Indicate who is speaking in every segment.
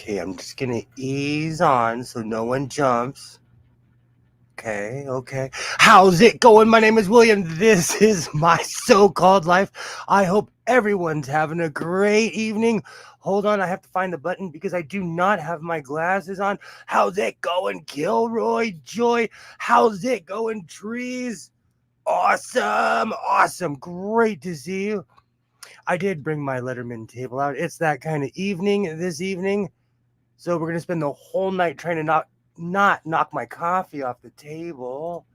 Speaker 1: Okay, I'm just gonna ease on so no one jumps. Okay. How's it going? My name is William. This is my so-called life. I hope everyone's having a great evening. Hold on, I have to find the button because I do not have my glasses on. How's it going, Gilroy Joy? How's it going, Trees? Awesome. Great to see you. I did bring my Letterman table out. It's that kind of evening this evening. So we're gonna spend the whole night trying to not knock my coffee off the table.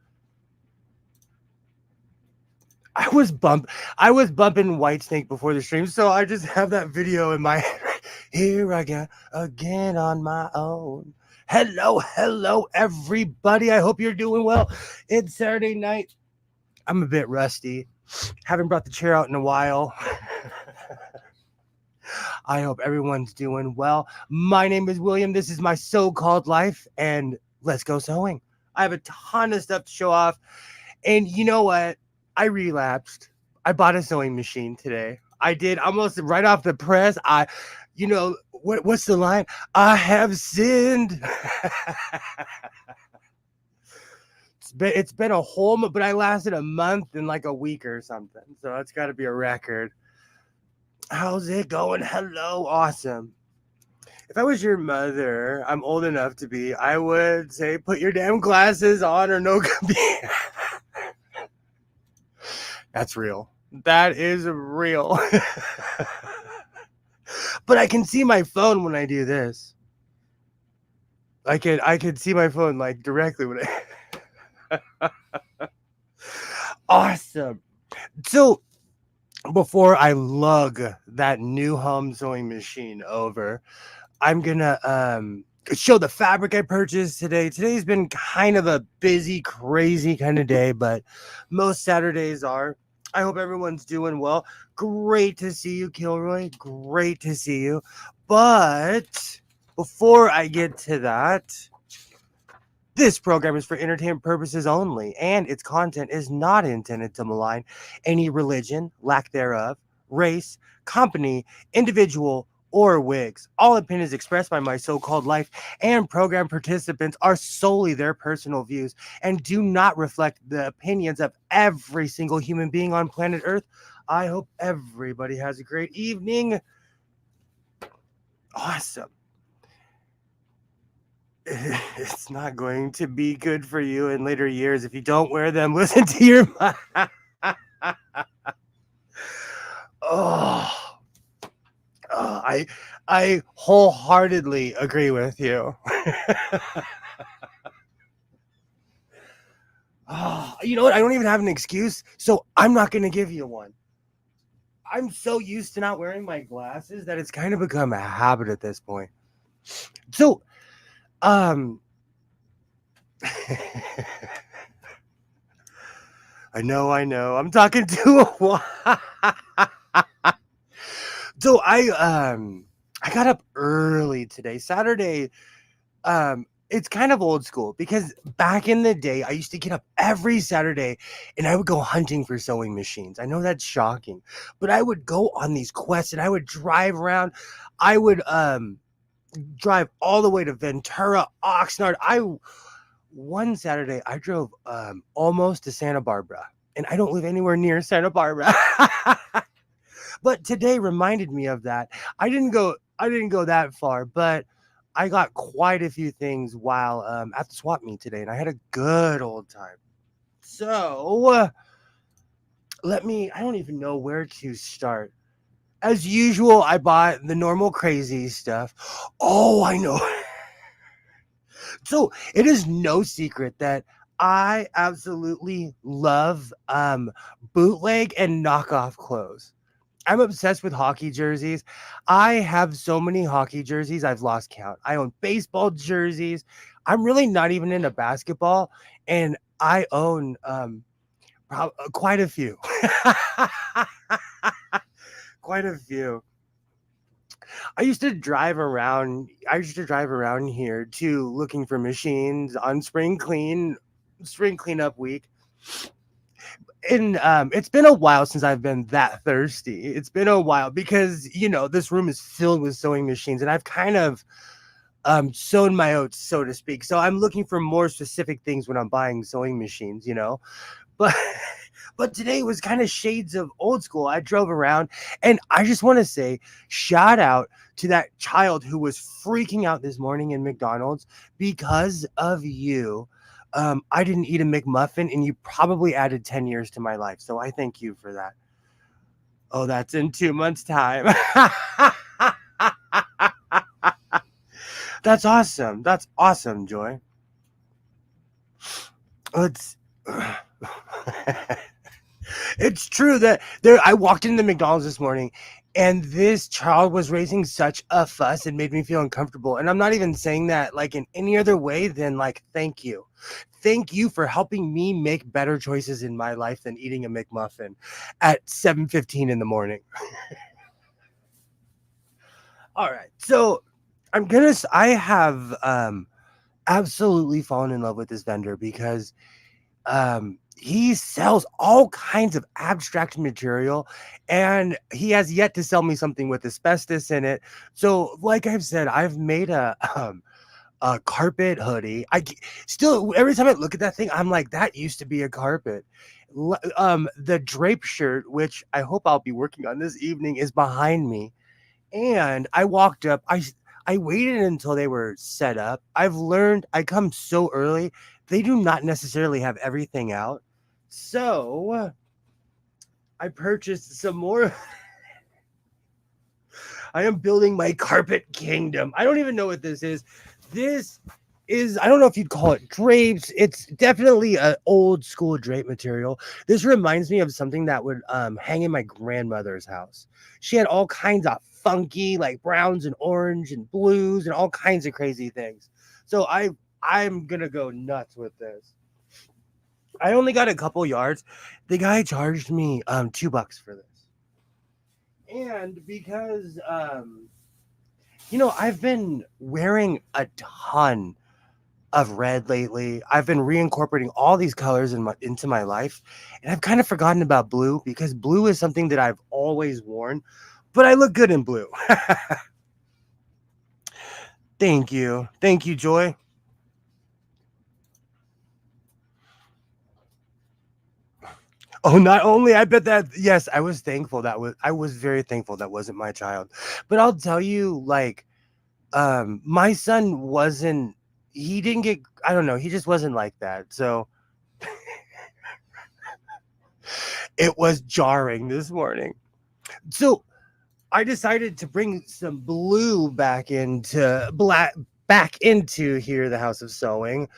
Speaker 1: I was bumping Whitesnake before the stream, so I just have that video in my head. Here I go again on my own. Hello, everybody. I hope you're doing well. It's Saturday night. I'm a bit rusty. Haven't brought the chair out in a while. I hope everyone's doing well. My name is William. This is my so-called life, and let's go sewing. I have a ton of stuff to show off, and you know what? I relapsed. I bought a sewing machine today. I did almost right off the press. What's the line? I have sinned. It's been a whole month, but I lasted a month and like a week or something. So that's got to be a record. How's it going? Hello, awesome. If I was your mother, I'm old enough to be, I would say, put your damn glasses on or no computer. That's real. That is real. But I can see my phone when I do this. I could see my phone like directly when I Awesome. So before I lug that new home sewing machine over, I'm gonna show the fabric I purchased today. Today's been kind of a busy, crazy kind of day, but most Saturdays are. I hope everyone's doing well. Great to see you, Kilroy. Great to see you. But before I get to that, this program is for entertainment purposes only, and its content is not intended to malign any religion, lack thereof, race, company, individual, or wigs. All opinions expressed by my so-called life and program participants are solely their personal views and do not reflect the opinions of every single human being on planet Earth. I hope everybody has a great evening. Awesome. It's not going to be good for you in later years if you don't wear them. Listen to your mind. I wholeheartedly agree with you. You know what? I don't even have an excuse, so I'm not going to give you one. I'm so used to not wearing my glasses that it's kind of become a habit at this point. So, I know. I'm talking to a So I got up early today. Saturday, it's kind of old school because back in the day, I used to get up every Saturday and I would go hunting for sewing machines. I know that's shocking, but I would go on these quests and I would drive around. I would drive all the way to Ventura, Oxnard. One Saturday I drove almost to Santa Barbara, and I don't live anywhere near Santa Barbara. But today reminded me of that. I didn't go that far, but I got quite a few things while at the swap meet today, and I had a good old time. So I don't even know where to start. As usual, I bought the normal crazy stuff. Oh, I know. So it is no secret that I absolutely love bootleg and knockoff clothes. I'm obsessed with hockey jerseys. I have so many hockey jerseys, I've lost count. I own baseball jerseys. I'm really not even into basketball, and I own quite a few. Quite a few. I used to drive around here too, looking for machines on spring cleanup week. And it's been a while since I've been that thirsty. It's been a while because, this room is filled with sewing machines, and I've kind of sown my oats, so to speak. So I'm looking for more specific things when I'm buying sewing machines, you know. But but today was kind of shades of old school. I drove around and I just want to say shout out to that child who was freaking out this morning in McDonald's because of you. I didn't eat a McMuffin and you probably added 10 years to my life. So I thank you for that. Oh, that's in 2 months' time. That's awesome. That's awesome, Joy. It's it's true that there I walked into McDonald's this morning and this child was raising such a fuss and made me feel uncomfortable. And I'm not even saying that like in any other way than like thank you. Thank you for helping me make better choices in my life than eating a McMuffin at 7:15 in the morning. All right. So I have absolutely fallen in love with this vendor because he sells all kinds of abstract material and he has yet to sell me something with asbestos in it. So like I've said, I've made a carpet hoodie. Still every time I look at that thing I'm like that used to be a carpet. The drape shirt, which I hope I'll be working on this evening, is behind me, and I walked up. I waited until they were set up. I've learned I come so early. They do not necessarily have everything out. So I purchased some more. I am building my carpet kingdom. I don't even know what this is. This is, I don't know if you'd call it drapes. It's definitely an old school drape material. This reminds me of something that would hang in my grandmother's house. She had all kinds of funky like browns and orange and blues and all kinds of crazy things. So I'm gonna go nuts with this. I only got a couple yards. The guy charged me $2 for this. And because I've been wearing a ton of red lately. I've been reincorporating all these colors into my life, and I've kind of forgotten about blue because blue is something that I've always worn, but I look good in blue. Thank you. Thank you, Joy. Oh, not only I bet that yes, I was very thankful that wasn't my child. But I'll tell you, like, my son wasn't he didn't get I don't know, he just wasn't like that. So it was jarring this morning. So I decided to bring some blue back into here, the House of Sewing.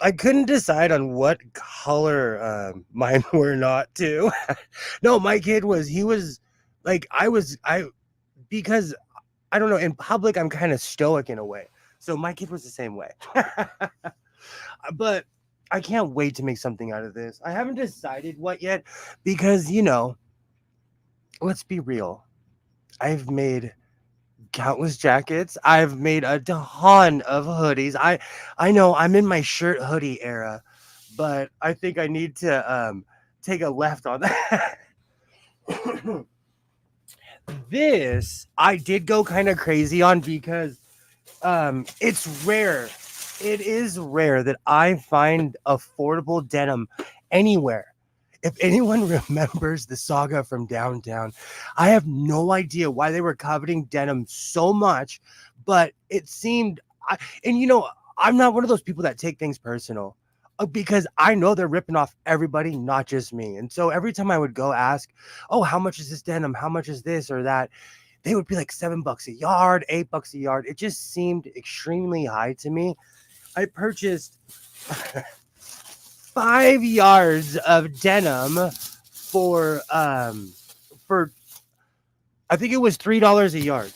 Speaker 1: I couldn't decide on what color mine were not to. No, my kid was he was like I because I don't know, in public I'm kind of stoic in a way. So my kid was the same way. But I can't wait to make something out of this. I haven't decided what yet because let's be real. I've made countless jackets. I've made a ton of hoodies. I know I'm in my shirt hoodie era, but I think I need to take a left on that. This I did go kind of crazy on because it's rare. It is rare that I find affordable denim anywhere. If anyone remembers the saga from downtown, I have no idea why they were coveting denim so much, but it seemed, and I'm not one of those people that take things personal because I know they're ripping off everybody, not just me. And so every time I would go ask, oh, how much is this denim? How much is this or that? They would be like $7 a yard, $8 a yard. It just seemed extremely high to me. I purchased 5 yards of denim for I think it was $3 a yard.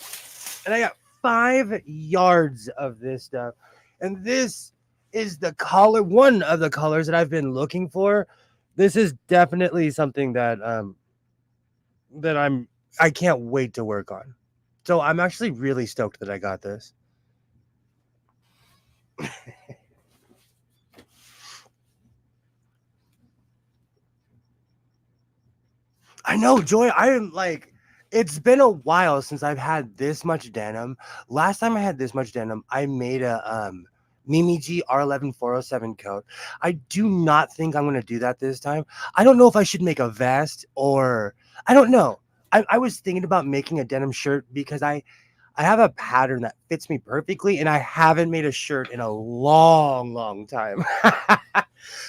Speaker 1: And I got 5 yards of this stuff. And this is one of the colors that I've been looking for. This is definitely something that I can't wait to work on. So I'm actually really stoked that I got this. I know, Joy. I am like It's been a while since I've had this much denim. Last time I had this much denim, I made a Mimi G R11 407 coat. I do not think I'm gonna do that this time. I don't know if I should make a vest or I don't know. I was thinking about making a denim shirt because I have a pattern that fits me perfectly, and I haven't made a shirt in a long, long time.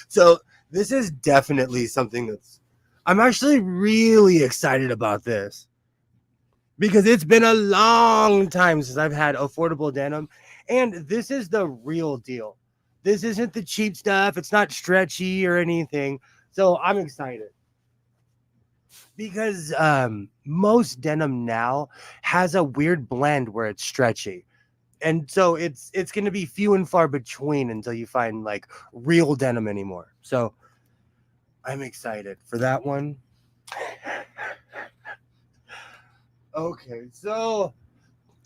Speaker 1: So this is definitely something that's I'm actually really excited about this because it's been a long time since I've had affordable denim, and this is the real deal. This isn't the cheap stuff. It's not stretchy or anything. So I'm excited because most denim now has a weird blend where it's stretchy. And so it's going to be few and far between until you find like real denim anymore. So I'm excited for that one. Okay, so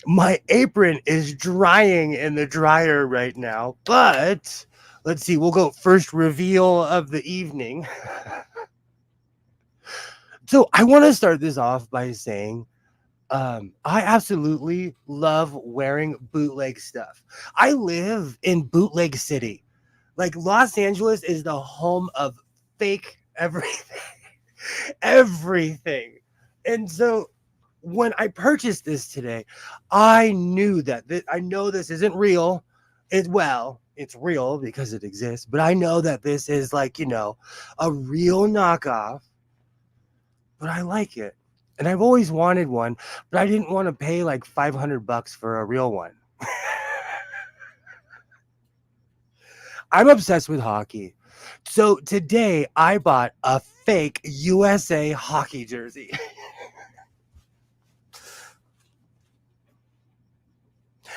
Speaker 1: my apron is drying in the dryer right now, but let's see. We'll go first reveal of the evening. So I want to start this off by saying I absolutely love wearing bootleg stuff. I live in bootleg city. Like Los Angeles is the home of fake everything. Everything. And so when I purchased this today, I knew that I know this isn't real. It's real because it exists, but I know that this is like, a real knockoff, but I like it. And I've always wanted one, but I didn't want to pay like $500 for a real one. I'm obsessed with hockey. So today I bought a fake USA hockey jersey.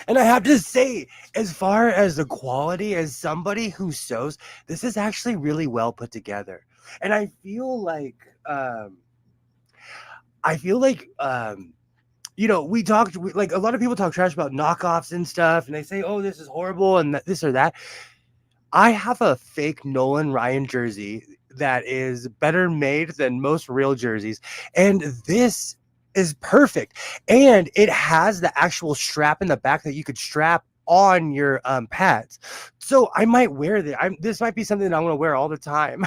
Speaker 1: And I have to say, as far as the quality, as somebody who sews, this is actually really well put together. And I feel like like a lot of people talk trash about knockoffs and stuff, and they say, "Oh, this is horrible," and this or that. I have a fake Nolan Ryan jersey that is better made than most real jerseys, and this is perfect. And it has the actual strap in the back that you could strap on your pads. So I might wear this might be something that I'm going to wear all the time.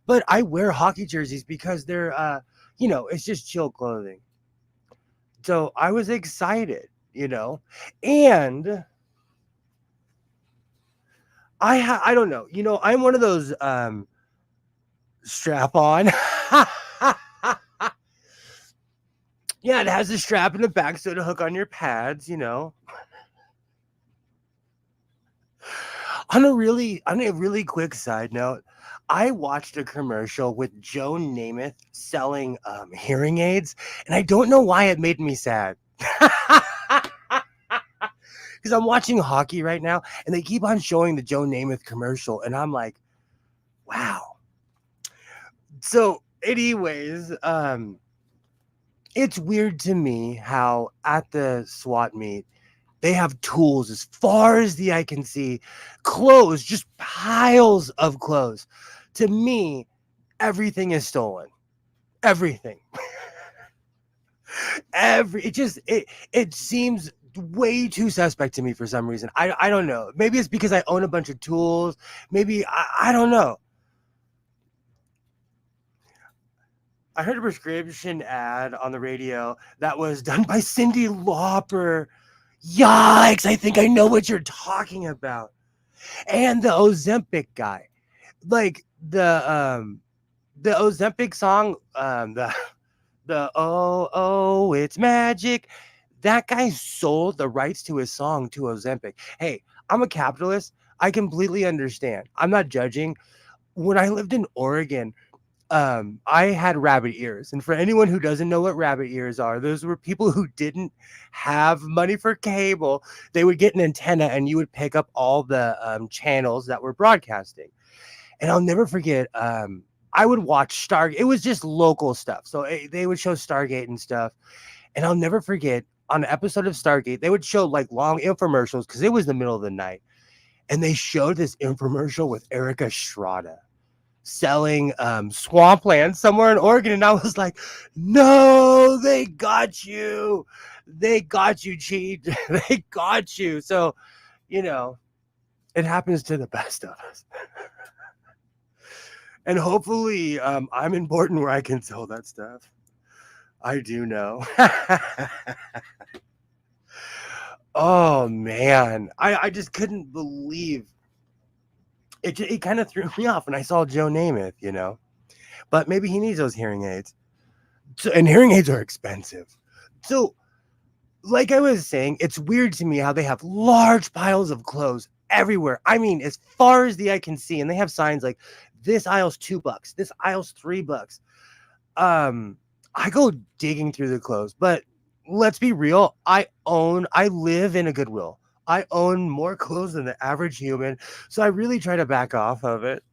Speaker 1: But I wear hockey jerseys because they're it's just chill clothing. So I was excited, and I don't know, I'm one of those strap on. Yeah, it has a strap in the back so to hook on your pads, On a really quick side note, I watched a commercial with Joe Namath selling hearing aids, and I don't know why it made me sad. Because I'm watching hockey right now, and they keep on showing the Joe Namath commercial, and I'm like, wow. So, anyways, it's weird to me how at the SWAT meet they have tools as far as the eye can see, clothes, just piles of clothes. To me, everything is stolen. Everything. It seems way too suspect to me for some reason. I don't know. Maybe it's because I own a bunch of tools. Maybe I don't know. I heard a prescription ad on the radio that was done by Cyndi Lauper. Yikes, I think I know what you're talking about. And the Ozempic guy. Like the Ozempic song, the it's magic. That guy sold the rights to his song to Ozempic. Hey, I'm a capitalist. I completely understand. I'm not judging. When I lived in Oregon, I had rabbit ears. And for anyone who doesn't know what rabbit ears are, those were people who didn't have money for cable. They would get an antenna and you would pick up all the channels that were broadcasting. And I'll never forget, I would watch Stargate. It was just local stuff. So they would show Stargate and stuff. And I'll never forget, on an episode of Stargate, they would show like long infomercials because it was the middle of the night. And they showed this infomercial with Erica Estrada. selling swampland somewhere in Oregon, and I was like, no, they got you. They got you, cheat. They got you. So, you know, it happens to the best of us. And hopefully I'm important where I can sell that stuff. I do know. Oh man, I just couldn't believe it. It kind of threw me off when I saw Joe Namath, you know. But maybe he needs those hearing aids. So, and hearing aids are expensive. So, like I was saying, it's weird to me how they have large piles of clothes everywhere. I mean, as far as the eye can see, and they have signs like this aisle's $2, this aisle's $3. Um, I go digging through the clothes, but let's be real. I live in a Goodwill. I own more clothes than the average human, so I really try to back off of it.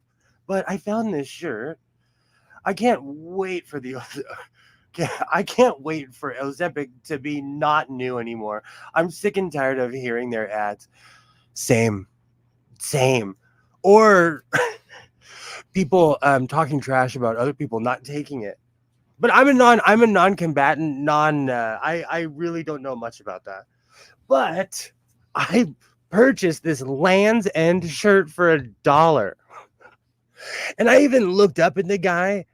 Speaker 1: But I found this shirt. I can't wait for the I can't wait for Ozempic to be not new anymore. I'm sick and tired of hearing their ads. Same. Or people talking trash about other people not taking it. But I'm a non-combatant, I really don't know much about that. But I purchased this Land's End shirt for $1. And I even looked up at the guy,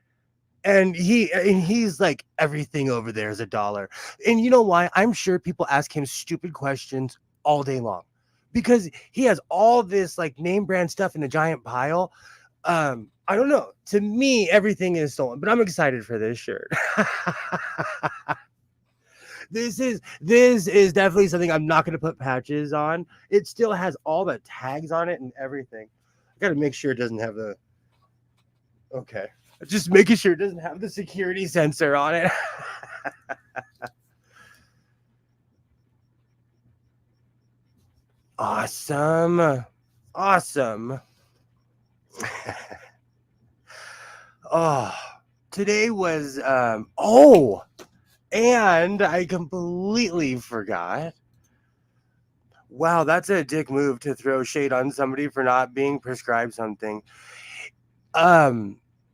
Speaker 1: and he's like, everything over there is $1. And you know why? I'm sure people ask him stupid questions all day long because he has all this like name brand stuff in a giant pile. I don't know. To me, everything is stolen, but I'm excited for this shirt. This is definitely something I'm not going to put patches on. It still has all the tags on it and everything. I got to make sure it doesn't have the. Okay, just making sure it doesn't have the security sensor on it. Awesome. Oh, today was and I completely forgot. Wow, that's a dick move to throw shade on somebody for not being prescribed something.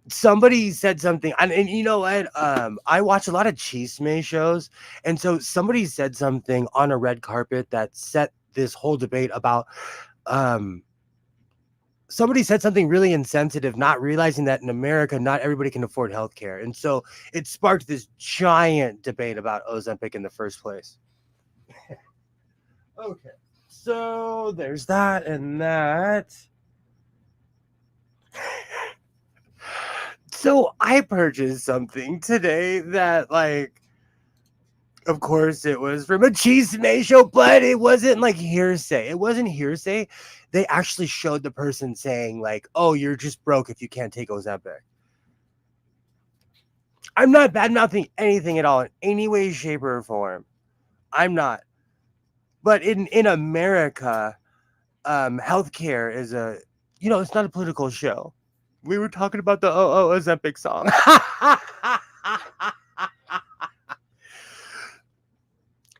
Speaker 1: Somebody said something, and you know what? I watch a lot of chisme shows, and so somebody said something on a red carpet that set this whole debate about somebody said something really insensitive, not realizing that in America, not everybody can afford healthcare. And so it sparked this giant debate about Ozempic in the first place. Okay. So there's that and that. So I purchased something today that, like, of course, it was from a chisme show, but it wasn't like hearsay. It wasn't hearsay. They actually showed the person saying, like, oh, you're just broke if you can't take Ozempic. I'm not bad mouthing anything at all in any way, shape, or form. I'm not. But in America, healthcare is it's not a political show. We were talking about the Ozempic song.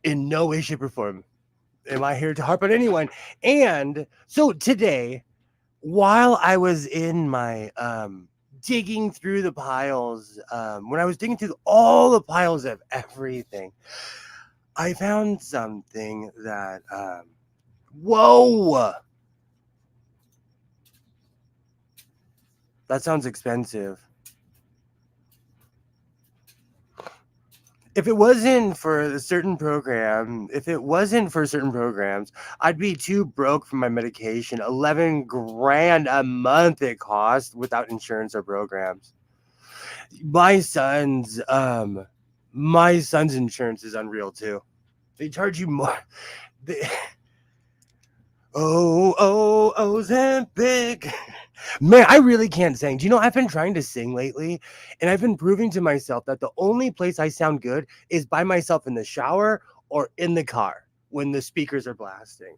Speaker 1: In no way, shape, or form am I here to harp on anyone. And so today, while I was in my digging through the piles, when I was digging through all the piles of everything, I found something that whoa, that sounds expensive. If it wasn't for certain programs, I'd be too broke for my medication. 11 grand a month it costs without insurance or programs. My son's insurance is unreal too. They charge you more. Ozempic. Man, I really can't sing. Do you know, I've been trying to sing lately, and I've been proving to myself that the only place I sound good is by myself in the shower or in the car when the speakers are blasting.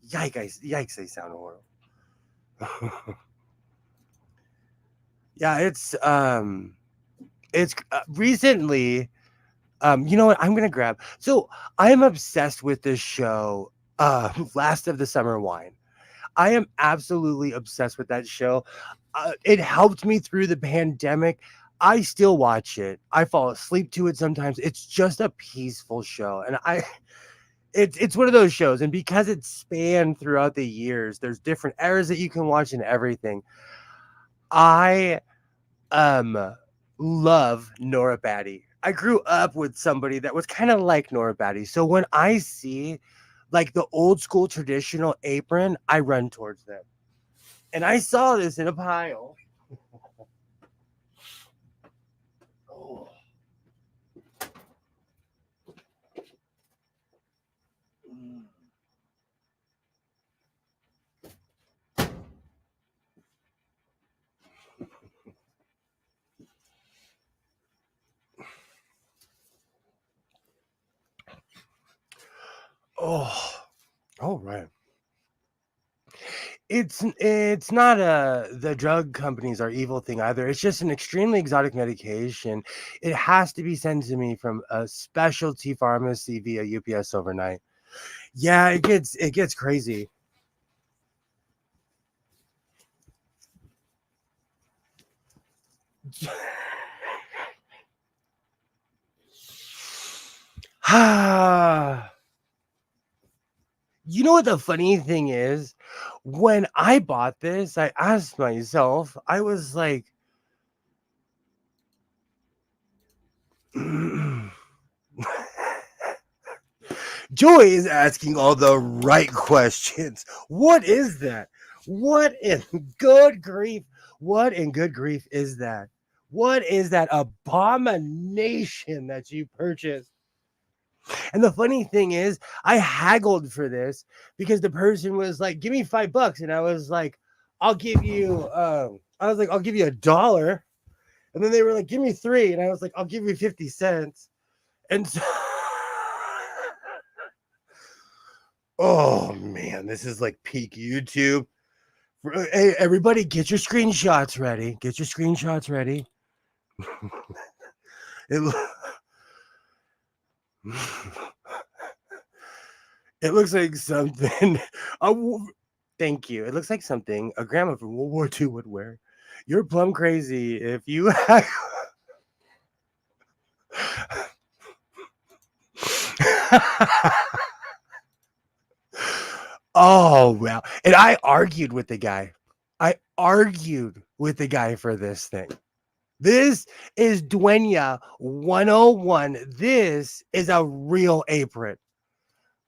Speaker 1: Yikes, they sound horrible. Yeah, it's recently, you know what, I'm gonna grab. So I'm obsessed with this show, Last of the Summer Wine. I am absolutely obsessed with that show. It helped me through the pandemic. I still watch it. I fall asleep to it sometimes. It's just a peaceful show, and it's one of those shows. And because it's spanned throughout the years, there's different eras that you can watch and everything. I love Nora Batty. I grew up with somebody that was kind of like Nora Batty. So when I see like the old school traditional apron, I run towards them. And I saw this in a pile. Oh, mm. Oh, all right. It's not a the drug companies are evil thing either. It's just an extremely exotic medication. It has to be sent to me from a specialty pharmacy via UPS overnight. Yeah, it gets crazy. You know what the funny thing is? When I bought this, I asked myself, I was like, Joy is asking all the right questions. What is that? What in good grief? What in good grief is that? What is that abomination that you purchased? And the funny thing is, I haggled for this because the person was like, "Give me $5," and I was like, "I'll give you." I was like, "I'll give you $1," and then they were like, "Give me three," and I was like, "I'll give you 50 cents." And so, oh man, this is like peak YouTube. Hey, everybody, get your screenshots ready. Get your screenshots ready. It, it looks like something. A thank you. It looks like something a grandma from World War II would wear. You're plumb crazy if you. Oh, wow. And I argued with the guy. I argued with the guy for this thing. This is Dueña 101. This is a real apron.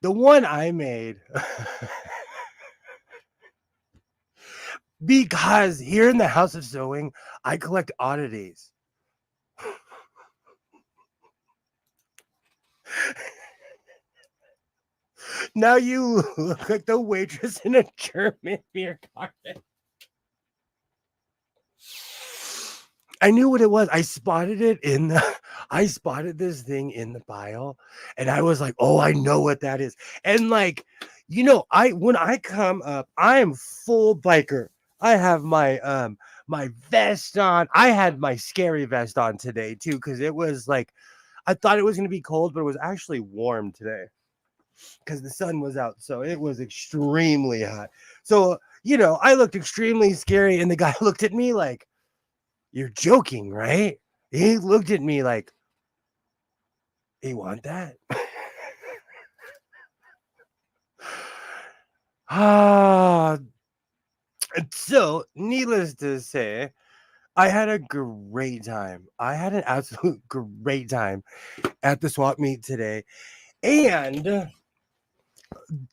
Speaker 1: The one I made. Because here in the House of Sewing, I collect oddities. Now you look like the waitress in a German beer garden. I knew what it was. I spotted it in the I spotted this thing in the pile and I was like, "Oh, I know what that is." And like, I when I come up, I am full biker. I have my vest on. I had my scary vest on today too cuz it was like I thought it was going to be cold, but it was actually warm today because the sun was out. So it was extremely hot. So, I looked extremely scary and the guy looked at me like, "You're joking, right?" He looked at me like, "You want that?" Ah, so needless to say, I had a great time. I had an absolute great time at the swap meet today. And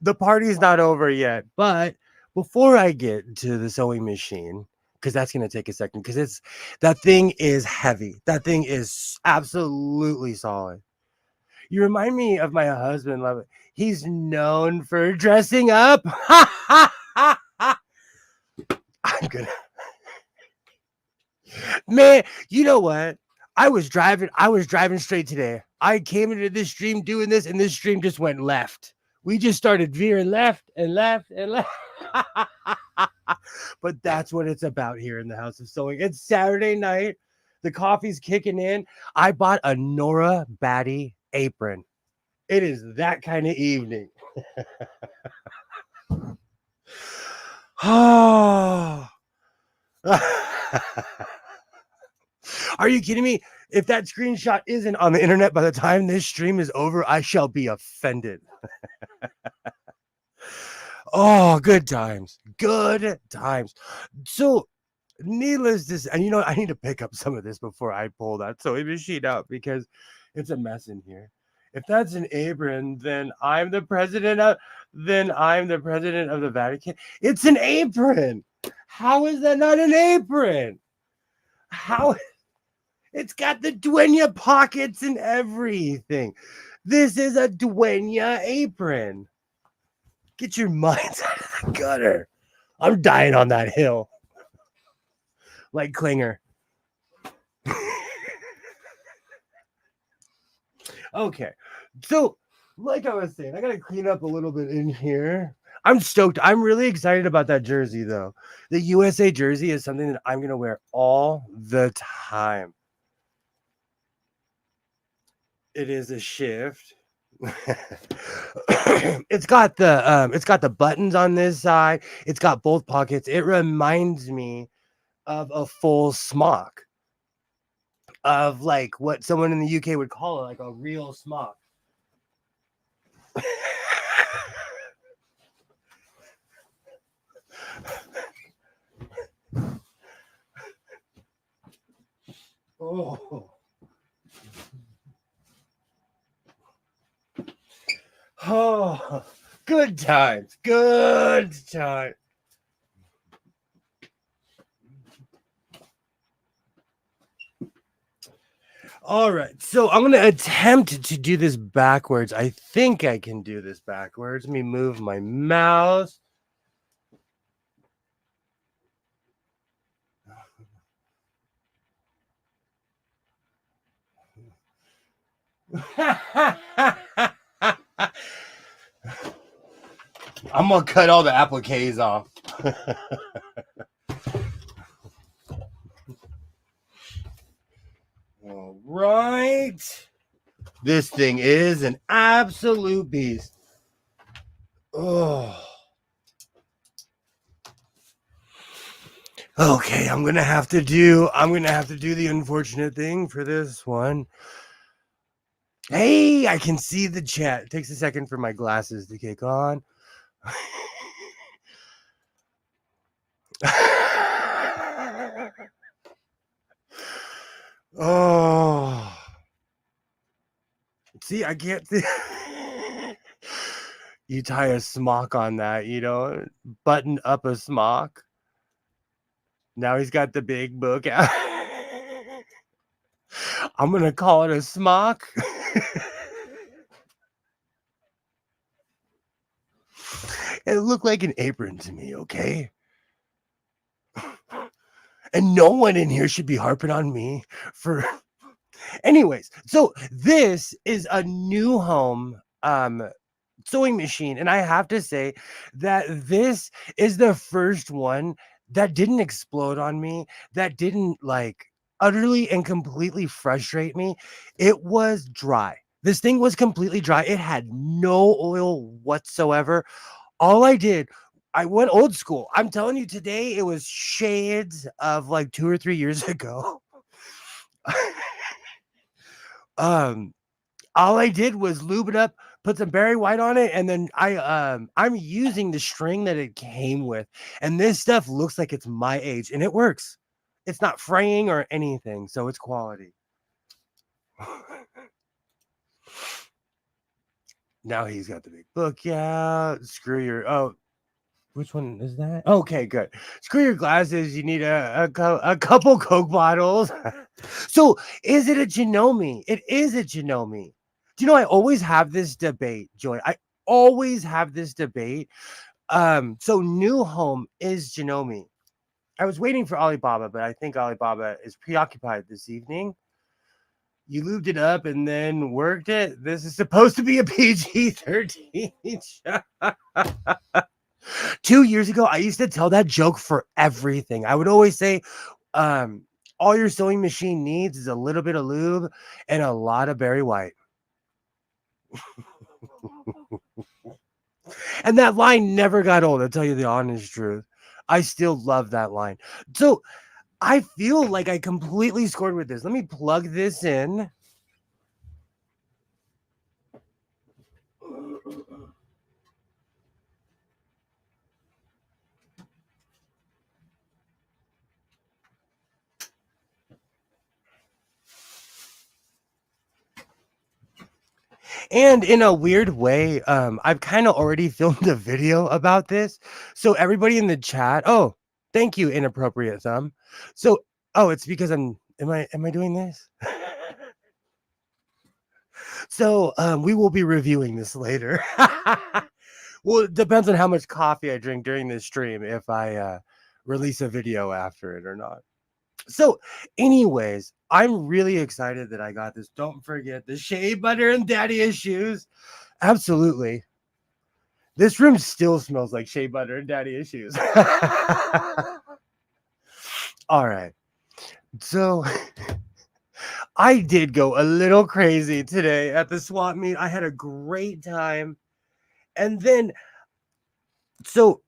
Speaker 1: the party's not over yet. But before I get to the sewing machine, because that's gonna take a second, because that thing is heavy. That thing is absolutely solid. You remind me of my husband. Love it. He's known for dressing up. I'm gonna man. You know what? I was driving straight today. I came into this stream doing this, and this stream just went left. We just started veering left and left and left. But that's what it's about here in the House of Sewing. It's Saturday night. The coffee's kicking in. I bought a Nora Batty apron. It is that kind of evening. Oh. Are you kidding me? If that screenshot isn't on the internet by the time this stream is over, I shall be offended. Oh, good times. Good times. So, needless to say, and I need to pick up some of this before I pull that sewing machine out because it's a mess in here. If that's an apron, then I'm the president of the Vatican. It's an apron. How is that not an apron? How it's got the dueña pockets and everything. This is a dueña apron. Get your minds out of the gutter. I'm dying on that hill. Like Klinger. Okay. So, like I was saying, I got to clean up a little bit in here. I'm stoked. I'm really excited about that jersey, though. The USA jersey is something that I'm going to wear all the time. It is a shift. It's got the buttons on this side. It's got both pockets. It reminds me of a full smock, of like what someone in the UK would call it, like a real smock. Oh. Oh, good times. Good time. All right. So I'm going to attempt to do this backwards. I think I can do this backwards. Let me move my mouse. I'm going to cut all the appliques off. All right. This thing is an absolute beast. Oh. Okay, I'm gonna have to do the unfortunate thing for this one. Hey, I can see the chat. It takes a second for my glasses to kick on. Oh. See, I can't see. You tie a smock on that, button up a smock. Now he's got the big book out. I'm going to call it a smock. It looked like an apron to me, okay? And no one in here should be harping on me for... Anyways, so this is a new home sewing machine. And I have to say that this is the first one that didn't explode on me, that didn't like utterly and completely frustrate me. It was dry. This thing was completely dry. It had no oil whatsoever. All I did, I went old school. I'm telling you, today it was shades of like 2 or 3 years ago. All I did was lube it up, put some berry white on it, and then I'm using the string that it came with. And this stuff looks like it's my age, and it works. It's not fraying or anything, so it's quality. Now he's got the big book out. Screw your which one is that? Okay, good. Screw your glasses. You need a couple Coke bottles. So is it a Janome? It is a Janome. Do you know I always have this debate, Joy? I always have this debate. So new home is Janome. I was waiting for Alibaba, but I think Alibaba is preoccupied this evening. You lubed it up and then worked it. This is supposed to be a PG-13 show. 2 years ago, I used to tell that joke for everything. I would always say, all your sewing machine needs is a little bit of lube and a lot of berry white. And that line never got old, I'll tell you the honest truth. I still love that line. So I feel like I completely scored with this. Let me plug this in. And in a weird way, I've kind of already filmed a video about this. So everybody in the chat, oh, thank you, inappropriate thumb. So, oh, it's because am I doing this? So, we will be reviewing this later. Well, it depends on how much coffee I drink during this stream if I release a video after it or not. So, anyways, I'm really excited that I got this. Don't forget the shea butter and daddy issues. Absolutely. This room still smells like shea butter and daddy issues. All right. So I did go a little crazy today at the swap meet. I had a great time. And then, so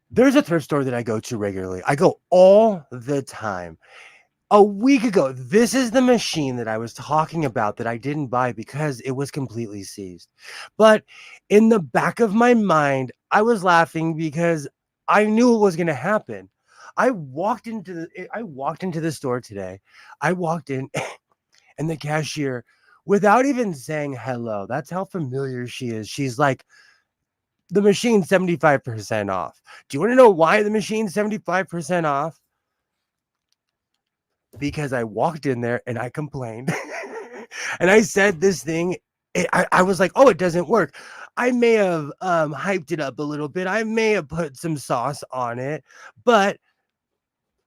Speaker 1: there's a thrift store that I go to regularly. I go all the time. A week ago, this is the machine that I was talking about that I didn't buy because it was completely seized. But in the back of my mind, I was laughing because I knew it was going to happen. I walked into the store today. I walked in and the cashier, without even saying hello, that's how familiar she is. She's like, the machine's 75% off. Do you want to know why the machine's 75% off? Because I walked in there and I complained. And I said this thing. I was like, oh, it doesn't work. I may have hyped it up a little bit. I may have put some sauce on it, but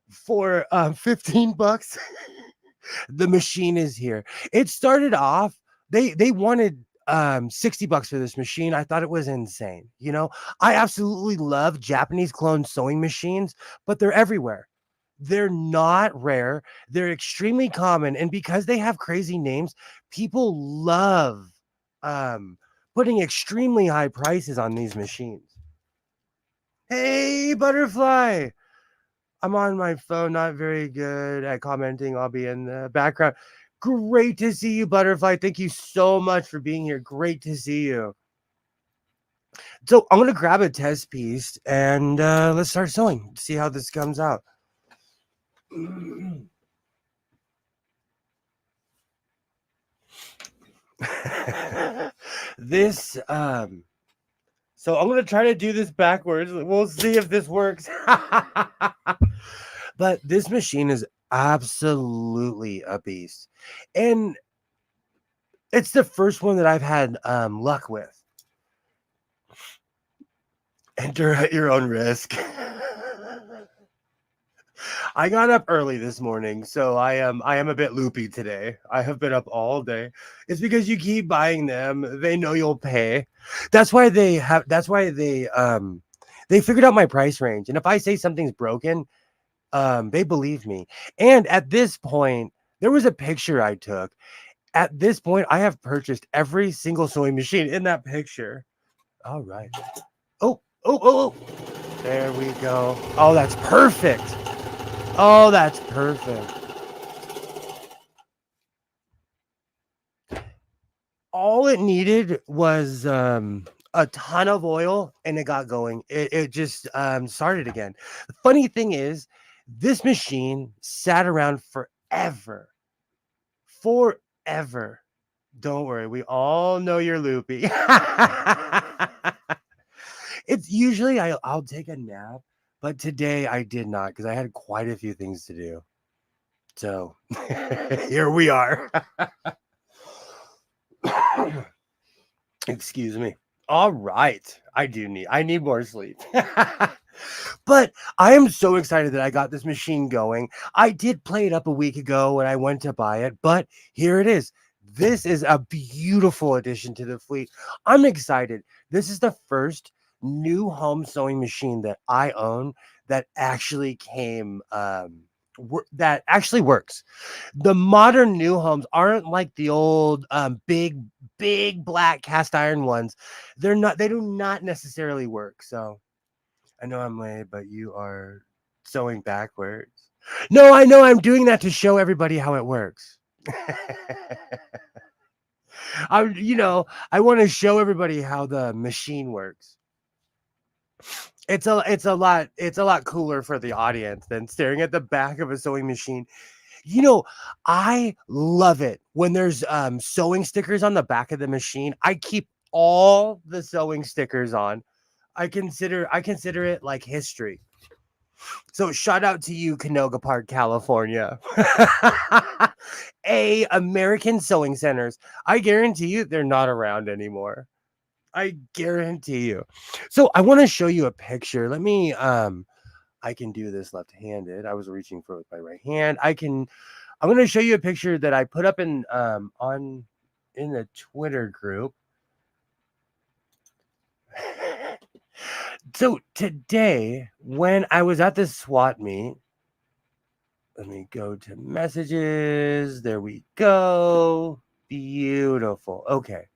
Speaker 1: for 15 bucks, the machine is here. It started off, they wanted 60 bucks for this machine. I thought it was insane. You know, I absolutely love Japanese clone sewing machines, but they're everywhere. They're not rare. They're extremely common. And because they have crazy names, people love putting extremely high prices on these machines. Hey, butterfly. I'm on my phone, not very good at commenting. I'll be in the background. Great to see you, butterfly. Thank you so much for being here. Great to see you. So I'm going to grab a test piece and let's start sewing. See how this comes out. This so I'm gonna try to do this backwards. We'll see if this works. But this machine is absolutely a beast, and it's the first one that I've had luck with. Enter at your own risk. I got up early this morning, so I am a bit loopy today. I have been up all day. It's because you keep buying them. They know you'll pay. That's why they figured out my price range. And if I say something's broken, they believe me. And at this point, there was a picture I took. At this point, I have purchased every single sewing machine in that picture. All right. Oh, oh, oh, oh. There we go. Oh, that's perfect. Oh, that's perfect. All it needed was a ton of oil and it got going. It just started again. The funny thing is, this machine sat around forever. Forever. Don't worry, we all know you're loopy. It's usually I'll take a nap, but today I did not because I had quite a few things to do. So here we are. Excuse me. All right. I need more sleep. But I am so excited that I got this machine going. I did play it up a week ago when I went to buy it, but here it is. This is a beautiful addition to the fleet. I'm excited. This is the first new home sewing machine that I own that actually came that actually works. The modern new homes aren't like the old big black cast iron ones. They do not necessarily work. So I know I'm late, but you are sewing backwards. No, I know I'm doing that to show everybody how it works. I want to show everybody how the machine works. It's a lot cooler for the audience than staring at the back of a sewing machine. You know, I love it when there's sewing stickers on the back of the machine. I keep all the sewing stickers on. I consider it like history. So shout out to you, Canoga Park, California. American sewing centers. I guarantee you they're not around anymore. I guarantee you. So I want to show you a picture. I can do this left-handed. I was reaching for it with my right hand. I'm going to show you a picture that I put up in the Twitter group. So today, when I was at this SWAT meet, let me go to messages. There we go. Beautiful. Okay.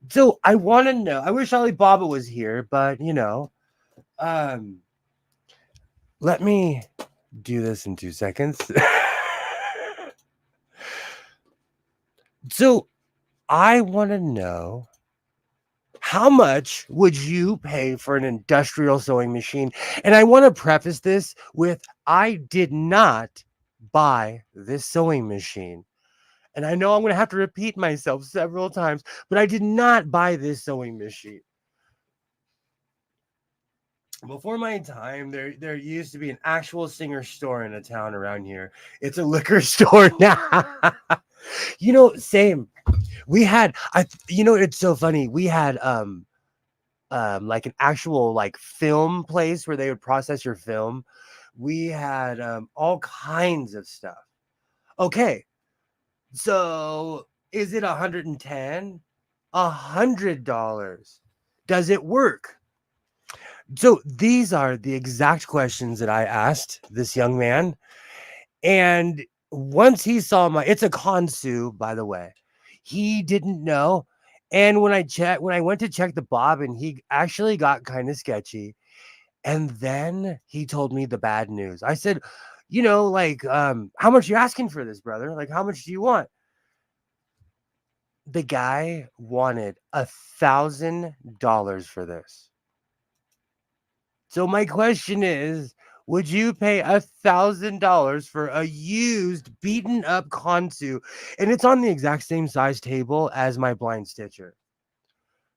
Speaker 1: So I want to know. I wish Alibaba was here, but let me do this in 2 seconds. So I want to know, how much would you pay for an industrial sewing machine? And I want to preface this with, I did not buy this sewing machine. And I know I'm going to have to repeat myself several times, but I did not buy this sewing machine. Before my time, there used to be an actual Singer store in a town around here. It's a liquor store now. Same. We had it's so funny. We had like an actual like film place where they would process your film. We had all kinds of stuff. Okay. So is it 110? $100? Does it work? So these are the exact questions that I asked this young man. And once he saw it's a Kansu, by the way. He didn't know. And when I went to check the bobbin, he actually got kind of sketchy. And then he told me the bad news. I said, how much are you asking for this, brother? Like, how much do you want? The guy wanted $1,000 for this. So my question is, would you pay $1,000 for a used, beaten up Kansu? And it's on the exact same size table as my blind stitcher.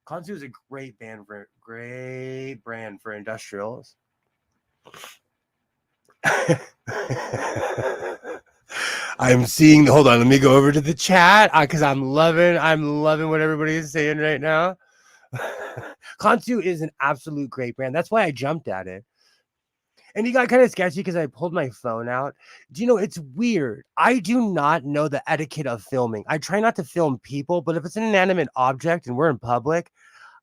Speaker 1: Kansu is a great brand for industrials. I'm seeing. Hold on, let me go over to the chat because I'm loving what everybody is saying right now. Kansu is an absolute great brand. That's why I jumped at it. And he got kind of sketchy because I pulled my phone out. It's weird. I do not know the etiquette of filming. I try not to film people, but if it's an inanimate object and we're in public,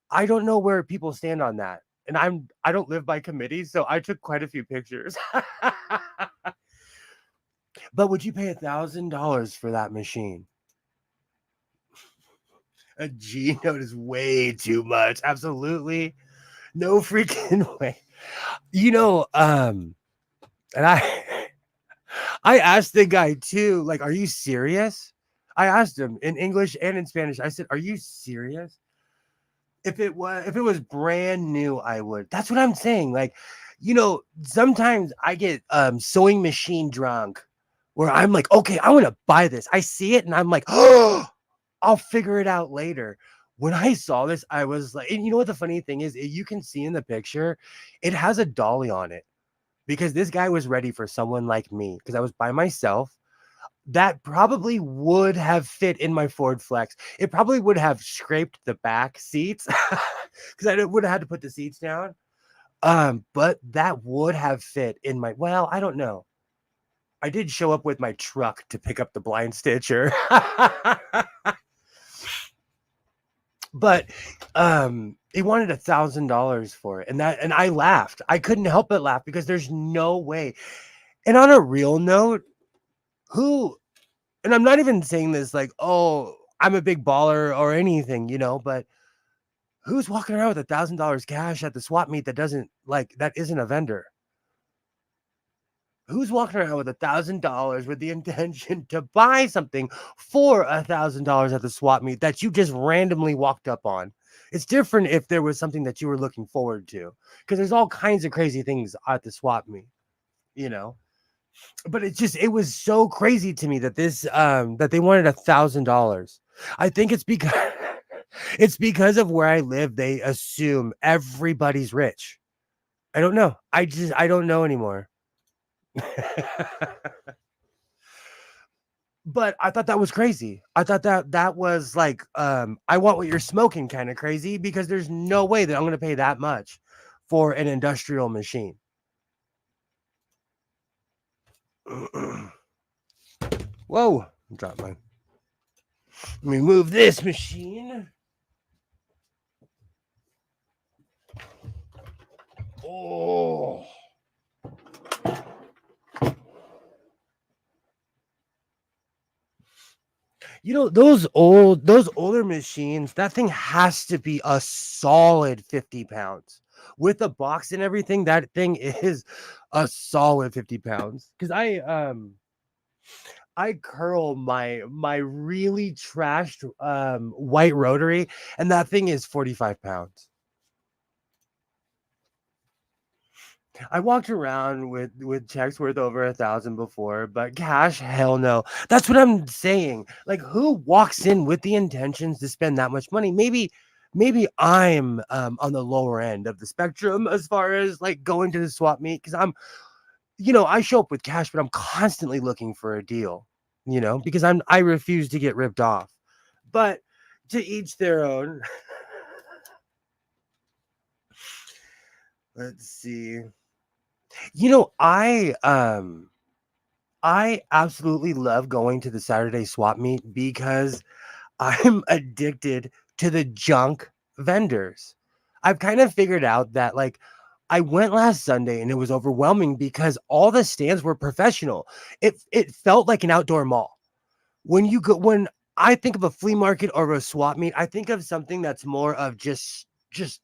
Speaker 1: I don't know where people stand on that. And I don't live by committee, so I took quite a few pictures. But would you pay $1,000 for that machine? A G note is way too much. Absolutely. No freaking way. And I asked the guy too, like, are you serious? I asked him in English and in Spanish. I said, are you serious? If it was brand new, I would. That's what I'm saying. Like, sometimes I get sewing machine drunk where I'm like, okay, I want to buy this. I see it and I'm like, oh, I'll figure it out later. When I saw this, I was like, and you know what the funny thing is? You can see in the picture, it has a dolly on it because this guy was ready for someone like me because I was by myself. That probably would have fit in my Ford Flex. It probably would have scraped the back seats because I would have had to put the seats down. But that would have fit in well, I don't know. I did show up with my truck to pick up the blind stitcher. But he wanted $1,000 for it. And I laughed. I couldn't help but laugh because there's no way. And on a real note, and I'm not even saying this like, oh, I'm a big baller or anything, but Who's walking around with $1,000 cash at the swap meet that doesn't like that isn't a vendor? Who's walking around with $1,000 with the intention to buy something for $1,000 at the swap meet that you just randomly walked up on? It's different if there was something that you were looking forward to, because there's all kinds of crazy things at the swap meet, you know. But it was so crazy to me that that they wanted $1,000. I think it's because it's because of where I live. They assume everybody's rich. I don't know. I don't know anymore. But I thought that was crazy. I thought that was like, I want what you're smoking kind of crazy, because there's no way that I'm going to pay that much for an industrial machine. Whoa, drop mine. Let me move this machine. Oh. You know, those older machines, that thing has to be a solid 50 pounds. With the box and everything, that thing is a solid 50 pounds. Because I curl my really trashed white rotary, and that thing is 45 pounds. I walked around with checks worth over 1,000 before, but cash, hell no. That's what I'm saying. Like, who walks in with the intentions to spend that much money? Maybe I'm on the lower end of the spectrum as far as like going to the swap meet, because I show up with cash, but I'm constantly looking for a deal, because I refuse to get ripped off. But to each their own. Let's see. I absolutely love going to the Saturday swap meet because I'm addicted to the junk vendors. I've kind of figured out that, like, I went last Sunday and it was overwhelming because all the stands were professional. It felt like an outdoor mall. When I think of a flea market or a swap meet, I think of something that's more of just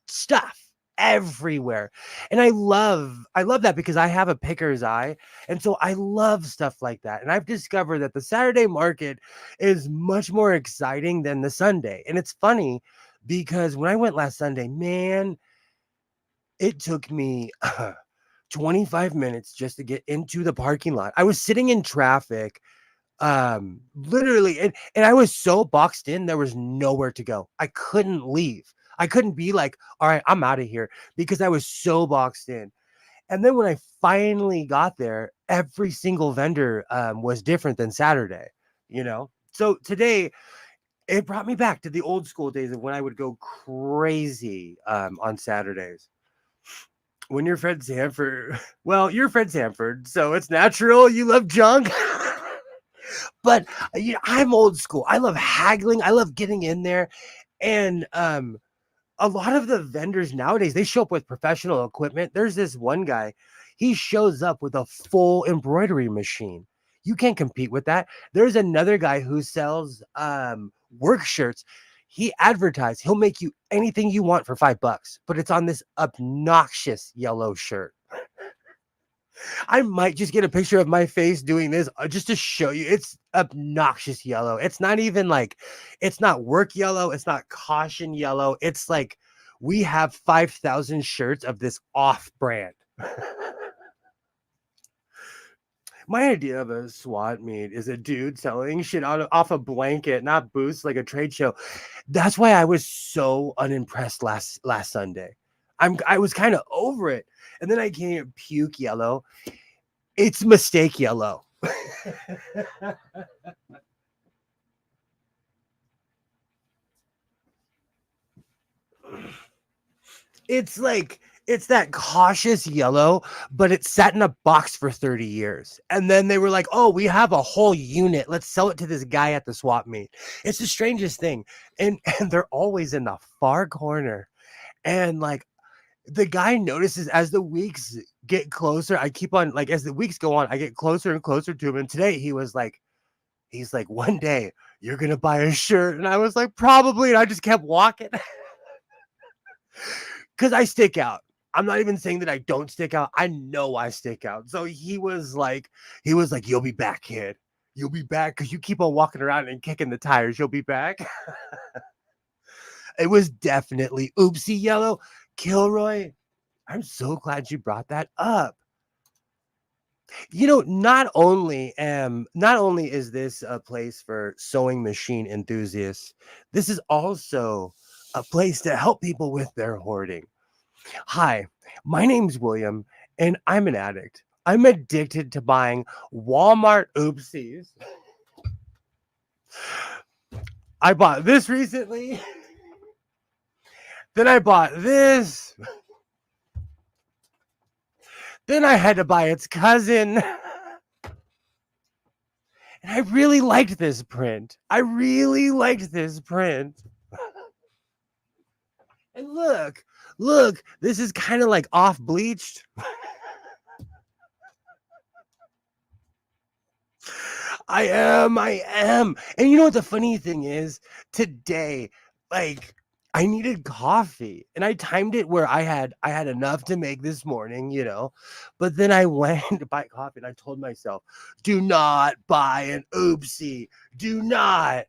Speaker 1: stuff everywhere. And I love that because I have a picker's eye. And so I love stuff like that. And I've discovered that the Saturday market is much more exciting than the Sunday. And it's funny because when I went last Sunday, man, it took me 25 minutes just to get into the parking lot. I was sitting in traffic, literally, and I was so boxed in, there was nowhere to go. I couldn't leave. I couldn't be like, all right, I'm out of here, because I was so boxed in. And then when I finally got there, every single vendor was different than Saturday. So today it brought me back to the old school days of when I would go crazy on Saturdays. When you're Fred Sanford, well, you're Fred Sanford, so it's natural you love junk. But I'm old school. I love haggling. I love getting in there. And a lot of the vendors nowadays, they show up with professional equipment. There's this one guy, he shows up with a full embroidery machine. You can't compete with that. There's another guy who sells work shirts. He advertised he'll make you anything you want for $5, but it's on this obnoxious yellow shirt. I might just get a picture of my face doing this just to show you. It's obnoxious yellow. It's not even like, it's not work yellow. It's not caution yellow. It's like, we have 5,000 shirts of this off brand. My idea of a SWAT meet is a dude selling shit off a blanket, not booths like a trade show. That's why I was so unimpressed last Sunday. I was kind of over it. And then I came puke yellow. It's mistake yellow. It's like, it's that cautious yellow, but it sat in a box for 30 years. And then they were like, oh, we have a whole unit. Let's sell it to this guy at the swap meet. It's the strangest thing. And they're always in the far corner. And like, the guy notices as the weeks get closer, I keep on, like, as the weeks go on, I get closer and closer to him. And today he's like, one day you're going to buy a shirt. And I was like, probably. And I just kept walking. Because I stick out. I'm not even saying that I don't stick out. I know I stick out. So he was like, you'll be back, kid. You'll be back because you keep on walking around and kicking the tires. You'll be back. It was definitely Oopsie Yellow. Kilroy, I'm so glad you brought that up. Not only is this a place for sewing machine enthusiasts, this is also a place to help people with their hoarding. Hi, my name's William, and I'm an addict. I'm addicted to buying Walmart oopsies. I bought this recently. Then I bought this. Then I had to buy its cousin. And I really liked this print. And look, this is kind of like off bleached. I am. And you know what the funny thing is? Today, like, I needed coffee and I timed it where I had enough to make this morning. But then I went to buy coffee and I told myself, do not buy an oopsie. Do not.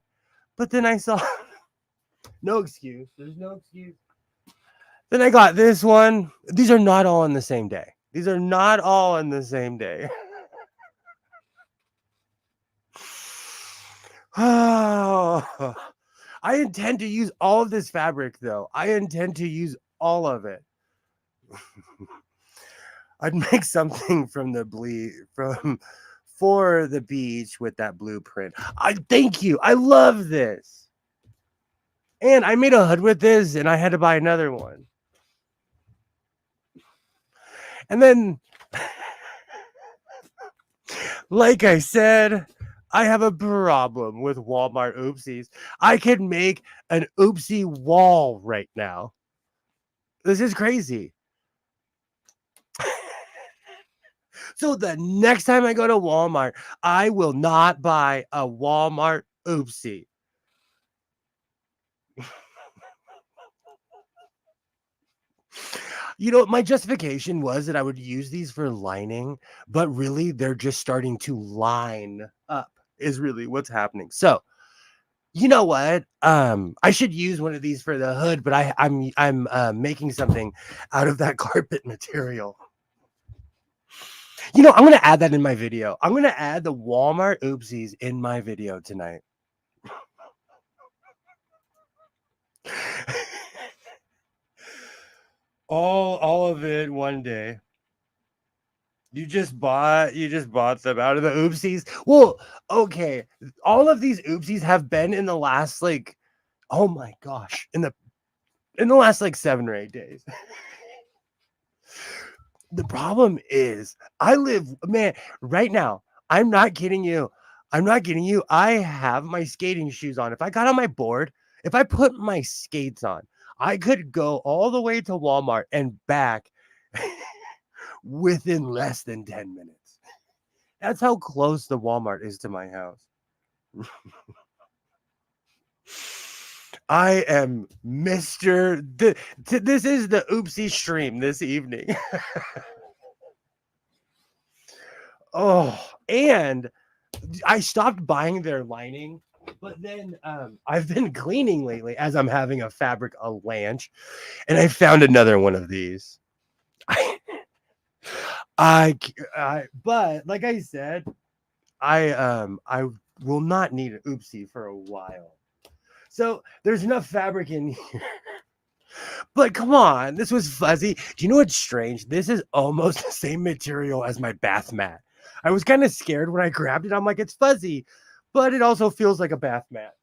Speaker 1: But then I saw no excuse. There's no excuse. Then I got this one. These are not all in the same day. Oh, I intend to use all of this fabric, though. I intend to use all of it. I'd make something from the from for the beach with that blueprint. I thank you. I love this. And I made a hood with this, and I had to buy another one. And then, like I said, I have a problem with Walmart oopsies. I could make an oopsie wall right now. This is crazy. So the next time I go to Walmart, I will not buy a Walmart oopsie. My justification was that I would use these for lining, but really they're just starting to line up is really what's happening. So, you know what? I should use one of these for the hood, but I'm making something out of that carpet material. I'm gonna add that in my video. I'm gonna add the Walmart oopsies in my video tonight. all of it one day. You just bought them out of the oopsies. Well, okay. All of these oopsies have been in the last oh my gosh, in the last 7 or 8 days. The problem is man, right now, I'm not kidding you. I have my skating shoes on. If I got on my board, if I put my skates on, I could go all the way to Walmart and back within less than 10 minutes. That's how close the Walmart is to my house. I am Mr. This is the oopsie stream this evening. Oh, and I stopped buying their lining, but then I've been cleaning lately as I'm having a fabric avalanche, and I found another one of these. But like I said, I will not need an oopsie for a while. So there's enough fabric in here. But come on, this was fuzzy. Do you know what's strange? This is almost the same material as my bath mat. I was kind of scared when I grabbed it. I'm like, it's fuzzy, but it also feels like a bath mat.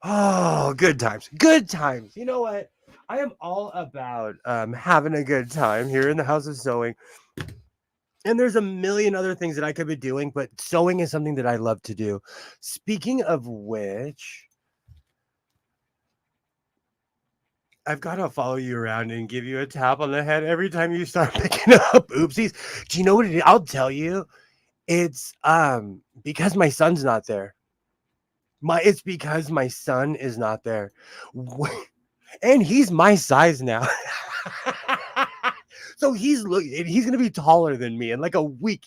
Speaker 1: Oh, good times. Good times. You know what? I am all about having a good time here in the House of Sewing. And there's a million other things that I could be doing, but sewing is something that I love to do. Speaking of which, I've got to follow you around and give you a tap on the head every time you start picking up oopsies. Do you know what it is? I'll tell you. It's because my son's not there. It's because my son is not there. And he's my size now. So he's gonna be taller than me in like a week.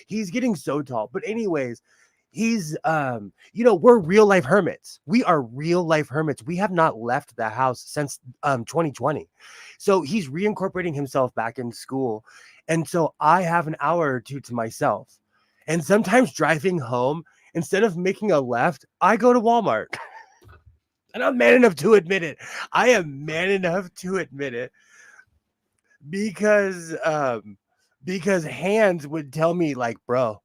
Speaker 1: He's getting so tall. But anyways, he's we're real life hermits. We are real life hermits. We have not left the house since 2020. So he's reincorporating himself back in school. And so I have an hour or two to myself. And sometimes driving home, instead of making a left, I go to Walmart. And I'm man enough to admit it. I am man enough to admit it because Hands would tell me like, bro,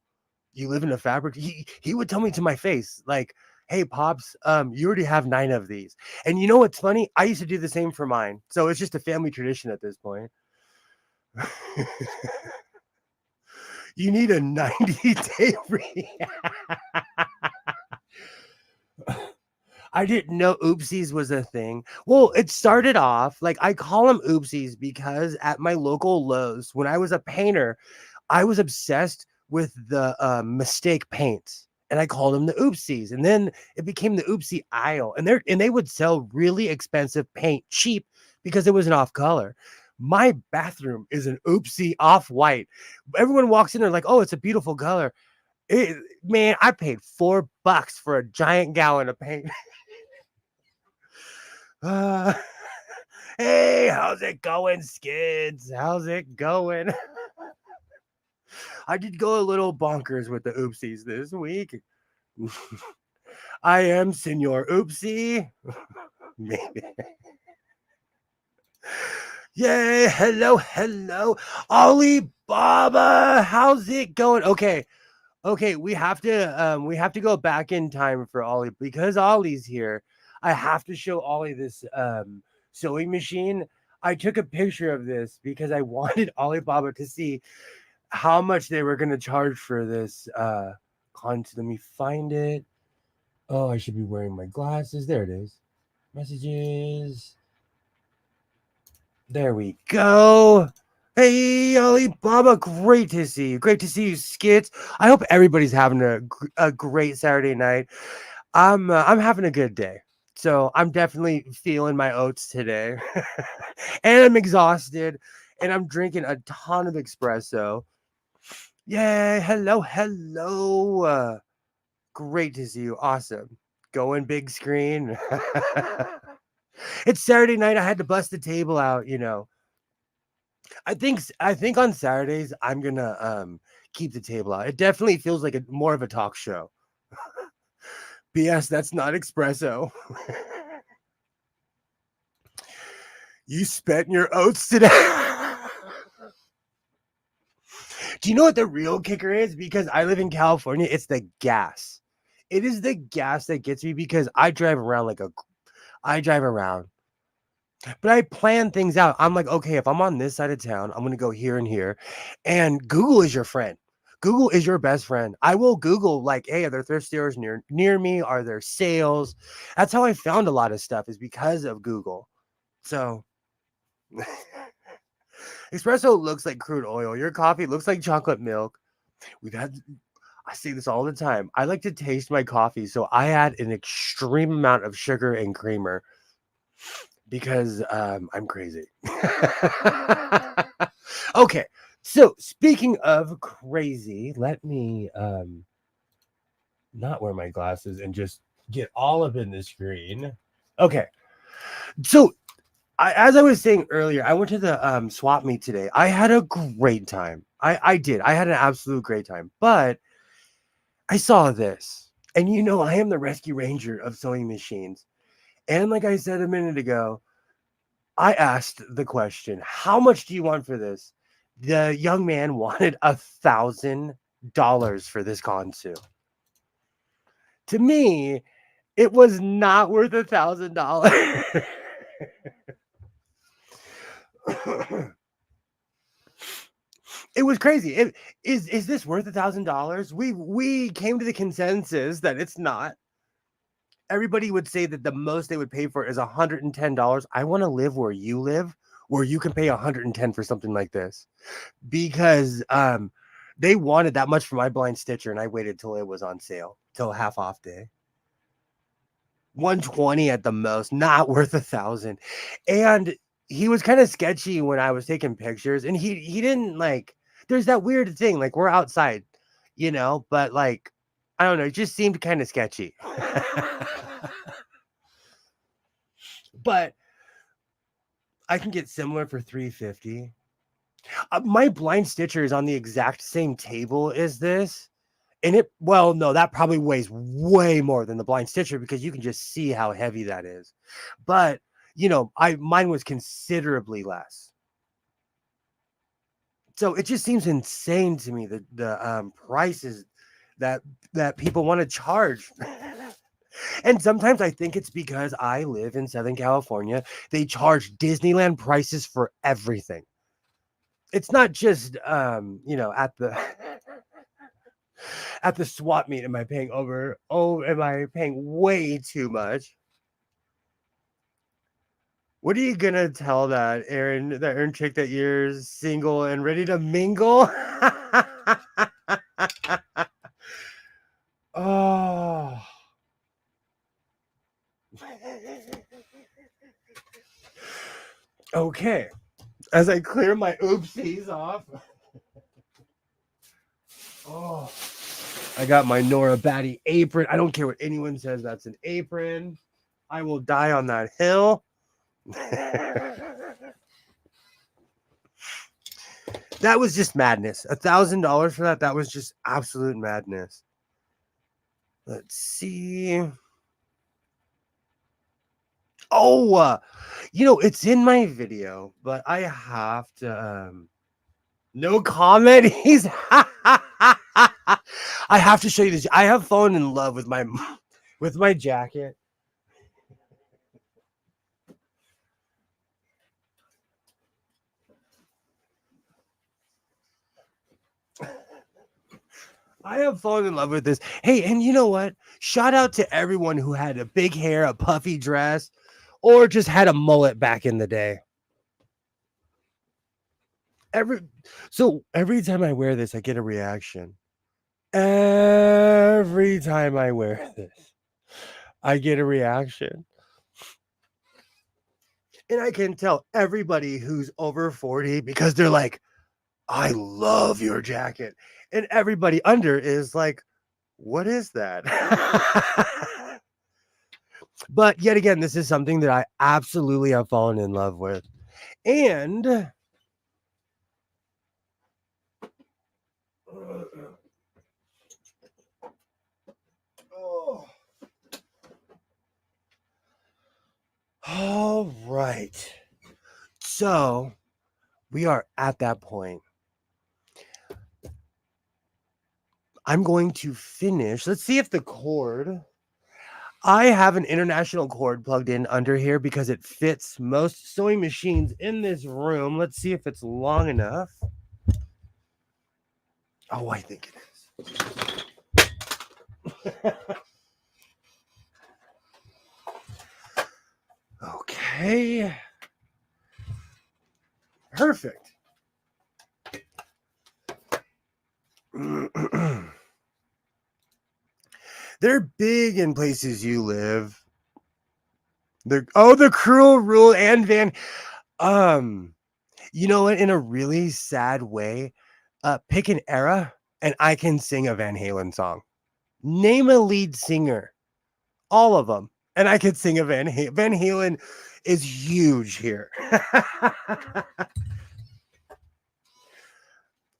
Speaker 1: you live in a fabric. He would tell me to my face like, hey pops, you already have 9 of these. And you know what's funny? I used to do the same for mine. So it's just a family tradition at this point. You need a 90-day free. I didn't know oopsies was a thing. Well, it started off like I call them oopsies because at my local Lowe's, when I was a painter, I was obsessed with the mistake paints, and I called them the oopsies. And then it became the oopsie aisle, and they would sell really expensive paint cheap because it was an off color. My bathroom is an oopsie off white. Everyone walks in, they're like, "Oh, it's a beautiful color." Man, I paid $4 for a giant gallon of paint. Uh, hey, how's it going, Skids? How's it going? I did go a little bonkers with the oopsies this week. I am Senor Oopsie. Maybe. Yay, hello. Alibaba, how's it going? Okay, we have to go back in time for Ollie because Ollie's here. I have to show Ollie this sewing machine. I took a picture of this because I wanted Alibaba to see how much they were going to charge for this content. Let me find it. Oh, I should be wearing my glasses. There it is. Messages. There we go. Hey, Alibaba, great to see you. Great to see you, Skits. I hope everybody's having a great Saturday night. I'm having a good day. So I'm definitely feeling my oats today. And I'm exhausted. And I'm drinking a ton of espresso. Yay, hello. Great to see you. Awesome. Going big screen. It's Saturday night. I had to bust the table out, I think on Saturdays I'm gonna keep the table out. It definitely feels like more of a talk show. BS, that's not espresso. You spent your oats today. Do you know what the real kicker is? Because I live in California, it's the gas. It is the gas that gets me because I drive around but I plan things out. I'm like, okay, if I'm on this side of town, I'm going to go here and here. And Google is your friend. Google is your best friend. I will Google like, hey, are there thrift stores near me? Are there sales? That's how I found a lot of stuff is because of Google. So espresso looks like crude oil. Your coffee looks like chocolate milk. I say this all the time. I like to taste my coffee, so I add an extreme amount of sugar and creamer because I'm crazy. Okay, so speaking of crazy, let me not wear my glasses and just get all up in the screen. Okay, so as I was saying earlier, I went to the swap meet today. I had a great time. I did. I had an absolute great time. But I saw this, and I am the rescue ranger of sewing machines. And like I said a minute ago, I asked the question, how much do you want for this? The young man wanted $1,000 for this Kansu. To me, it was not worth $1,000. It was crazy. Is this worth $1,000? We came to the consensus that it's not. Everybody would say that the most they would pay for is $110. I want to live where you live, where you can pay $110 for something like this, because they wanted that much for my blind stitcher, and I waited till it was on sale, till half off day. 120 at the most, not worth 1,000. And he was kind of sketchy when I was taking pictures, and he didn't like. There's that weird thing, like we're outside, but like I don't know, it just seemed kind of sketchy. But I can get similar for 350. My blind stitcher is on the exact same table as this. And no, that probably weighs way more than the blind stitcher because you can just see how heavy that is. But, mine was considerably less. So it just seems insane to me, the prices that people want to charge. And sometimes I think it's because I live in Southern California. They charge Disneyland prices for everything. It's not just at the at the swap meet am I paying am I paying way too much? What are you gonna tell that Aaron chick that you're single and ready to mingle? Oh. Okay. As I clear my oopsies off. Oh. I got my Nora Batty apron. I don't care what anyone says, that's an apron. I will die on that hill. That was just madness. $1,000 for that. That was just absolute madness. Let's see. Oh, it's in my video, but I have to no comment. I have to show you this. I have fallen in love with my jacket. I have fallen in love with this. Hey, and you know what? Shout out to everyone who had a big hair, a puffy dress, or just had a mullet back in the day. Every time I wear this, I get a reaction. Every time I wear this, I get a reaction. And I can tell everybody who's over 40 because they're like, I love your jacket. And everybody under is like, what is that? But yet again, this is something that I absolutely have fallen in love with. And all right. So we are at that point. I'm going to finish. Let's see if the cord. I have an international cord plugged in under here because it fits most sewing machines in this room. Let's see if it's long enough. Oh, I think it is. Okay. Perfect. They're big in places you live. The Cruel Rule and Van. You know what? In a really sad way, pick an era and I can sing a Van Halen song. Name a lead singer. All of them. And I could sing a Van Halen. Van Halen is huge here.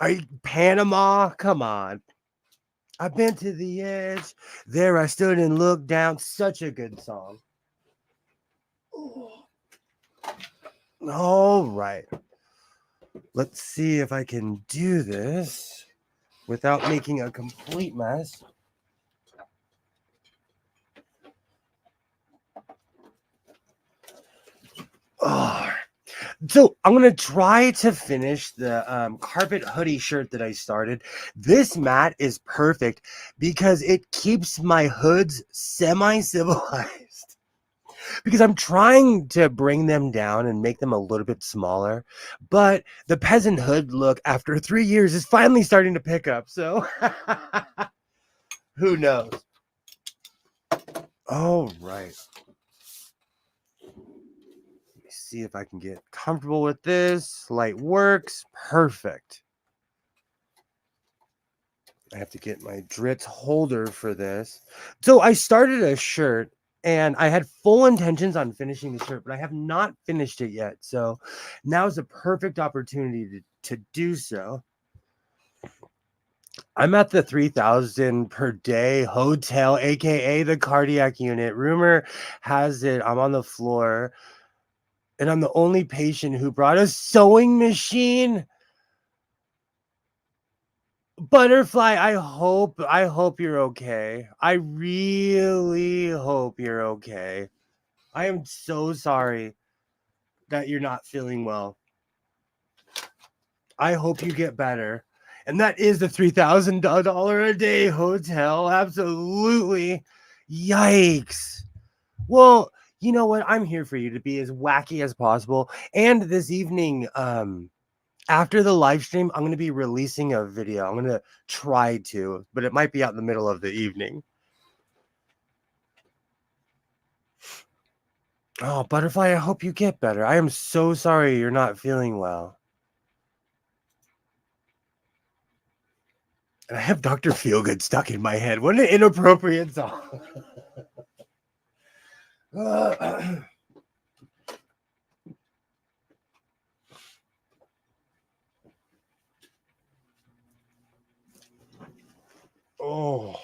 Speaker 1: Are you Panama? Come on. I've been to the edge. There I stood and looked down. Such a good song. All right. Let's see if I can do this without making a complete mess. Oh. So I'm going to try to finish the carpet hoodie shirt that I started. This mat is perfect because it keeps my hoods semi-civilized. Because I'm trying to bring them down and make them a little bit smaller. But the peasant hood look after 3 years is finally starting to pick up. So who knows? All right. Let me see if I can get comfortable with this. Light works. Perfect. I have to get my Dritz holder for this. So I started a shirt and I had full intentions on finishing the shirt, but I have not finished it yet. So now is a perfect opportunity to do so. I'm at the 3,000 per day hotel, aka the cardiac unit. Rumor has it I'm on the floor and I'm the only patient who brought a sewing machine. Butterfly, I hope you're okay. I really hope you're okay. I am so sorry that you're not feeling well. I hope you get better. And that is the $3,000 a day hotel. Absolutely. Yikes. Well, you know what? I'm here for you to be as wacky as possible. And this evening, after the live stream, I'm going to be releasing a video. I'm going to try to, but it might be out in the middle of the evening. Oh, Butterfly, I hope you get better. I am so sorry you're not feeling well. And I have Dr. Feelgood stuck in my head. What an inappropriate song. Oh.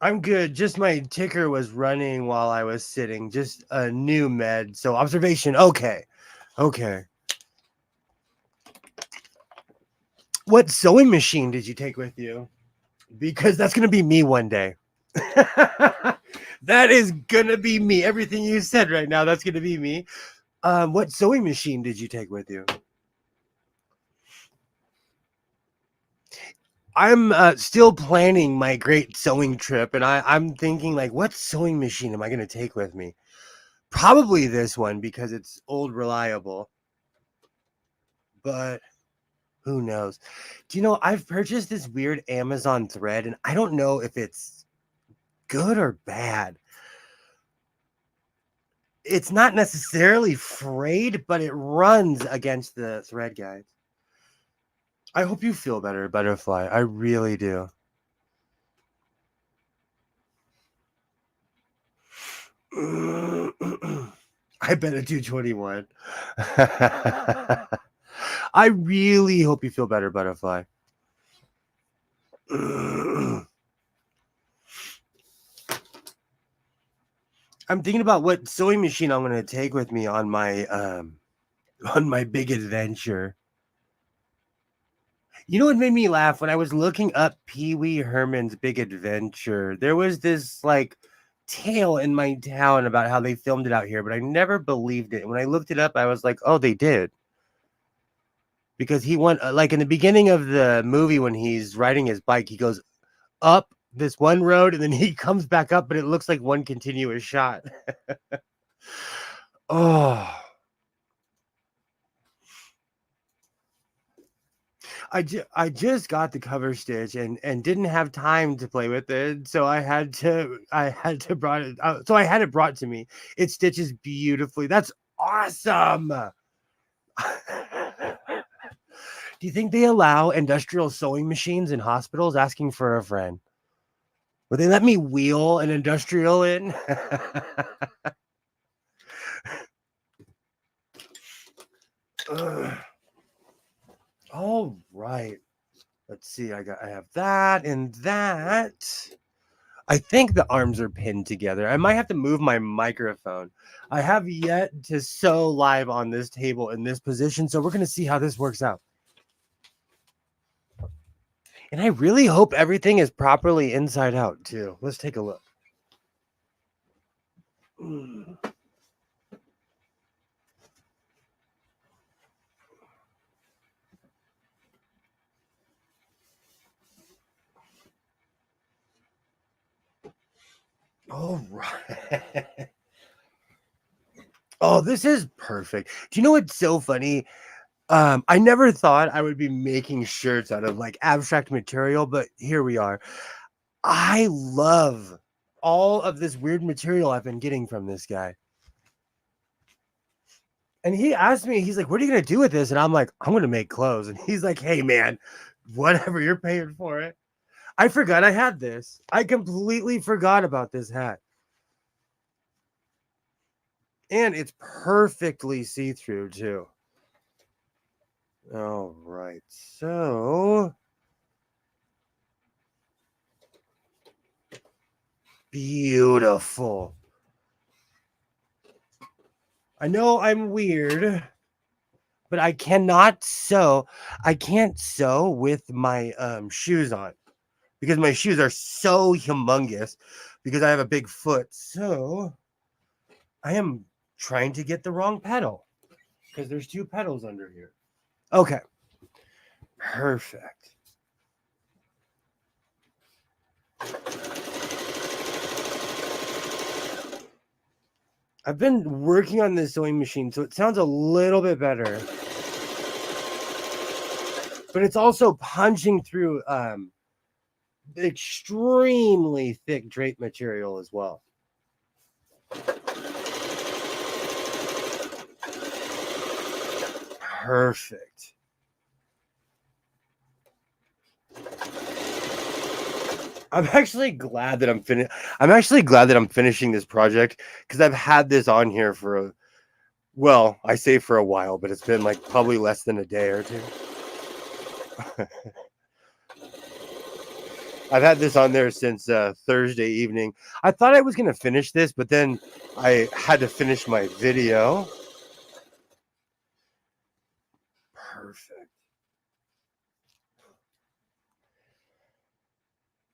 Speaker 1: I'm good. Just my ticker was running while I was sitting. Just a new med. So observation. Okay. Okay. What sewing machine did you take with you? Because that's going to be me one day. That is going to be me. Everything you said right now, that's going to be me. What sewing machine did you take with you? I'm still planning my great sewing trip, and I'm thinking, like, what sewing machine am I going to take with me? Probably this one because it's old reliable, but who knows? Do you know, I've purchased this weird Amazon thread, and I don't know if it's good or bad. It's not necessarily frayed, but it runs against the thread guides. I hope you feel better, Butterfly. I really do. I bet a 221. I really hope you feel better, Butterfly. I'm thinking about what sewing machine I'm going to take with me on my big adventure. You know what made me laugh? When I was looking up Pee Wee Herman's Big Adventure, there was this like tale in my town about how they filmed it out here, but I never believed it. When I looked it up, I was like, oh, they did. Because he went like in the beginning of the movie when he's riding his bike, he goes up this one road and then he comes back up, but it looks like one continuous shot. Oh, I just got the cover stitch and didn't have time to play with it, so I had to brought it so I had it brought to me. It stitches beautifully. That's awesome. Do you think they allow industrial sewing machines in hospitals? Asking for a friend. Will they let me wheel an industrial in? All right. Let's see. I have that and that. I think the arms are pinned together. I might have to move my microphone. I have yet to sew live on this table in this position, so we're going to see how this works out. And I really hope everything is properly inside out, too. Let's take a look. All right. Oh, this is perfect. Do you know what's so funny? I never thought I would be making shirts out of like abstract material, but here we are. I love all of this weird material I've been getting from this guy. And he asked me, he's like, what are you going to do with this? And I'm like, I'm going to make clothes. And he's like, hey, man, whatever, you're paying for it. I forgot I had this. I completely forgot about this hat. And it's perfectly see-through, too. All right. So beautiful. I know I'm weird, but I cannot sew. I can't sew with my shoes on because my shoes are so humongous because I have a big foot. So I am trying to get the wrong pedal because there's 2 pedals under here. Okay. Perfect. I've been working on this sewing machine, so it sounds a little bit better. But it's also punching through extremely thick drape material as well. Perfect. I'm actually glad that I'm finishing this project because I've had this on here for I say for a while, but it's been like probably less than a day or two. I've had this on there since Thursday evening. I thought I was going to finish this, but then I had to finish my video. Perfect.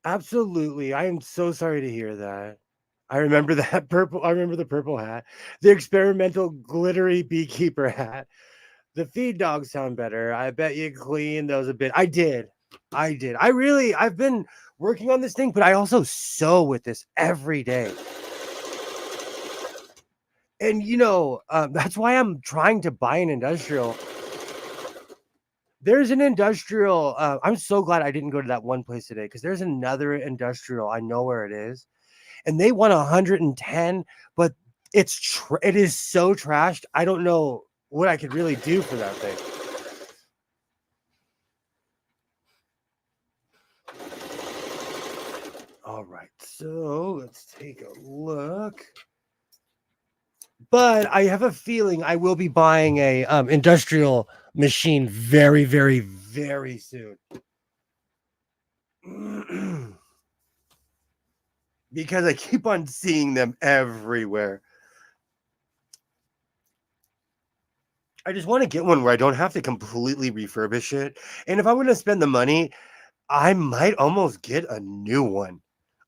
Speaker 1: Absolutely. I am so sorry to hear that. I remember that purple. I remember the purple hat, the experimental glittery beekeeper hat. The feed dogs sound better. I bet you clean those a bit. I did. I've been working on this thing, but I also sew with this every day. And that's why I'm trying to buy an industrial. There's an industrial. I'm so glad I didn't go to that one place today because there's another industrial. I know where it is, and they want 110, but it is so trashed. I don't know what I could really do for that thing. All right, so let's take a look. But I have a feeling I will be buying a industrial machine very, very, very soon. Because I keep on seeing them everywhere. I just want to get one where I don't have to completely refurbish it. And if I want to spend the money, I might almost get a new one.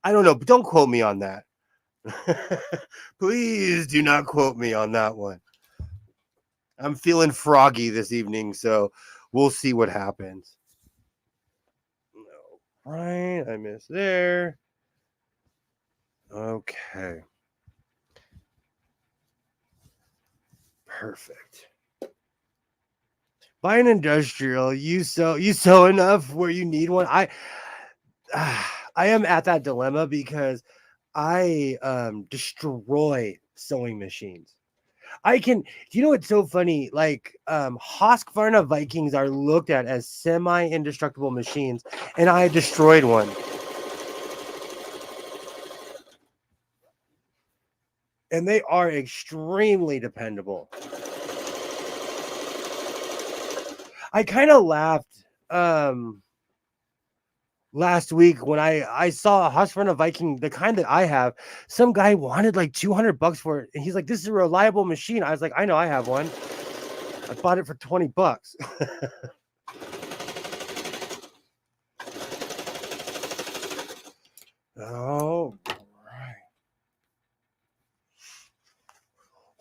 Speaker 1: I don't know, but don't quote me on that. Please do not quote me on that one. I'm feeling froggy this evening, so we'll see what happens. No, right, I missed there. Okay. Perfect. Buy an industrial. You sew enough where you need one. I am at that dilemma because I destroy sewing machines. It's so funny? Like Husqvarna Vikings are looked at as semi-indestructible machines, and I destroyed one. And they are extremely dependable. I kind of laughed last week when I saw a Husqvarna Viking, the kind that I have. Some guy wanted like $200 for it, and he's like, "This is a reliable machine." I was like, "I know, I have one. I bought it for $20." Oh, right.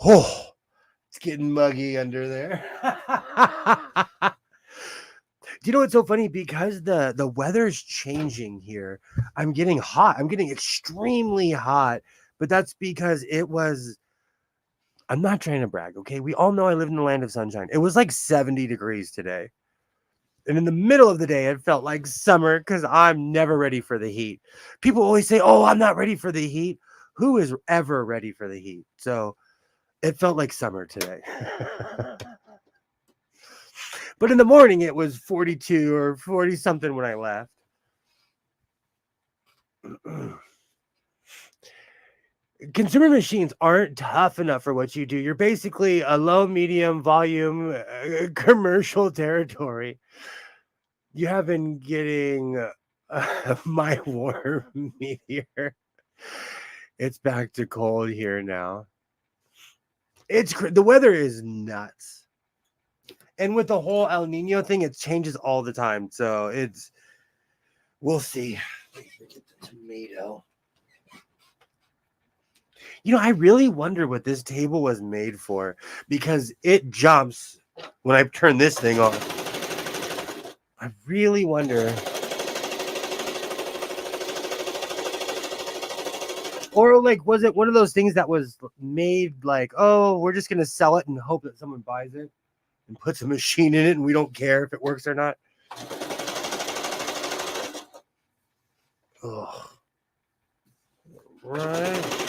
Speaker 1: Oh, it's getting muggy under there. Do you know what's so funny? Because the weather's changing here, I'm getting hot. I'm getting extremely hot, but that's because I'm not trying to brag, okay? We all know I live in the land of sunshine. It was like 70 degrees today. And in the middle of the day, it felt like summer because I'm never ready for the heat. People always say, oh, I'm not ready for the heat. Who is ever ready for the heat? So it felt like summer today. But in the morning, it was 42 or 40 something when I left. Consumer machines aren't tough enough for what you do. You're basically a low, medium volume commercial territory. You have been getting my warm meteor. It's back to cold here now. The weather is nuts. And with the whole El Nino thing, it changes all the time. So we'll see. Let me get the tomato. I really wonder what this table was made for because it jumps when I turn this thing on. I really wonder. Or like, was it one of those things that was made like, oh, we're just going to sell it and hope that someone buys it and puts a machine in it and we don't care if it works or not? Ugh. Right.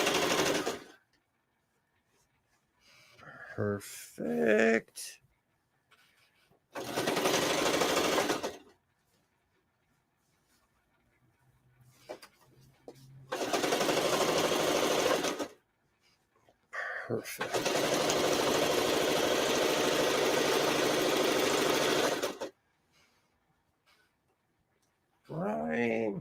Speaker 1: Perfect. Perfect. Right.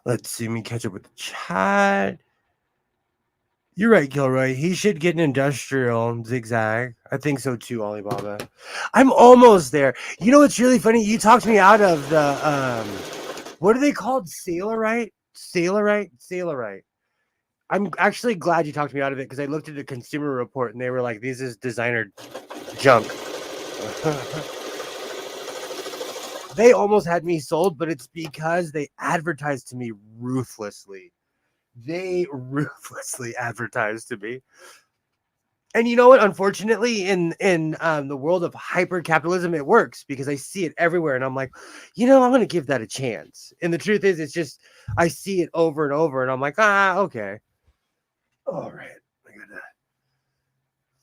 Speaker 1: Let's see. Let me catch up with the chat. You're right, Gilroy. He should get an industrial zigzag. I think so too, Alibaba. I'm almost there. You know what's really funny? You talked me out of the what are they called? Sailorite? Sailorite. I'm actually glad you talked me out of it because I looked at the Consumer Report and they were like, "This is designer junk." They almost had me sold, but it's because they advertised to me ruthlessly. They ruthlessly advertised to me. And you know what? Unfortunately, in the world of hyper capitalism, it works because I see it everywhere, and I'm like, I'm going to give that a chance. And the truth is, it's just I see it over and over, and I'm like, okay, all right,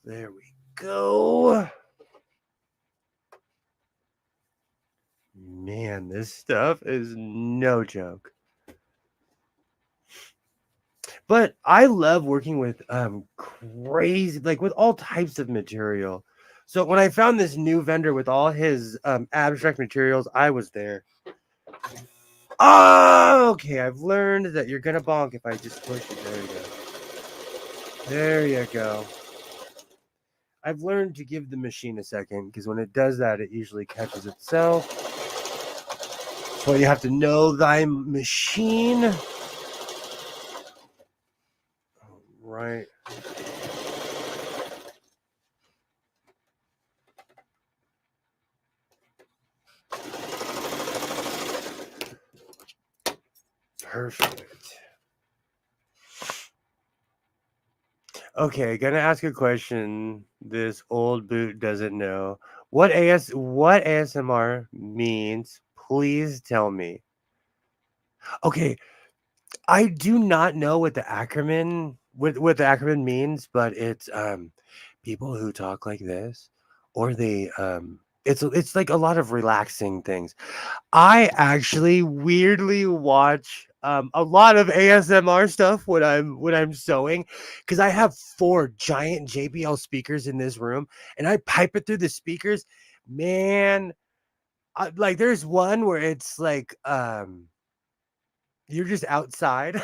Speaker 1: there we go. Man, this stuff is no joke. But I love working with crazy, like with all types of material. So when I found this new vendor with all his abstract materials, I was there. Oh, okay. I've learned that you're gonna bonk if I just push it. There you go. There you go. I've learned to give the machine a second because when it does that, it usually catches itself. So you have to know thy machine. Right. Perfect. Okay, gonna ask a question this old boot doesn't know. What ASMR means? Please tell me. Okay, I do not know what the acronym means, but it's people who talk like this, or they it's like a lot of relaxing things. I actually weirdly watch a lot of ASMR stuff when I'm sewing because I have 4 giant JBL speakers in this room and I pipe it through the speakers. Man, like there's one where it's like you're just outside.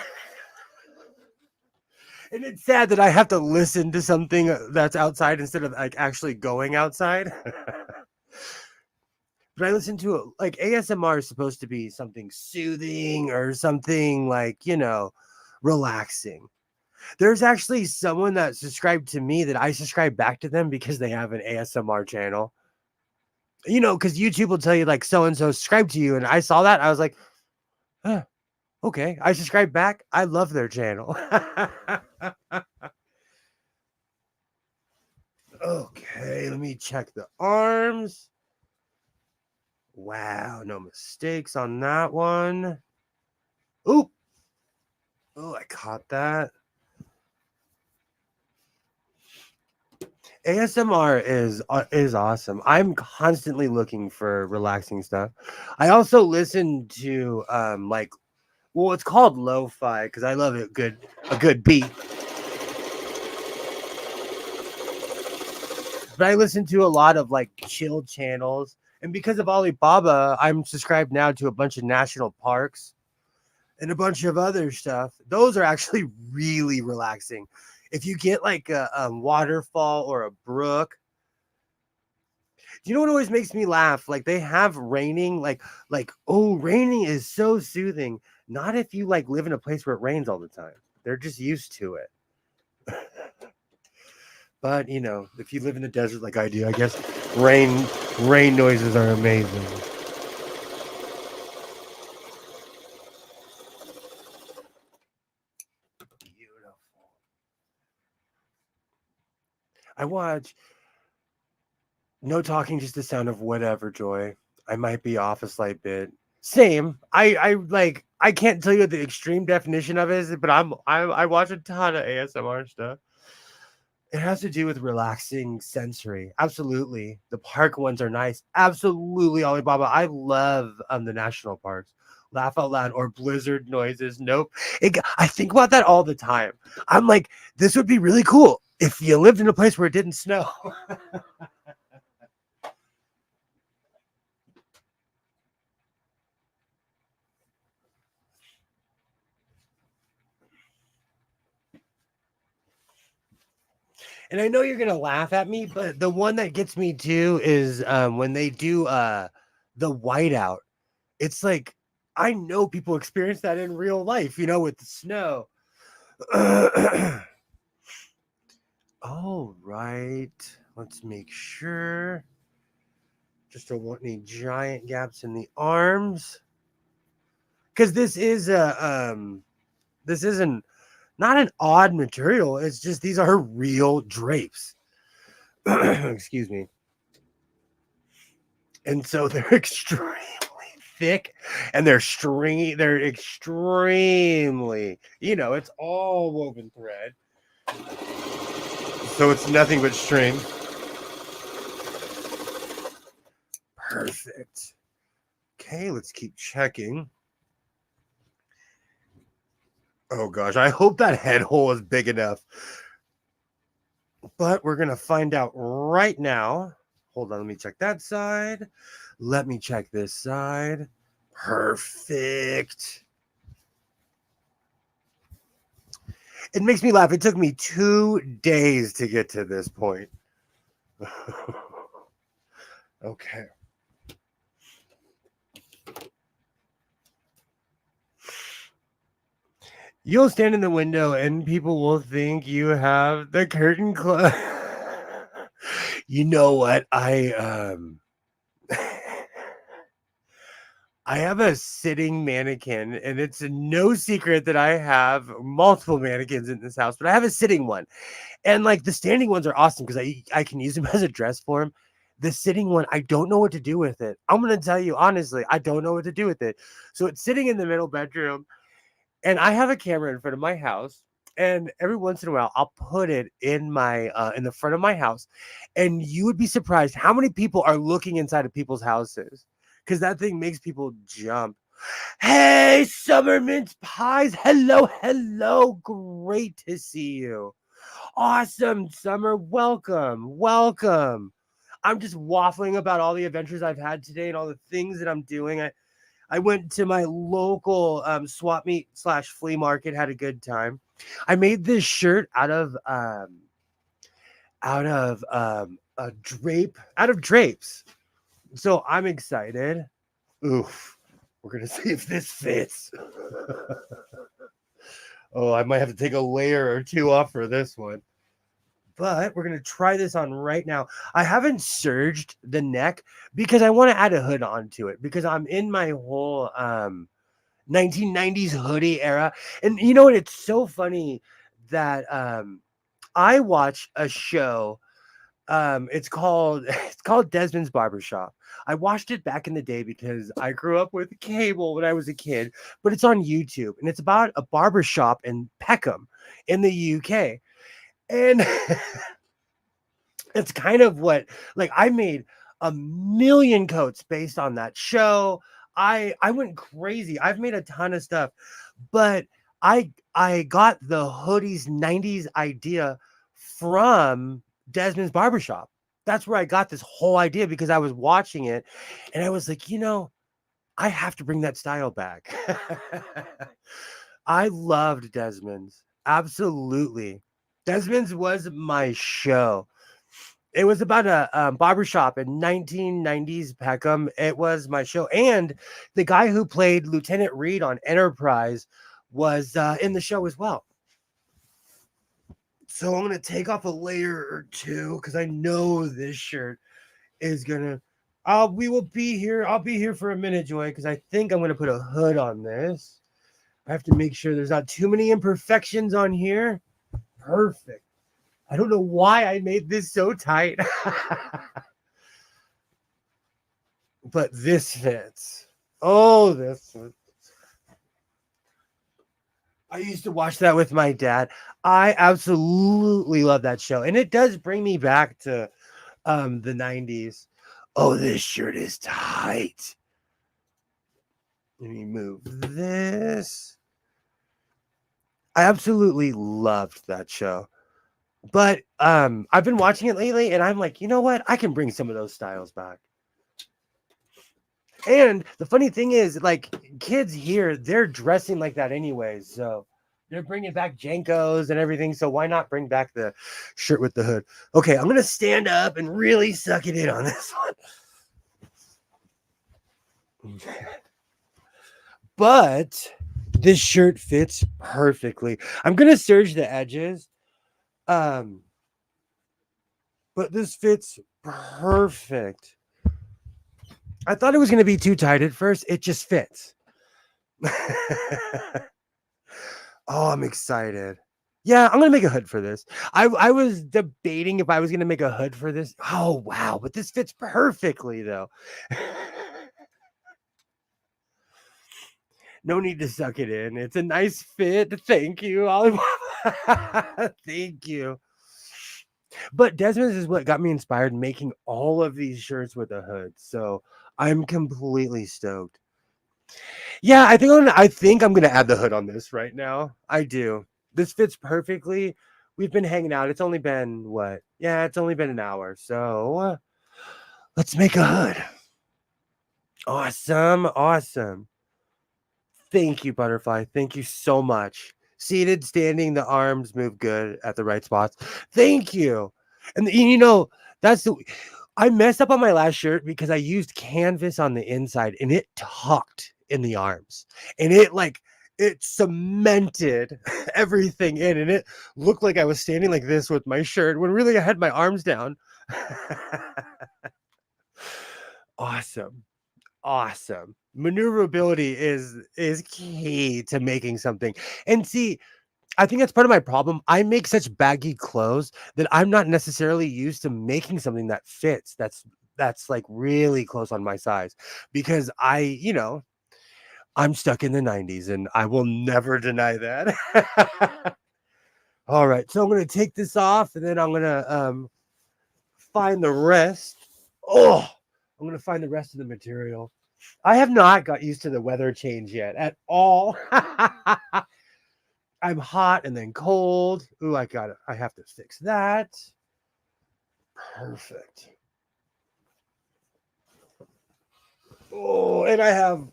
Speaker 1: And it's sad that I have to listen to something that's outside instead of like actually going outside. But I listen to it like ASMR is supposed to be something soothing or something like, relaxing. There's actually someone that subscribed to me that I subscribe back to them because they have an ASMR channel. Because YouTube will tell you like so and so subscribe to you. And I saw that. I was like, huh, Okay, I subscribe back. I love their channel. Okay, let me check the arms. Wow, no mistakes on that one. Oop. Oh, I caught that. ASMR is awesome. I'm constantly looking for relaxing stuff. I also listen to like, well, it's called lo-fi because I love a good beat. But I listen to a lot of like chill channels, and because of Alibaba, I'm subscribed now to a bunch of national parks and a bunch of other stuff. Those are actually really relaxing. If you get like a waterfall or a brook, do you know what always makes me laugh? Like they have raining, like oh, raining is so soothing. Not if you like live in a place where it rains all the time. They're just used to it. But you know, if you live in the desert like I do, I guess rain noises are amazing. Beautiful. I watch no talking, just the sound of whatever, Joy. I might be off a slight bit. Same. I like I can't tell you what the extreme definition of it is, but I watch a ton of ASMR stuff. It has to do with relaxing sensory. Absolutely. The park ones are nice. Absolutely, Alibaba. I love the national parks. Laugh out loud or blizzard noises. Nope. I think about that all the time. I'm like, this would be really cool if you lived in a place where it didn't snow. And I know you're gonna laugh at me, but the one that gets me too is when they do the whiteout. It's like I know people experience that in real life, you know, with the snow. All right, let's make sure. Just don't want any giant gaps in the arms, because this isn't not an odd material. It's just these are real drapes. Excuse me. And so they're extremely thick and they're stringy. They're extremely, you know, it's all woven thread. So it's nothing but string. Perfect. Okay, let's keep checking. Oh gosh, I hope that head hole is big enough. But we're going to find out right now. Hold on, let me check that side. Let me check this side. Perfect. It makes me laugh. It took me 2 days to get to this point. Okay. You'll stand in the window and people will think you have the curtain closed. You know what? I have a sitting mannequin, and it's no secret that I have multiple mannequins in this house, but I have a sitting one. And like the standing ones are awesome because I can use them as a dress form. The sitting one, I don't know what to do with it. I'm gonna tell you honestly, I don't know what to do with it. So it's sitting in the middle bedroom, and I have a camera in front of my house. And every once in a while, I'll put it in the front of my house, and you would be surprised how many people are looking inside of people's houses because that thing makes people jump. Hey, Summer Mince Pies! Hello, hello! Great to see you. Awesome, Summer. Welcome, welcome. I'm just waffling about all the adventures I've had today and all the things that I'm doing. I went to my local swap meet slash flea market, had a good time. I made this shirt out of drapes. So I'm excited. Oof. We're gonna see if this fits. Oh, I might have to take a layer or two off for this one. But we're going to try this on right now. I haven't serged the neck because I want to add a hood onto it because I'm in my whole 1990s hoodie era. And you know what? It's so funny that I watch a show. It's called it's called Desmond's Barbershop. I watched it back in the day because I grew up with cable when I was a kid, but it's on YouTube and it's about a barbershop in Peckham in the UK. And it's kind of what, like, I made a million coats based on that show. I went crazy. I've made a ton of stuff, but I got the hoodies 90s idea from Desmond's Barbershop. That's where I got this whole idea because I was watching it and I was like, I have to bring that style back. I loved Desmond's. Absolutely. Desmond's was my show. It was about a barbershop in 1990s Peckham. It was my show. And the guy who played Lieutenant Reed on Enterprise was in the show as well. So I'm going to take off a layer or two because I know this shirt is going to... we will be here. I'll be here for a minute, Joy, because I think I'm going to put a hood on this. I have to make sure there's not too many imperfections on here. Perfect. I don't know why I made this so tight. But this fits. Oh, this fits. I used to watch that with my dad. I absolutely love that show. And it does bring me back to the 90s. Oh, this shirt is tight. Let me move this. I absolutely loved that show. But I've been watching it lately and I'm like, you know what? I can bring some of those styles back. And the funny thing is, like, kids here, they're dressing like that anyways. So they're bringing back Jankos and everything. So why not bring back the shirt with the hood? Okay, I'm going to stand up and really suck it in on this one. But this shirt fits perfectly. I'm going to serge the edges. But this fits perfect. I thought it was going to be too tight at first. It just fits. Oh, I'm excited. Yeah, I'm going to make a hood for this. I was debating if I was going to make a hood for this. Oh, wow. But this fits perfectly, though. No need to suck it in. It's a nice fit. Thank you. Thank you. But Desmond's is what got me inspired making all of these shirts with a hood. So I'm completely stoked. Yeah, I think I'm gonna add the hood on this right now. I do. This fits perfectly. We've been hanging out. It's only been what? Yeah, it's only been an hour. So let's make a hood. Awesome. Awesome. Thank you, Butterfly. Thank you so much. Seated, standing, the arms move good at the right spots. Thank you. And that's the... I messed up on my last shirt because I used canvas on the inside and it tucked in the arms. And it cemented everything in, and it looked like I was standing like this with my shirt when really I had my arms down. Awesome. Awesome. Maneuverability is key to making something. And see, I think that's part of my problem. I make such baggy clothes that I'm not necessarily used to making something that fits. That's like really close on my size because I'm stuck in the 90s and I will never deny that. All right. So I'm going to take this off and then I'm going to find the rest. Oh, I'm going to find the rest of the material. I have not got used to the weather change yet at all. I'm hot and then cold. Ooh, I have to fix that. Perfect. Oh, and I have...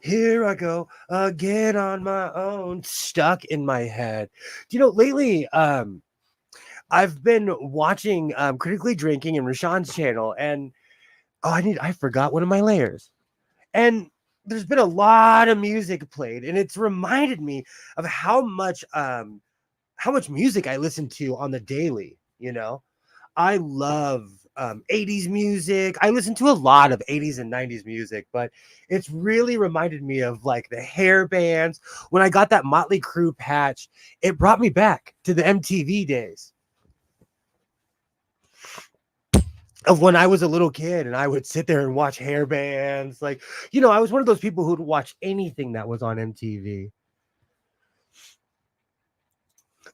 Speaker 1: Here I go again on my own, stuck in my head. Lately, I've been watching Critically Drinking and Rashawn's channel, and I forgot one of my layers. And there's been a lot of music played, and it's reminded me of how much music I listen to on the daily. I love 80s music. I listen to a lot of 80s and 90s music, but it's really reminded me of like the hair bands. When I got that Motley Crue patch, it brought me back to the MTV days of when I was a little kid and I would sit there and watch hair bands. Like, I was one of those people who'd watch anything that was on MTV.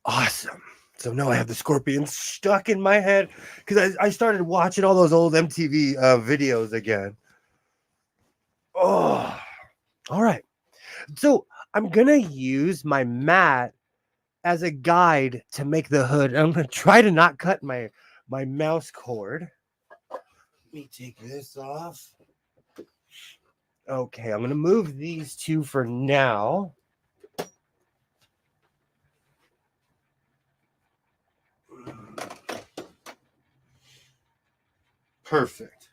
Speaker 1: Awesome. So now I have the scorpion stuck in my head because I started watching all those old MTV videos again. Oh, all right. So I'm going to use my mat as a guide to make the hood. I'm going to try to not cut my mouse cord. Let me take this off. Okay, I'm going to move these two for now. Perfect.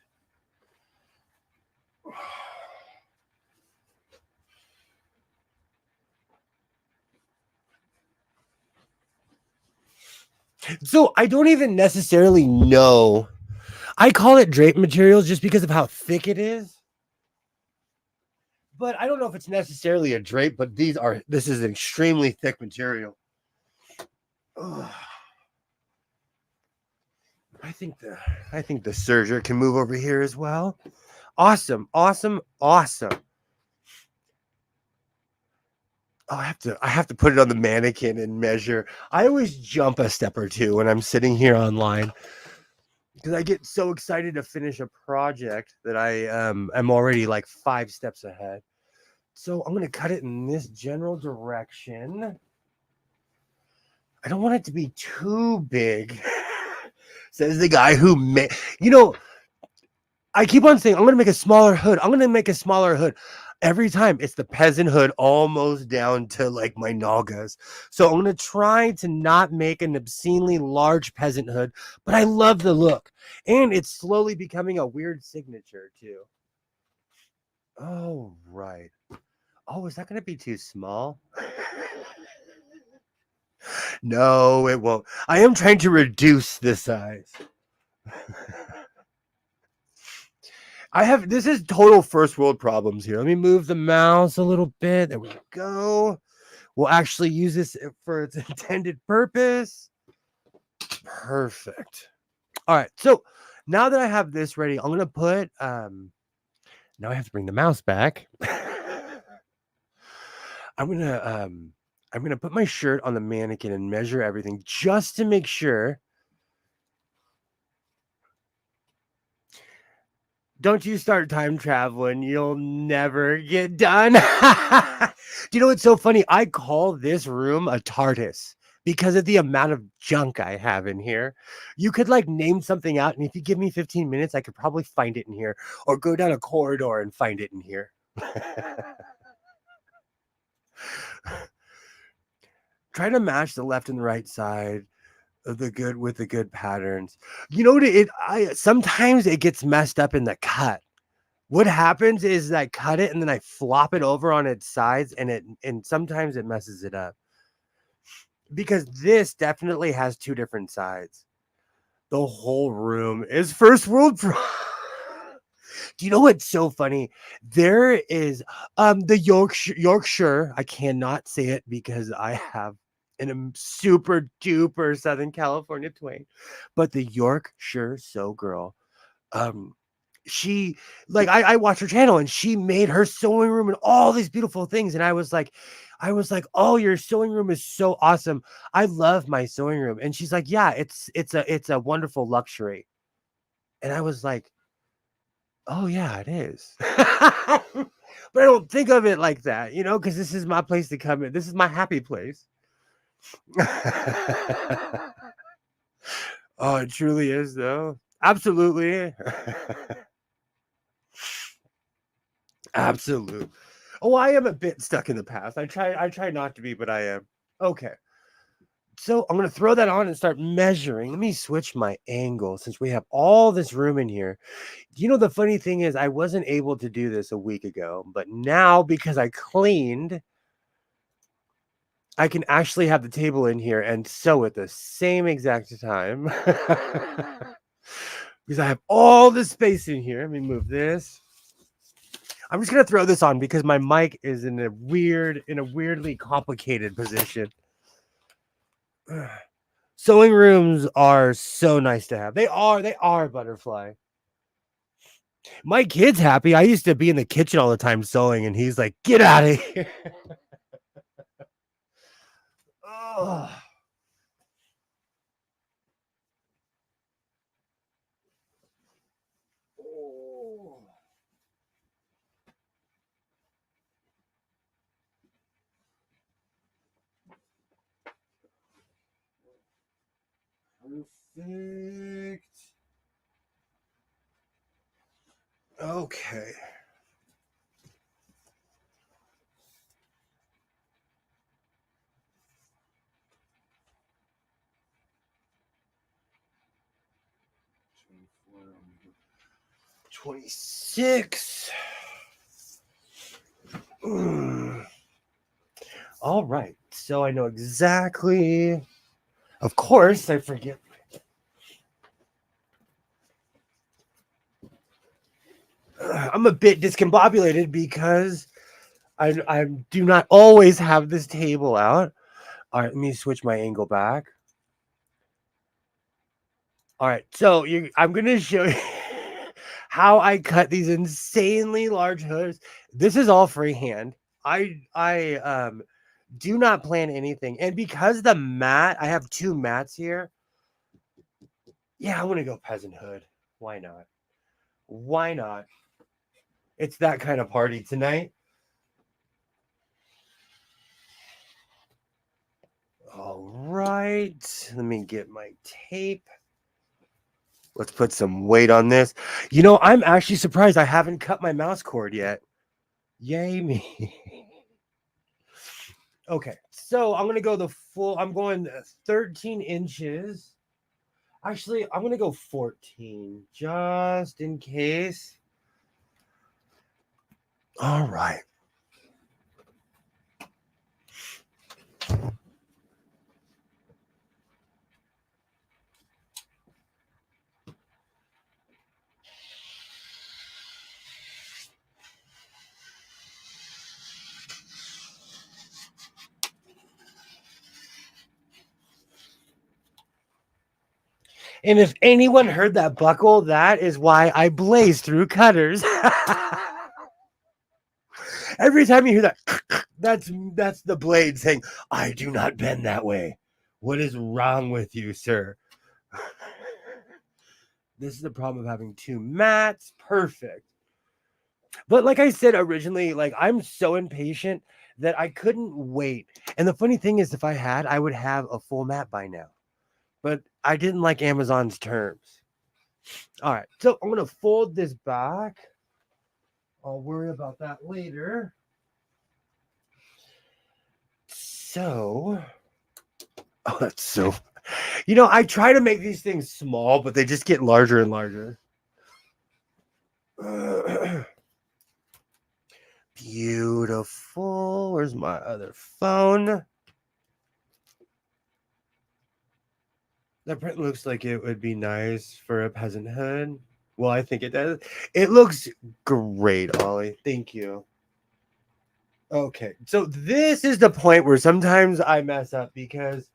Speaker 1: So I don't even necessarily know. I call it drape materials just because of how thick it is. But I don't know if it's necessarily a drape, but this is an extremely thick material. Ugh. I think the serger can move over here as well. Awesome. Oh, I have to put it on the mannequin and measure. I always jump a step or two when I'm sitting here online because I get so excited to finish a project that I am already like 5 steps ahead. So I'm going to cut it in this general direction. I don't want it to be too big. Says the guy who made, I keep on saying, I'm going to make a smaller hood. Every time it's the peasant hood almost down to like my nagas. So I'm going to try to not make an obscenely large peasant hood, but I love the look. And it's slowly becoming a weird signature too. Oh, right. Oh, is that going to be too small? No, it won't. I am trying to reduce the size. This is total first world problems here. Let me move the mouse a little bit. There we go. We'll actually use this for its intended purpose. Perfect. All right. So now that I have this ready, I'm going to put, now I have to bring the mouse back. I'm going to put my shirt on the mannequin and measure everything just to make sure. Don't you start time traveling. You'll never get done. Do you know what's so funny? I call this room a TARDIS because of the amount of junk I have in here. You could like name something out, and if you give me 15 minutes, I could probably find it in here or go down a corridor and find it in here. Try to match the left and the right side of the good patterns. Sometimes it gets messed up in the cut. What happens is I cut it and then I flop it over on its sides and sometimes it messes it up. Because this definitely has 2 different sides. The whole room is first world Do you know what's so funny? There is the Yorkshire. I cannot say it because I have a super duper Southern California twang. But the Yorkshire Sew Girl, she I watched her channel and she made her sewing room and all these beautiful things. And I was like, oh, your sewing room is so awesome. I love my sewing room. And she's like, yeah, it's a wonderful luxury. And I was like, oh yeah, it is. But I don't think of it like that, because this is my place to come in. This is my happy place. Oh, it truly is though. Absolutely. Absolute. Oh, I am a bit stuck in the past. I try not to be, but I am. Okay. So I'm going to throw that on and start measuring. Let me switch my angle since we have all this room in here. The funny thing is I wasn't able to do this a week ago, but now because I cleaned, I can actually have the table in here and sew at the same exact time. because I have all the space in here. Let me move this. I'm just gonna throw this on because my mic is in a weirdly complicated position. Sewing rooms are so nice to have. They are butterfly. My kid's happy. I used to be in the kitchen all the time sewing, and he's like, "Get out of here." Oh. Perfect. Okay. $26. All right. So I know exactly. Of course, I forget. I'm a bit discombobulated because I do not always have this table out. All right, let me switch my angle back. All right, so I'm going to show you how I cut these insanely large hoods. This is all freehand. I do not plan anything. And because the mat, I have 2 mats here. Yeah, I want to go peasant hood. Why not? Why not? It's that kind of party tonight. All right, let me get my tape. Let's put some weight on this. You know, I'm actually surprised I haven't cut my mouse cord yet. Yay me. Okay, so I'm going to go I'm going 13 inches. Actually, I'm going to go 14 just in case. All right. And if anyone heard that buckle, that is why I blaze through cutters. Every time you hear that, that's the blade saying, "I do not bend that way. What is wrong with you, sir?" This is the problem of having 2 mats. Perfect. But like I said originally, like I'm so impatient that I couldn't wait. And the funny thing is, if I had, I would have a full mat by now. But I didn't like Amazon's terms. All right, so I'm going to fold this back. I'll worry about that later. So, oh, that's so, I try to make these things small, but they just get larger and larger. Beautiful. Where's my other phone? That print looks like it would be nice for a peasant hood. Well, I think it does. It looks great, Ollie. Thank you. Okay, so this is the point where sometimes I mess up because,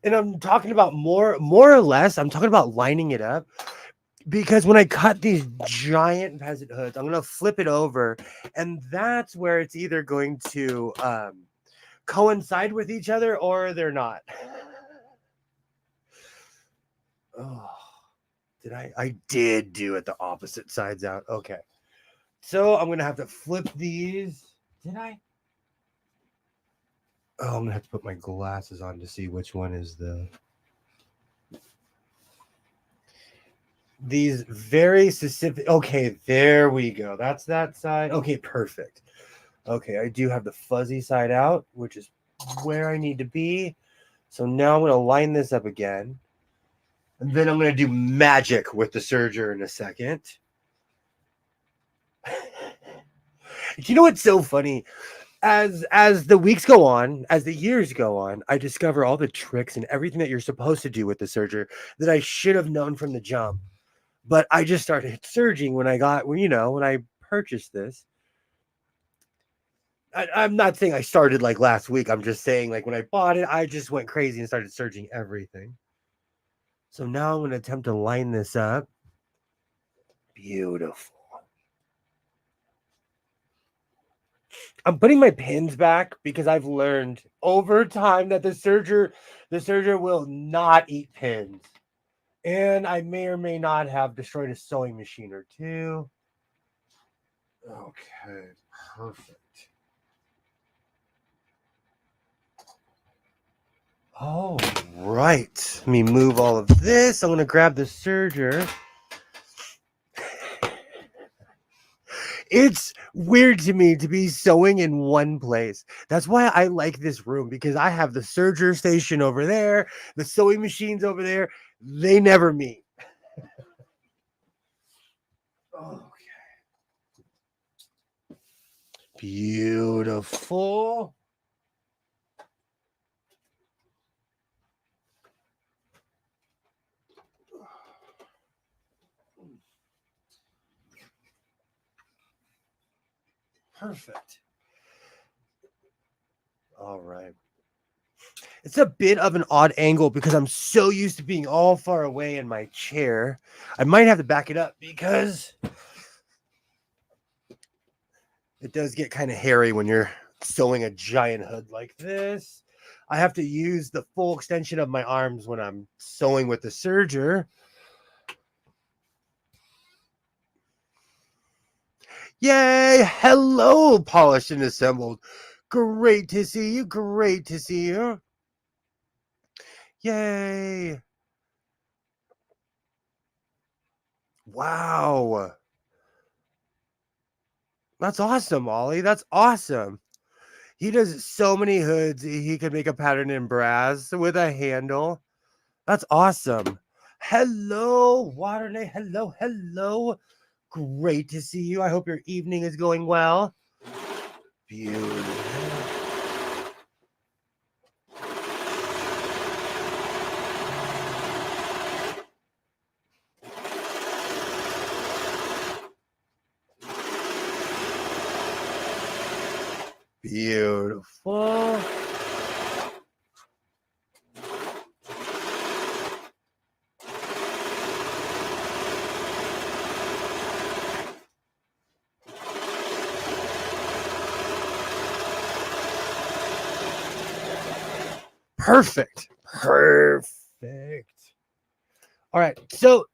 Speaker 1: and I'm talking about more or less, I'm talking about lining it up because when I cut these giant peasant hoods, I'm going to flip it over, and that's where it's either going to coincide with each other or they're not. Oh, I did do it the opposite sides out. Okay. So I'm going to have to flip these. Did I? Oh, I'm going to have to put my glasses on to see which one is these very specific. Okay, there we go. That's that side. Okay, perfect. Okay, I do have the fuzzy side out, which is where I need to be. So now I'm going to line this up again. And then I'm going to do magic with the serger in a second. You know what's so funny? As the weeks go on, as the years go on, I discover all the tricks and everything that you're supposed to do with the serger that I should have known from the jump. But I just started surging when when I purchased this. I'm not saying I started like last week. I'm just saying like when I bought it, I just went crazy and started surging everything. So now I'm going to attempt to line this up. Beautiful. I'm putting my pins back because I've learned over time that the serger will not eat pins. And I may or may not have destroyed a sewing machine or two. Okay, perfect. All right. Let me move all of this. I'm going to grab the serger. It's weird to me to be sewing in one place. That's why I like this room because I have the serger station over there, the sewing machines over there. They never meet. Okay. Beautiful. Perfect. All right. It's a bit of an odd angle because I'm so used to being all far away in my chair. I might have to back it up because it does get kind of hairy when you're sewing a giant hood like this. I have to use the full extension of my arms when I'm sewing with the serger. Yay! Hello, polished and assembled. Great to see you. Great to see you. Yay! Wow. That's awesome, Ollie. That's awesome. He does so many hoods. He could make a pattern in brass with a handle. That's awesome. Hello, Waternay. Hello, hello. Great to see you. I hope your evening is going well. Beautiful. Beautiful. Perfect. Perfect. All right. So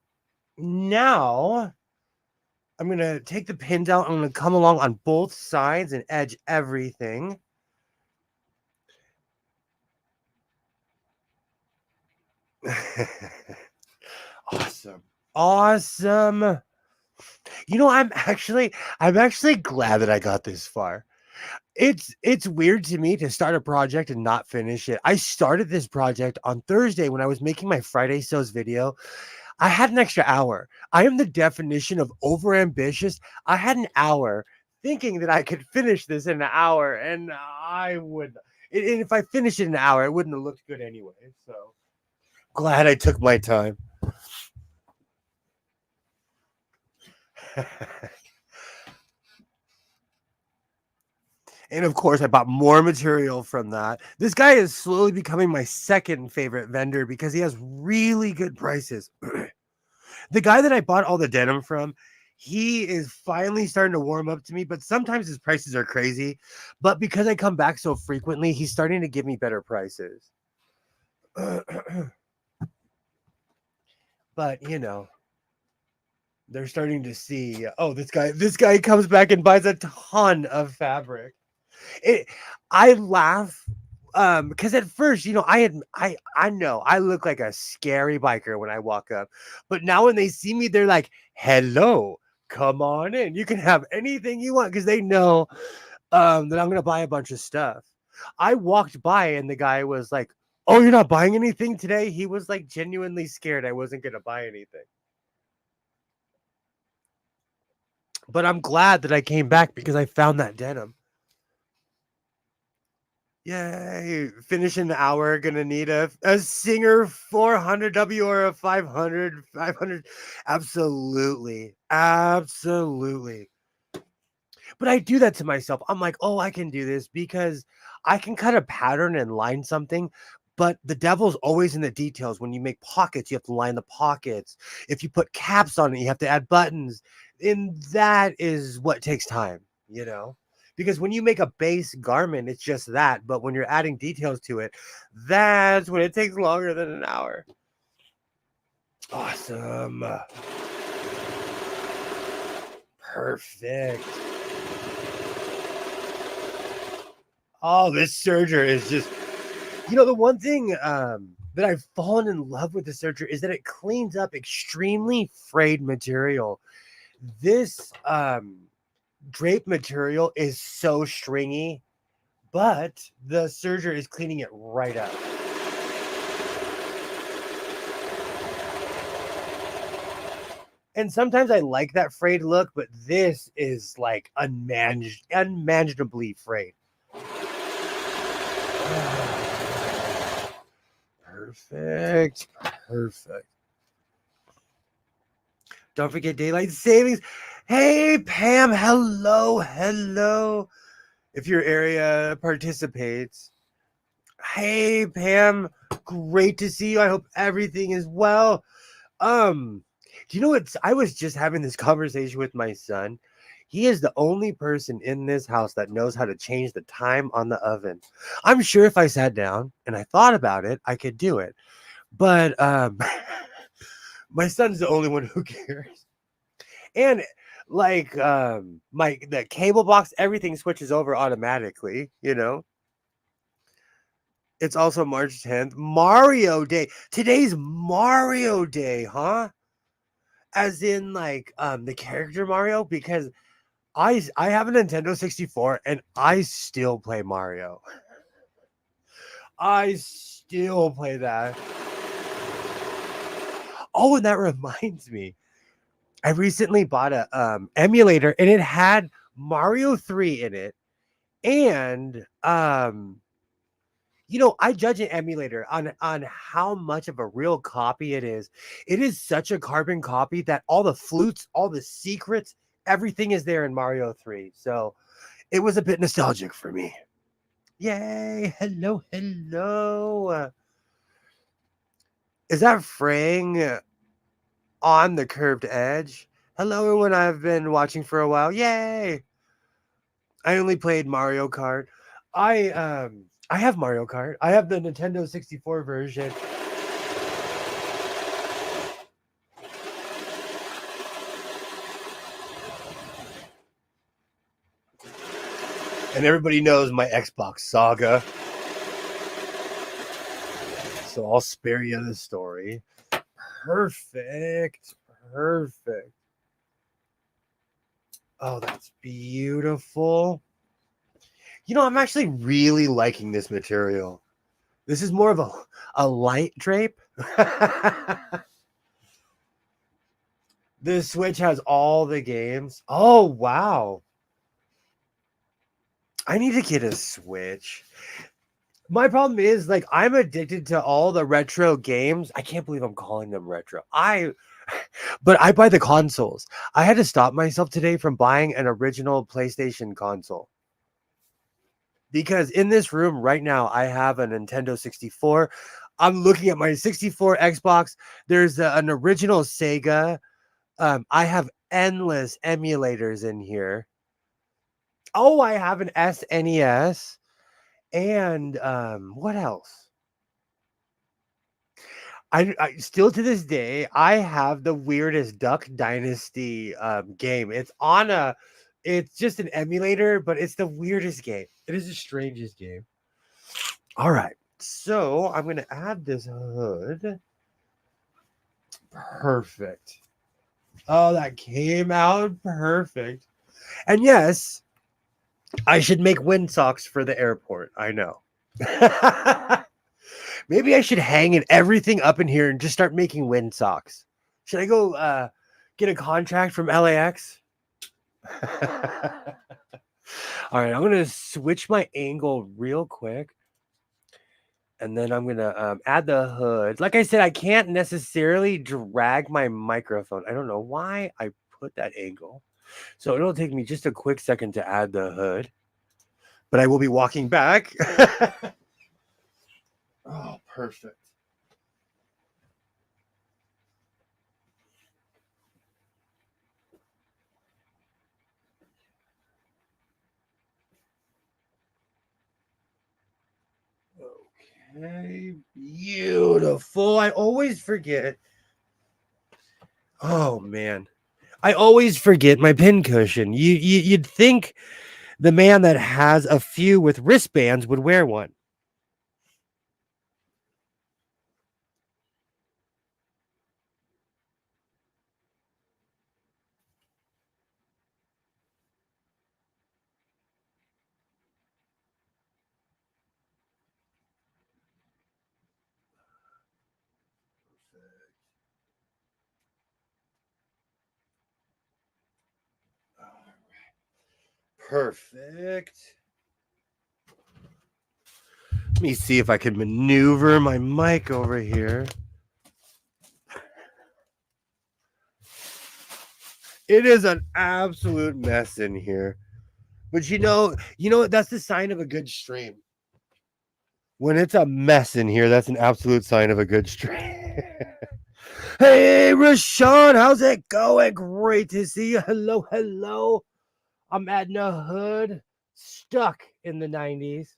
Speaker 1: now I'm going to take the pins out. I'm going to come along on both sides and edge everything. Awesome. Awesome. I'm actually glad that I got this far. It's weird to me to start a project and not finish it. I started this project on Thursday when I was making my Friday sews video. I had an extra hour. I am the definition of overambitious. I had an hour thinking that I could finish this in an hour, and I would. And if I finished it in an hour, it wouldn't have looked good anyway. So glad I took my time. And of course, I bought more material from that. This guy is slowly becoming my second favorite vendor because he has really good prices. The guy that I bought all the denim from, he is finally starting to warm up to me, but sometimes his prices are crazy. But because I come back so frequently, he's starting to give me better prices. But they're starting to see, oh, this guy comes back and buys a ton of fabric. It I laugh because at first, I know I look like a scary biker when I walk up, but now when they see me, they're like, "Hello, come on in. You can have anything you want," because they know that I'm gonna buy a bunch of stuff. I walked by and the guy was like, "Oh, you're not buying anything today?" He was like genuinely scared I wasn't gonna buy anything. But I'm glad that I came back because I found that denim. Yay. Finishing the hour. Gonna need a Singer 400W or a 500. Absolutely. Absolutely. But I do that to myself. I'm like, oh, I can do this because I can cut a pattern and line something. But the devil's always in the details. When you make pockets, you have to line the pockets. If you put caps on it, you have to add buttons. And that is what takes time, you know? Because when you make a base garment, it's just that. But when you're adding details to it, that's when it takes longer than an hour. Awesome. Perfect. Oh, this serger is just, the one thing that I've fallen in love with the serger is that it cleans up extremely frayed material. This drape material is so stringy, but the serger is cleaning it right up. And sometimes I like that frayed look, but this is like unmanageably frayed. Perfect. Perfect. Don't forget daylight savings. Hey, Pam. Hello. Hello. If your area participates. Hey, Pam. Great to see you. I hope everything is well. Do you know what? I was just having this conversation with my son. He is the only person in this house that knows how to change the time on the oven. I'm sure if I sat down and I thought about it, I could do it. But my son's the only one who cares. And like the cable box, everything switches over automatically, It's also March 10th, Mario Day. Today's Mario Day, huh? As in like the character Mario, because I have a Nintendo 64 and I still play Mario. I still play that. Oh, and that reminds me. I recently bought a emulator and it had Mario 3 in it. And I judge an emulator on how much of a real copy it is. It is such a carbon copy that all the flutes, all the secrets, everything is there in Mario 3. So it was a bit nostalgic for me. Yay. Hello, hello. Is that fraying on the curved edge? Hello, everyone. I've been watching for a while. Yay. I only played Mario Kart. I have Mario Kart. I have the Nintendo 64 version. And everybody knows my Xbox saga. So I'll spare you the story. Perfect. Perfect. Oh, that's beautiful. I'm actually really liking this material. This is more of a light drape. This Switch has all the games. Oh, wow. I need to get a Switch. My problem is, like, I'm addicted to all the retro games. I can't believe I'm calling them retro. But I buy the consoles. I had to stop myself today from buying an original PlayStation console. Because in this room right now, I have a Nintendo 64. I'm looking at my 64 Xbox. There's an original Sega. I have endless emulators in here. Oh, I have an SNES. And what else? I still to this day, I have the weirdest Duck Dynasty game. It's just an emulator, but it's the weirdest game. It is the strangest game. All right. So I'm going to add this hood. Perfect. Oh, that came out perfect. And yes, I should make windsocks for the airport. I know. Maybe I should hang everything up in here and just start making windsocks. Should I go get a contract from LAX? All right, I'm gonna switch my angle real quick, and then I'm gonna add the hood. Like I said, I can't necessarily drag my microphone. I don't know why I put that angle. So it'll take me just a quick second to add the hood, but I will be walking back. Oh, perfect. Okay, beautiful. I always forget. Oh man, I always forget my pin cushion. You'd think the man that has a few with wristbands would wear one. Perfect. Let me see if I can maneuver my mic over here. It is an absolute mess in here. But you know what? That's the sign of a good stream. When it's a mess in here, that's an absolute sign of a good stream. Hey, Rashawn, how's it going? Great to see you. Hello, hello. I'm adding a hood stuck in the 90s.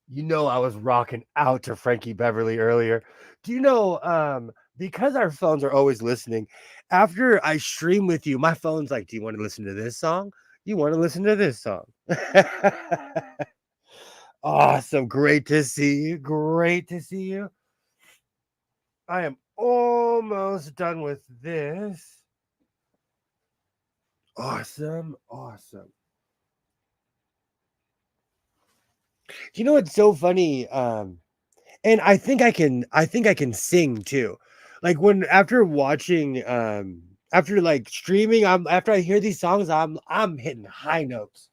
Speaker 1: You know I was rocking out to Frankie Beverly earlier. Do you know because our phones are always listening, after I stream with you, my phone's like, "Do you want to listen to this song? You want to listen to this song?" Awesome. Great to see you. Great to see you. I am almost done with this. Awesome. Awesome. You know what's so funny? And I think I can sing too. Like when after watching after like streaming, after I hear these songs, I'm hitting high notes.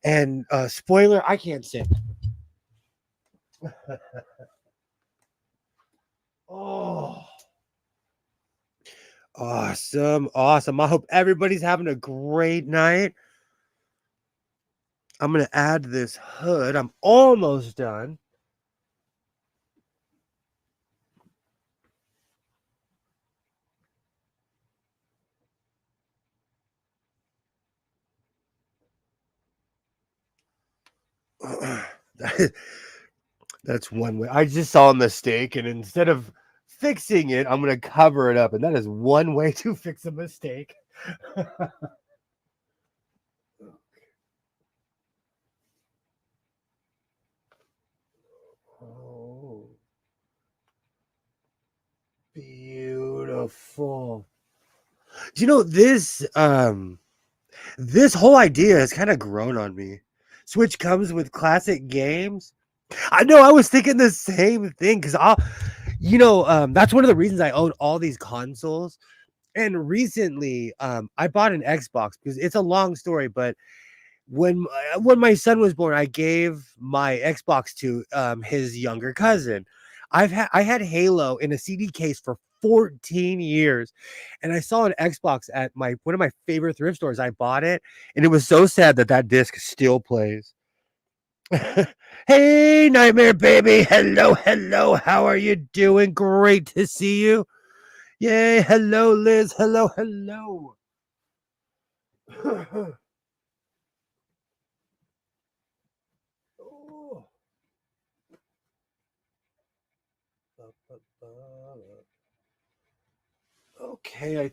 Speaker 1: And spoiler, I can't sing. Oh, awesome. Awesome. I hope everybody's having a great night. I'm going to add this hood. I'm almost done. That's one way. I just saw a mistake, and instead of fixing it, I'm going to cover it up. And that is one way to fix a mistake. Oh, beautiful. Do you know this whole idea has kind of grown on me. Switch comes with classic games. I know I was thinking the same thing because that's one of the reasons I own all these consoles. And recently, I bought an Xbox because it's a long story, but when my son was born, I gave my Xbox to his younger cousin. I had Halo in a CD case for 14 years, and I saw an Xbox at my one of my favorite thrift stores. I bought it, and it was so sad that that disc still plays. Hey, Nightmare Baby. Hello, hello. How are you doing? Great to see you. Yay. Hello, Liz. Hello, hello. Oh. Okay, I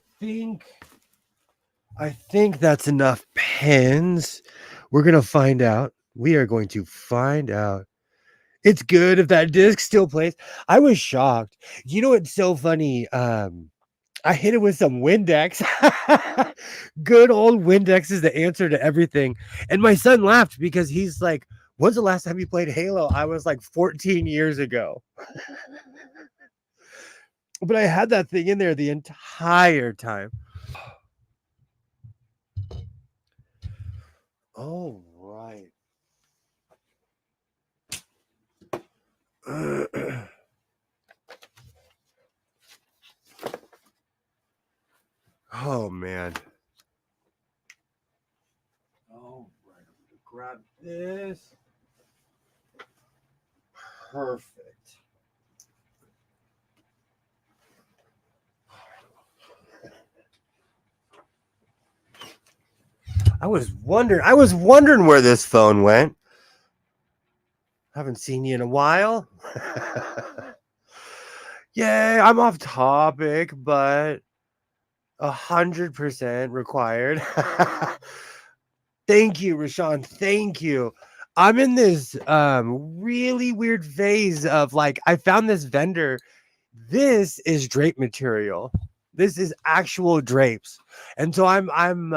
Speaker 1: think that's enough pins. We're gonna find out. We are going to find out. It's good if that disc still plays. I was shocked. You know what's so funny? I hit it with some Windex. Good old Windex is the answer to everything. And my son laughed because he's like, "When's the last time you played Halo?" I was like 14 years ago. But I had that thing in there the entire time. Oh man. All right, I'm gonna grab this. Perfect. I was wondering where this phone went. Haven't seen you in a while. Yeah, I'm off topic, but 100% required. Thank you, Rashawn. Thank you. I'm in this really weird phase of like I found this vendor. This is drape material. This is actual drapes. And so I'm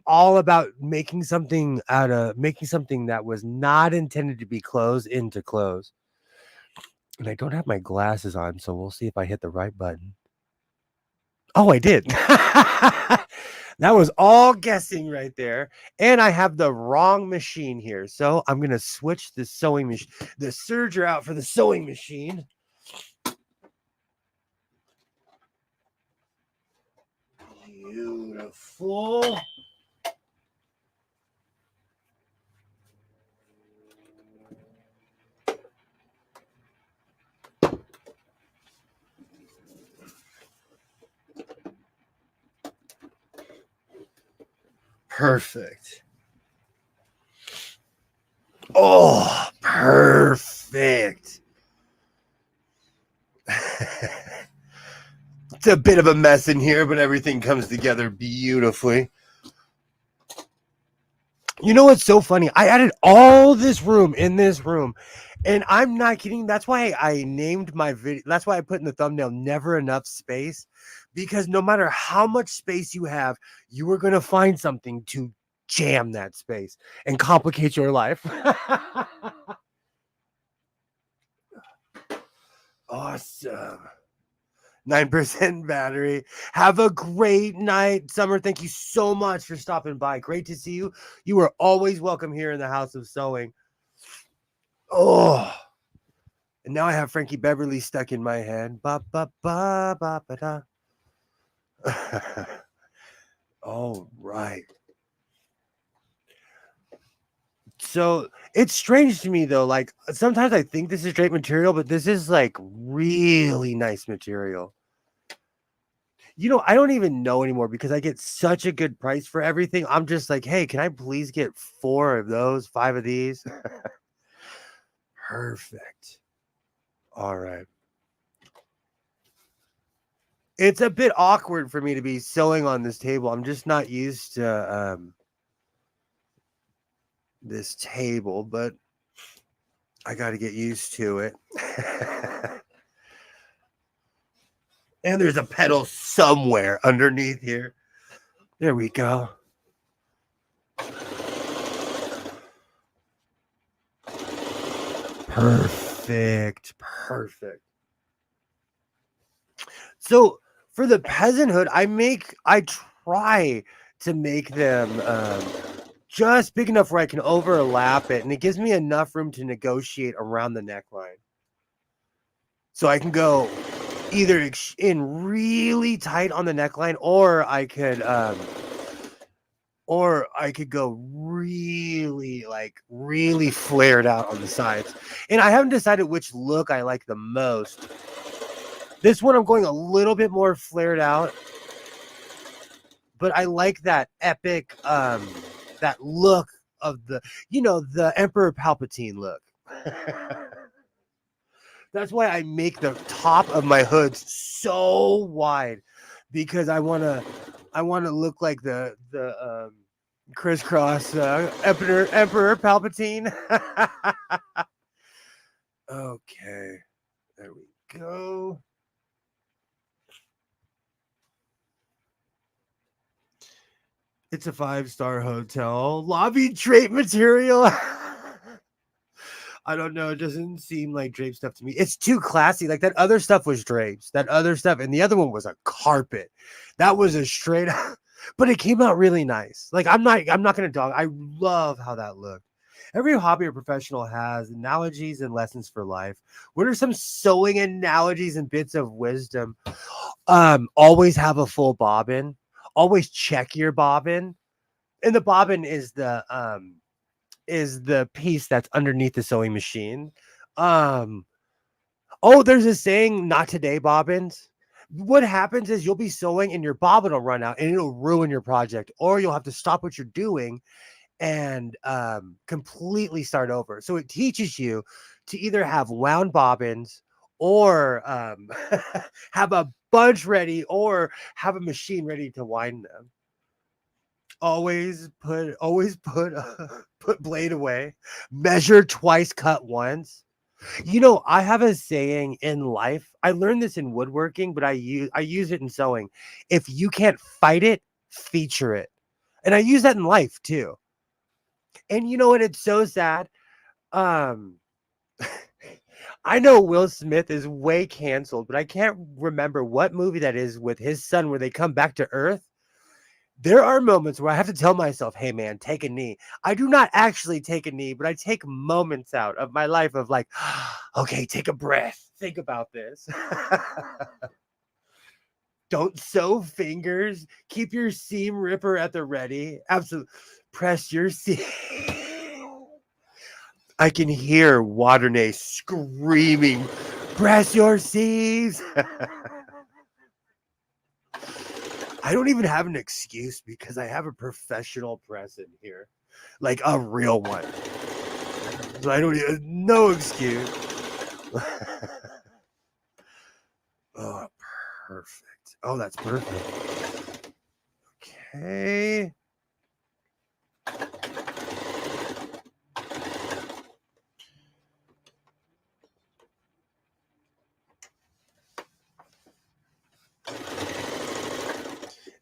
Speaker 1: all about making something that was not intended to be clothes into clothes. And I don't have my glasses on, so we'll see if I hit the right button. Oh, I did. That was all guessing right there. And I have the wrong machine here. So I'm going to switch the sewing machine, the serger out for the sewing machine. Beautiful. Perfect. Oh, perfect. It's a bit of a mess in here, but everything comes together beautifully. You know what's so funny? I added all this room in this room, and I'm not kidding. That's why I named my video. That's why I put in the thumbnail, never enough space, because no matter how much space you have, you are going to find something to jam that space and complicate your life. Awesome. 9% battery. Have a great night, Summer. Thank you so much for stopping by. Great to see you. You are always welcome here in the House of Sewing. Oh, and now I have Frankie Beverly stuck in my head. Ba ba ba ba ba da. All right. So it's strange to me though. Like sometimes I think this is drape material, but this is like really nice material. You know, I don't even know anymore because I get such a good price for everything. I'm just like, hey, can I please get 4 of those, 5 of these? Perfect. All right. It's a bit awkward for me to be sewing on this table. I'm just not used to this table, but I got to get used to it. And there's a pedal somewhere underneath here. There we go. Perfect. Perfect. So for the peasanthood, I try to make them just big enough where I can overlap it, and it gives me enough room to negotiate around the neckline. So I can go either in really tight on the neckline, or I could go really flared out on the sides. And I haven't decided which look I like the most. This one I'm going a little bit more flared out, but I like that epic that look of the Emperor Palpatine look. That's why I make the top of my hoods so wide, because I want to look like the crisscross Emperor Palpatine. Okay, there we go. It's a 5-star hotel. Lobby drape material. I don't know. It doesn't seem like drape stuff to me. It's too classy. Like that other stuff was drapes. That other stuff, and the other one was a carpet. That was a straight up, but it came out really nice. Like I'm not gonna dog. I love how that looked. Every hobby or professional has analogies and lessons for life. What are some sewing analogies and bits of wisdom? Always have a full bobbin. always check your bobbin. And the bobbin is the piece that's underneath the sewing machine. Um, oh, there's a saying, not today, bobbins. What happens is you'll be sewing and your bobbin will run out and it'll ruin your project, or you'll have to stop what you're doing and completely start over. So it teaches you to either have wound bobbins or have a bunch ready or have a machine ready to wind them. Always put put blade away. Measure twice, cut once. I have a saying in life. I learned this in woodworking, but I use it in sewing. If you can't fight it, feature it. And I use that in life too. And you know what? It's so sad. Um, I know Will Smith is way canceled, but I can't remember what movie that is with his son where they come back to Earth. There are moments where I have to tell myself, hey man, take a knee. I do not actually take a knee, but I take moments out of my life of like, okay, take a breath. Think about this. Don't sew fingers. Keep your seam ripper at the ready. Absolutely. Press your seam. I can hear Waternay screaming, press your seams. I don't even have an excuse because I have a professional press in here, like a real one. So I don't even, no excuse. Oh, perfect. Oh, that's perfect. Okay.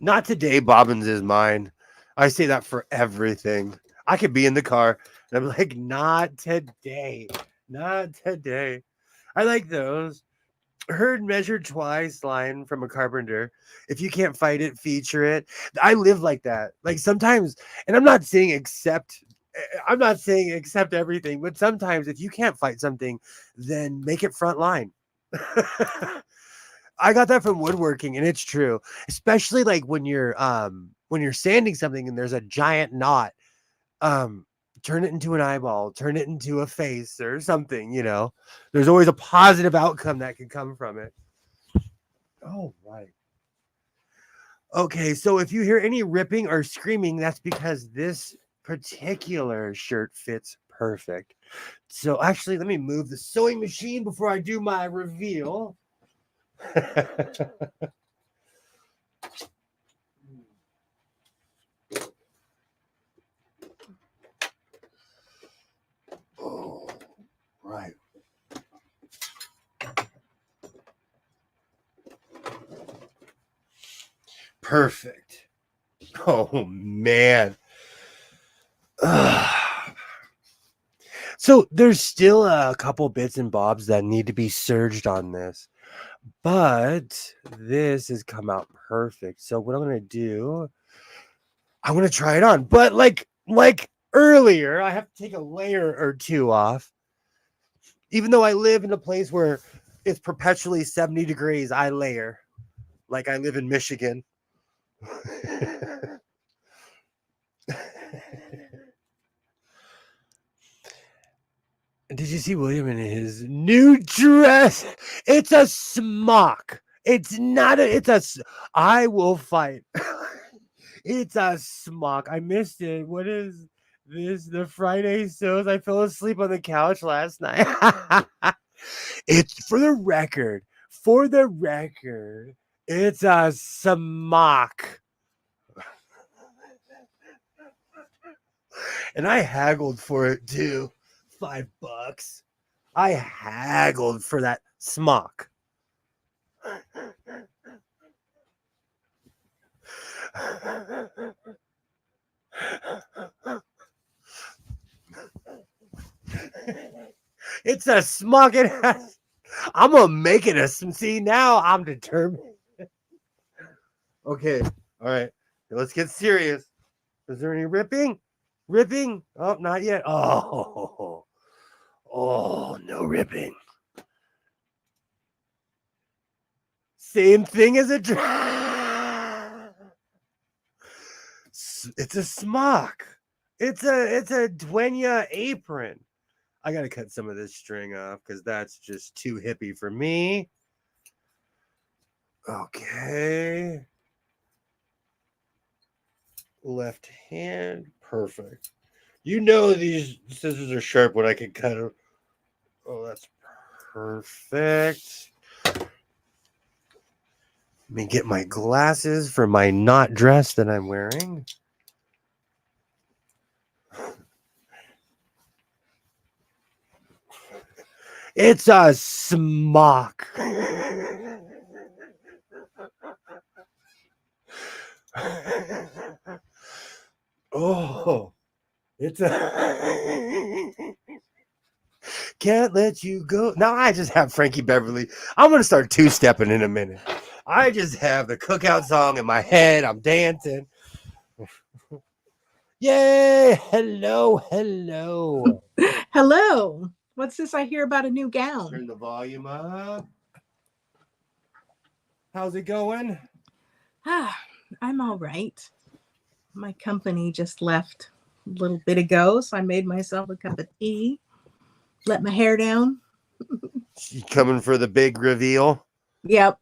Speaker 1: Not today, Bobbins is mine. I say that for everything. I could be in the car and I'm like, not today. Not today. I like those. Heard measured twice line from a carpenter. If you can't fight it, feature it. I live like that. Like sometimes, and I'm not saying accept everything, but sometimes if you can't fight something, then make it front line. I got that from woodworking, and it's true. Especially like when you're sanding something and there's a giant knot, um, turn it into an eyeball, turn it into a face or something. There's always a positive outcome that can come from it. Oh, right. Okay, so if you hear any ripping or screaming, that's because this particular shirt fits perfect. So actually, let me move the sewing machine before I do my reveal. Oh, right. Perfect. Oh, man. So there's still a couple bits and bobs that need to be serged on this, but this has come out perfect. So what I'm going to do, I'm going to try it on, but like earlier, I have to take a layer or two off. Even though I live in a place where it's perpetually 70 degrees, I layer like I live in Michigan. Did you see William in his new dress? It's a smock. It's not I will fight. It's a smock. I missed it. What is this? The Friday shows. I fell asleep on the couch last night. It's for the record. For the record, it's a smock. And I haggled for it too. $5. I haggled for that smock. It's a smock. I'm gonna make it a. See, now I'm determined. Okay, all right. Let's get serious. Is there any ripping? Ripping? Oh, not yet. Oh, no ripping. Same thing as a it's a smock. It's a dueña apron. I gotta cut some of this string off because that's just too hippie for me. Okay. Left hand, perfect. You know these scissors are sharp when I can cut them. Oh, that's perfect. Let me get my glasses for my not dress that I'm wearing. It's a smock. Oh, it's a can't let you go. Now I just have Frankie Beverly. I'm gonna start two-stepping in a minute. I just have the cookout song in my head. I'm dancing. Yay! Hello, hello.
Speaker 2: Hello. What's this I hear about a new gown?
Speaker 1: Turn the volume up. How's it going?
Speaker 2: I'm all right. My company just left a little bit ago, so I made myself a cup of tea, let my hair down.
Speaker 1: You coming for the big reveal?
Speaker 2: Yep.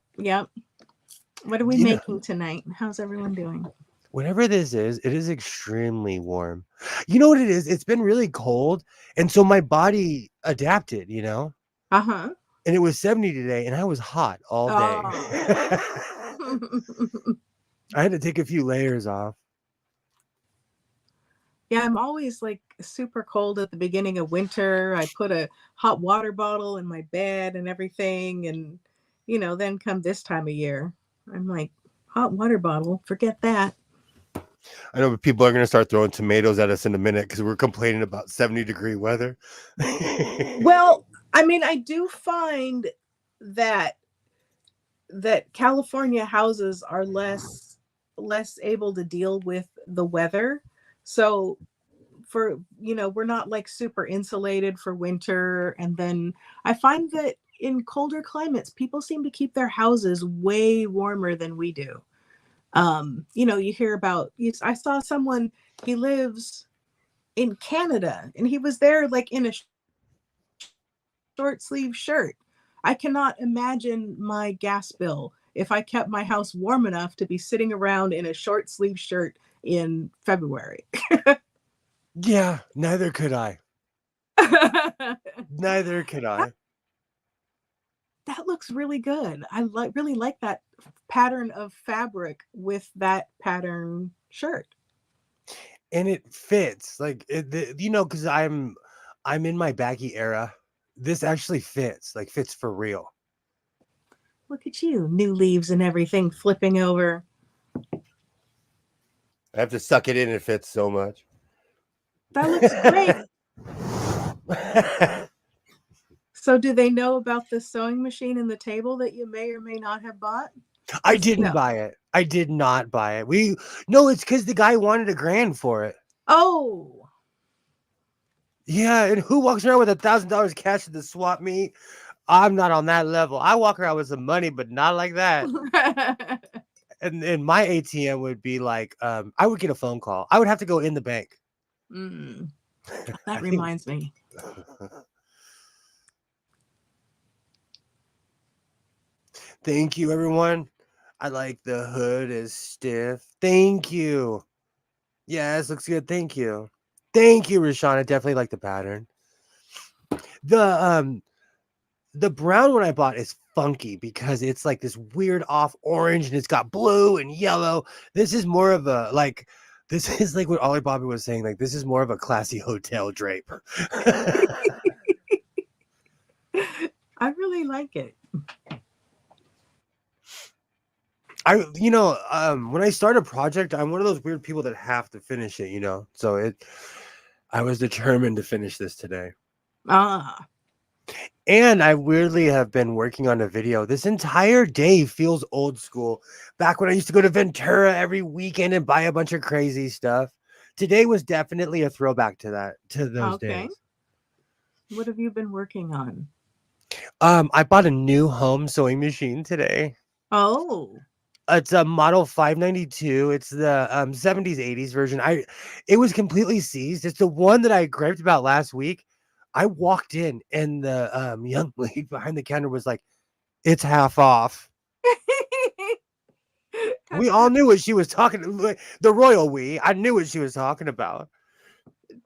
Speaker 2: What are we
Speaker 1: You know,
Speaker 2: making tonight? How's everyone doing?
Speaker 1: whatever this is, it is extremely warm. You know what it is? It's been really cold, and so my body adapted,
Speaker 2: Uh-huh.
Speaker 1: And it was 70 today, and I was hot all day.
Speaker 2: Oh.
Speaker 1: I had to take a few layers off.
Speaker 2: Yeah, I'm always like super cold at the beginning of winter. I put a hot water bottle in my bed and everything. And, then come this time of year, I'm like, hot water bottle, forget that.
Speaker 1: I know people are going to start throwing tomatoes at us in a minute because we're complaining about 70-degree weather.
Speaker 2: Well, I mean, I do find that California houses are less able to deal with the weather. So we're not like super insulated for winter. And then I find that in colder climates, people seem to keep their houses way warmer than we do. You hear about, I saw someone, he lives in Canada and he was there like in a short sleeve shirt. I cannot imagine my gas bill if I kept my house warm enough to be sitting around in a short sleeve shirt in February.
Speaker 1: Yeah, neither could I. Neither could I.
Speaker 2: That looks really good. I really like that pattern of fabric with that pattern shirt.
Speaker 1: And it fits like because I'm in my baggy era. This actually fits for real.
Speaker 2: Look at you, new leaves and everything flipping over.
Speaker 1: I have to suck it in. It fits so much.
Speaker 2: That looks great. So do they know about the sewing machine and the table that you may or may not have bought?
Speaker 1: I didn't buy it. I did not buy it. It's because the guy wanted $1,000 for it.
Speaker 2: Oh.
Speaker 1: Yeah, and who walks around with $1,000 cash at the swap meet? I'm not on that level. I walk around with some money, but not like that. And my ATM would be like, I would get a phone call. I would have to go in the bank.
Speaker 2: That reminds me.
Speaker 1: Thank you, everyone. I like the hood is stiff. Thank you. Yes, looks good. Thank you. Thank you, Rashawn. I definitely like the pattern. The brown one I bought is funky because it's like this weird off orange and it's got blue and yellow. This is more of a this is like what Ollie Bobby was saying. Like this is more of a classy hotel drape.
Speaker 2: I really like it.
Speaker 1: When I start a project, I'm one of those weird people that have to finish it, So I was determined to finish this today. And I weirdly have been working on a video. This entire day feels old school. Back when I used to go to Ventura every weekend and buy a bunch of crazy stuff. Today was definitely a throwback to those days.
Speaker 2: What have you been working on?
Speaker 1: I bought a new home sewing machine today.
Speaker 2: Oh.
Speaker 1: It's a model 592. It's the 70s 80s version. It was completely seized. It's the one that I griped about last week. I walked in and the young lady behind the counter was like, "It's half off." We all knew what she was talking the royal we. I knew what she was talking about.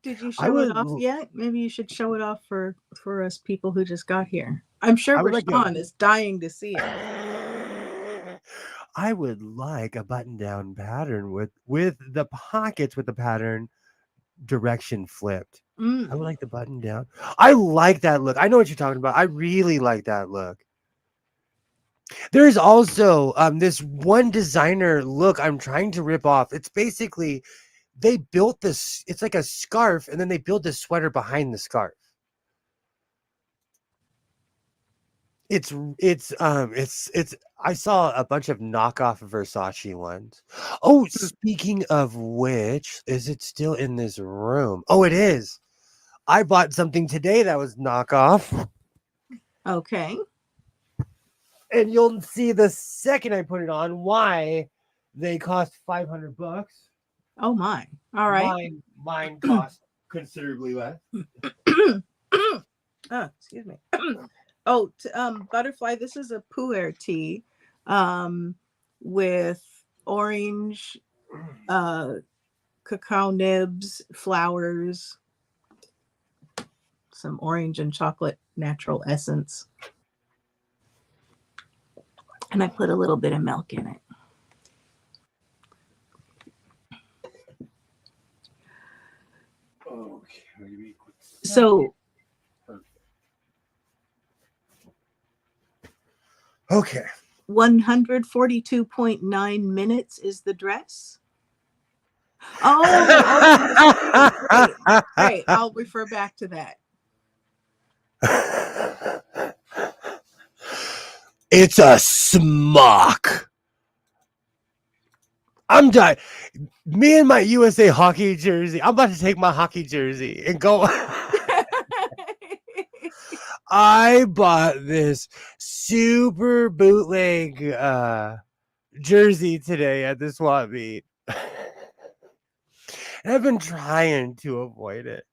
Speaker 2: Did you
Speaker 1: I
Speaker 2: show it
Speaker 1: would
Speaker 2: off yet? Maybe you should show it off for us people who just got here. I'm sure
Speaker 1: I would like
Speaker 2: Rashawn is dying to see it.
Speaker 1: I would like a button-down pattern with the pockets with the pattern direction flipped. I would
Speaker 2: Mm.
Speaker 1: like the button down. I like that look. I know what you're talking about. I really like that look. There's also this one designer look I'm trying to rip off. It's basically they built this. It's like a scarf, and then they built this sweater behind the scarf. It's I saw a bunch of knockoff Versace ones. Oh, speaking of which, is it still in this room? Oh, it is. I bought something today that was knockoff.
Speaker 2: Okay.
Speaker 1: And you'll see the second I put it on why they cost $500.
Speaker 2: Oh my. All right.
Speaker 1: Mine cost considerably less.
Speaker 2: Oh, excuse me. Oh, butterfly. This is a pu'er tea, with orange, cacao nibs, flowers, some orange and chocolate natural essence, and I put a little bit of milk in it.
Speaker 1: Okay.
Speaker 2: So
Speaker 1: Okay.
Speaker 2: 142.9 minutes is the dress. Oh, great. Great. I'll refer back to that.
Speaker 1: It's a smock. I'm done. Me and my USA hockey jersey. I'm about to take my hockey jersey and go. I bought this super bootleg jersey today at the swap meet. And I've been trying to avoid it.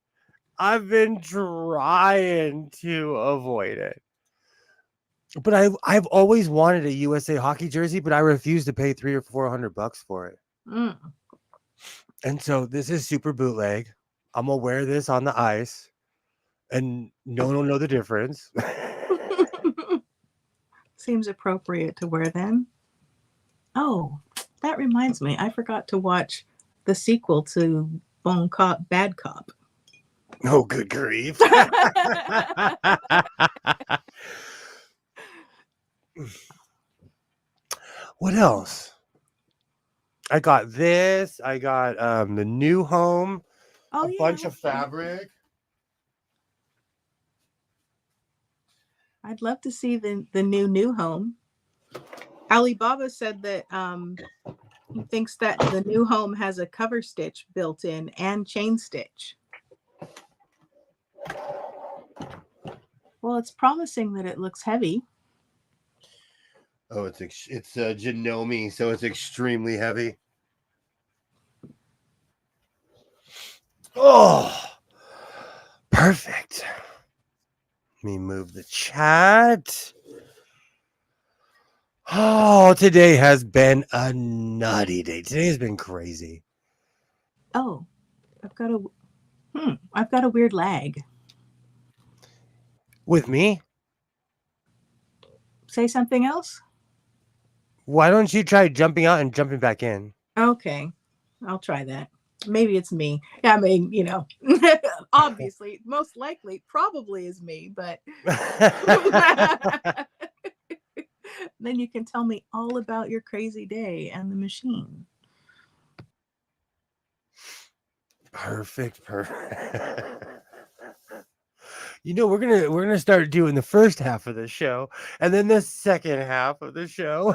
Speaker 1: But I've always wanted a USA hockey jersey, but I refuse to pay $300 or $400 for it.
Speaker 2: Mm.
Speaker 1: And so this is super bootleg. I'm gonna wear this on the ice, and no one will know the difference.
Speaker 2: Seems appropriate to wear then. Oh, that reminds me. I forgot to watch the sequel to Bone Cop, Bad Cop.
Speaker 1: Oh, good grief. What else? I got this. I got the new home,
Speaker 2: Oh,
Speaker 1: a
Speaker 2: yeah.
Speaker 1: bunch of fabric.
Speaker 2: I'd love to see the new home. Alibaba said that he thinks that the new home has a cover stitch built in and chain stitch. Well, it's promising that it looks heavy.
Speaker 1: Oh, it's Janome, so it's extremely heavy. Oh, perfect. Let me move the chat. Oh, today has been a nutty day. Today has been crazy.
Speaker 2: Oh, I've got a weird lag.
Speaker 1: With me?
Speaker 2: Say something else?
Speaker 1: Why don't you try jumping out and jumping back in?
Speaker 2: Okay, I'll try that. Maybe it's me. Yeah, I mean, obviously, most likely, probably is me, but then you can tell me all about your crazy day and the machine.
Speaker 1: Perfect. We're gonna start doing the first half of the show and then the second half of the show.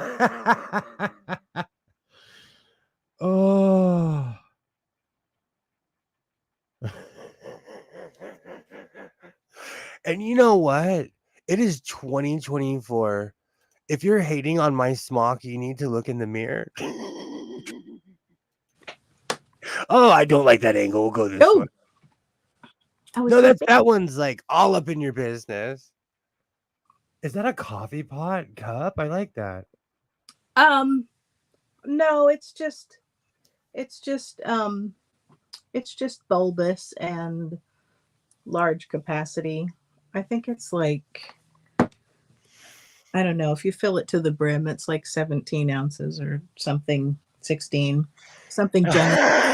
Speaker 1: Oh. And you know what? It is 2024 If you're hating on my smock, you need to look in the mirror. Oh, I don't like that angle. We'll go this way.
Speaker 2: Oh, I was
Speaker 1: No,
Speaker 2: gonna
Speaker 1: that's
Speaker 2: say.
Speaker 1: that one's like all up in your business. Is that a coffee pot cup? I like that.
Speaker 2: Um, no, it's just um it's just bulbous and large capacity. I think it's like, I don't know, if you fill it to the brim, it's like 17 ounces or something, 16, something generous.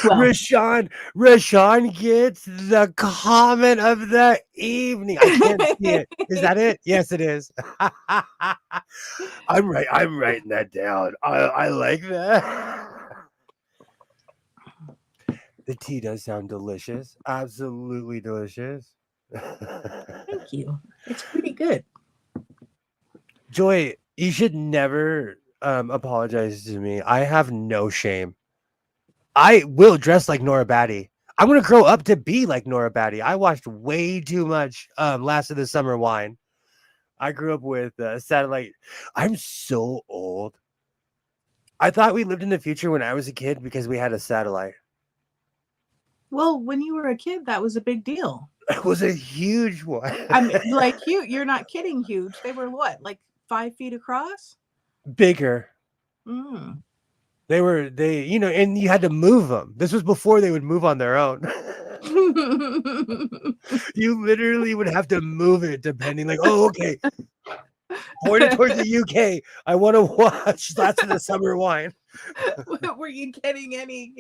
Speaker 2: Well,
Speaker 1: Rashawn gets the comment of the evening. I can't see it. Is that it? Yes, it is. I'm right. I'm writing that down. I like that. The tea does sound delicious. Absolutely delicious.
Speaker 2: thank you. It's pretty good.
Speaker 1: Joy, you should never apologize to me. I have no shame. I will dress like Nora Batty. I'm gonna grow up to be like Nora Batty. I watched way too much Last of the Summer Wine. I grew up with satellite. I'm so old. I thought we lived in the future when I was a kid because we had a satellite.
Speaker 2: Well, when you were a kid, that was a big deal.
Speaker 1: It was a huge one.
Speaker 2: I mean, like you're not kidding, huge. They were what, like 5 feet across?
Speaker 1: Bigger.
Speaker 2: Mm.
Speaker 1: They and you had to move them. This was before they would move on their own. You literally would have to move it depending, like, oh, okay, point it towards the UK. I want to watch Last of the Summer Wine.
Speaker 2: Were you getting any,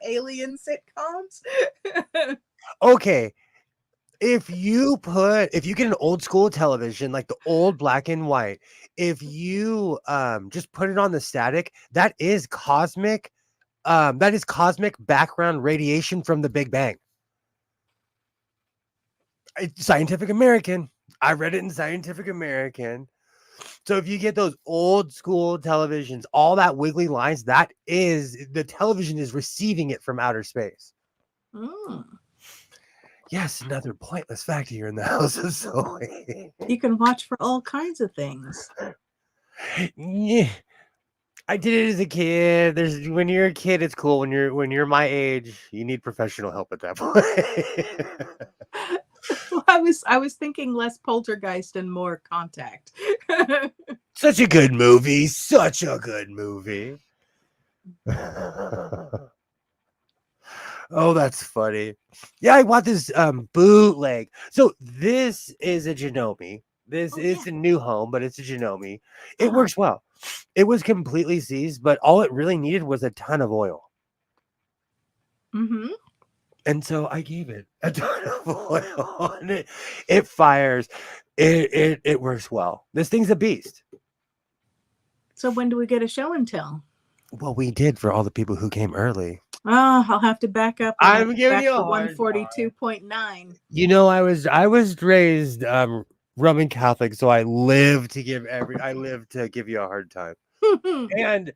Speaker 2: alien sitcoms?
Speaker 1: Okay, if you get an old school television, like the old black and white, if you just put it on the static, that is cosmic background radiation from the Big Bang. It's Scientific American. I read it in Scientific American. So if you get those old school televisions, all that wiggly lines, that is the television is receiving it from outer space.
Speaker 2: Mm.
Speaker 1: Yes, another pointless fact here in the house of Zoe.
Speaker 2: You can watch for all kinds of things.
Speaker 1: Yeah, I did it as a kid. When you're a kid, it's cool. When you're my age, you need professional help at that point.
Speaker 2: Well, I was thinking less Poltergeist and more Contact.
Speaker 1: Such a good movie. Such a good movie. Oh, that's funny. Yeah, I want this bootleg. So this is a Janome. This is a new home, but it's a Janome. It works well. It was completely seized, but all it really needed was a ton of oil.
Speaker 2: Mm-hmm.
Speaker 1: And so I gave it a ton of oil on it. It fires. It works well. This thing's a beast.
Speaker 2: So when do we get a show and tell?
Speaker 1: Well, we did for all the people who came early.
Speaker 2: Oh, I'll have to back up.
Speaker 1: I'm giving
Speaker 2: back
Speaker 1: you a
Speaker 2: to
Speaker 1: hard
Speaker 2: 142.9.
Speaker 1: You know, I was raised Roman Catholic, so I live to give you a hard time. And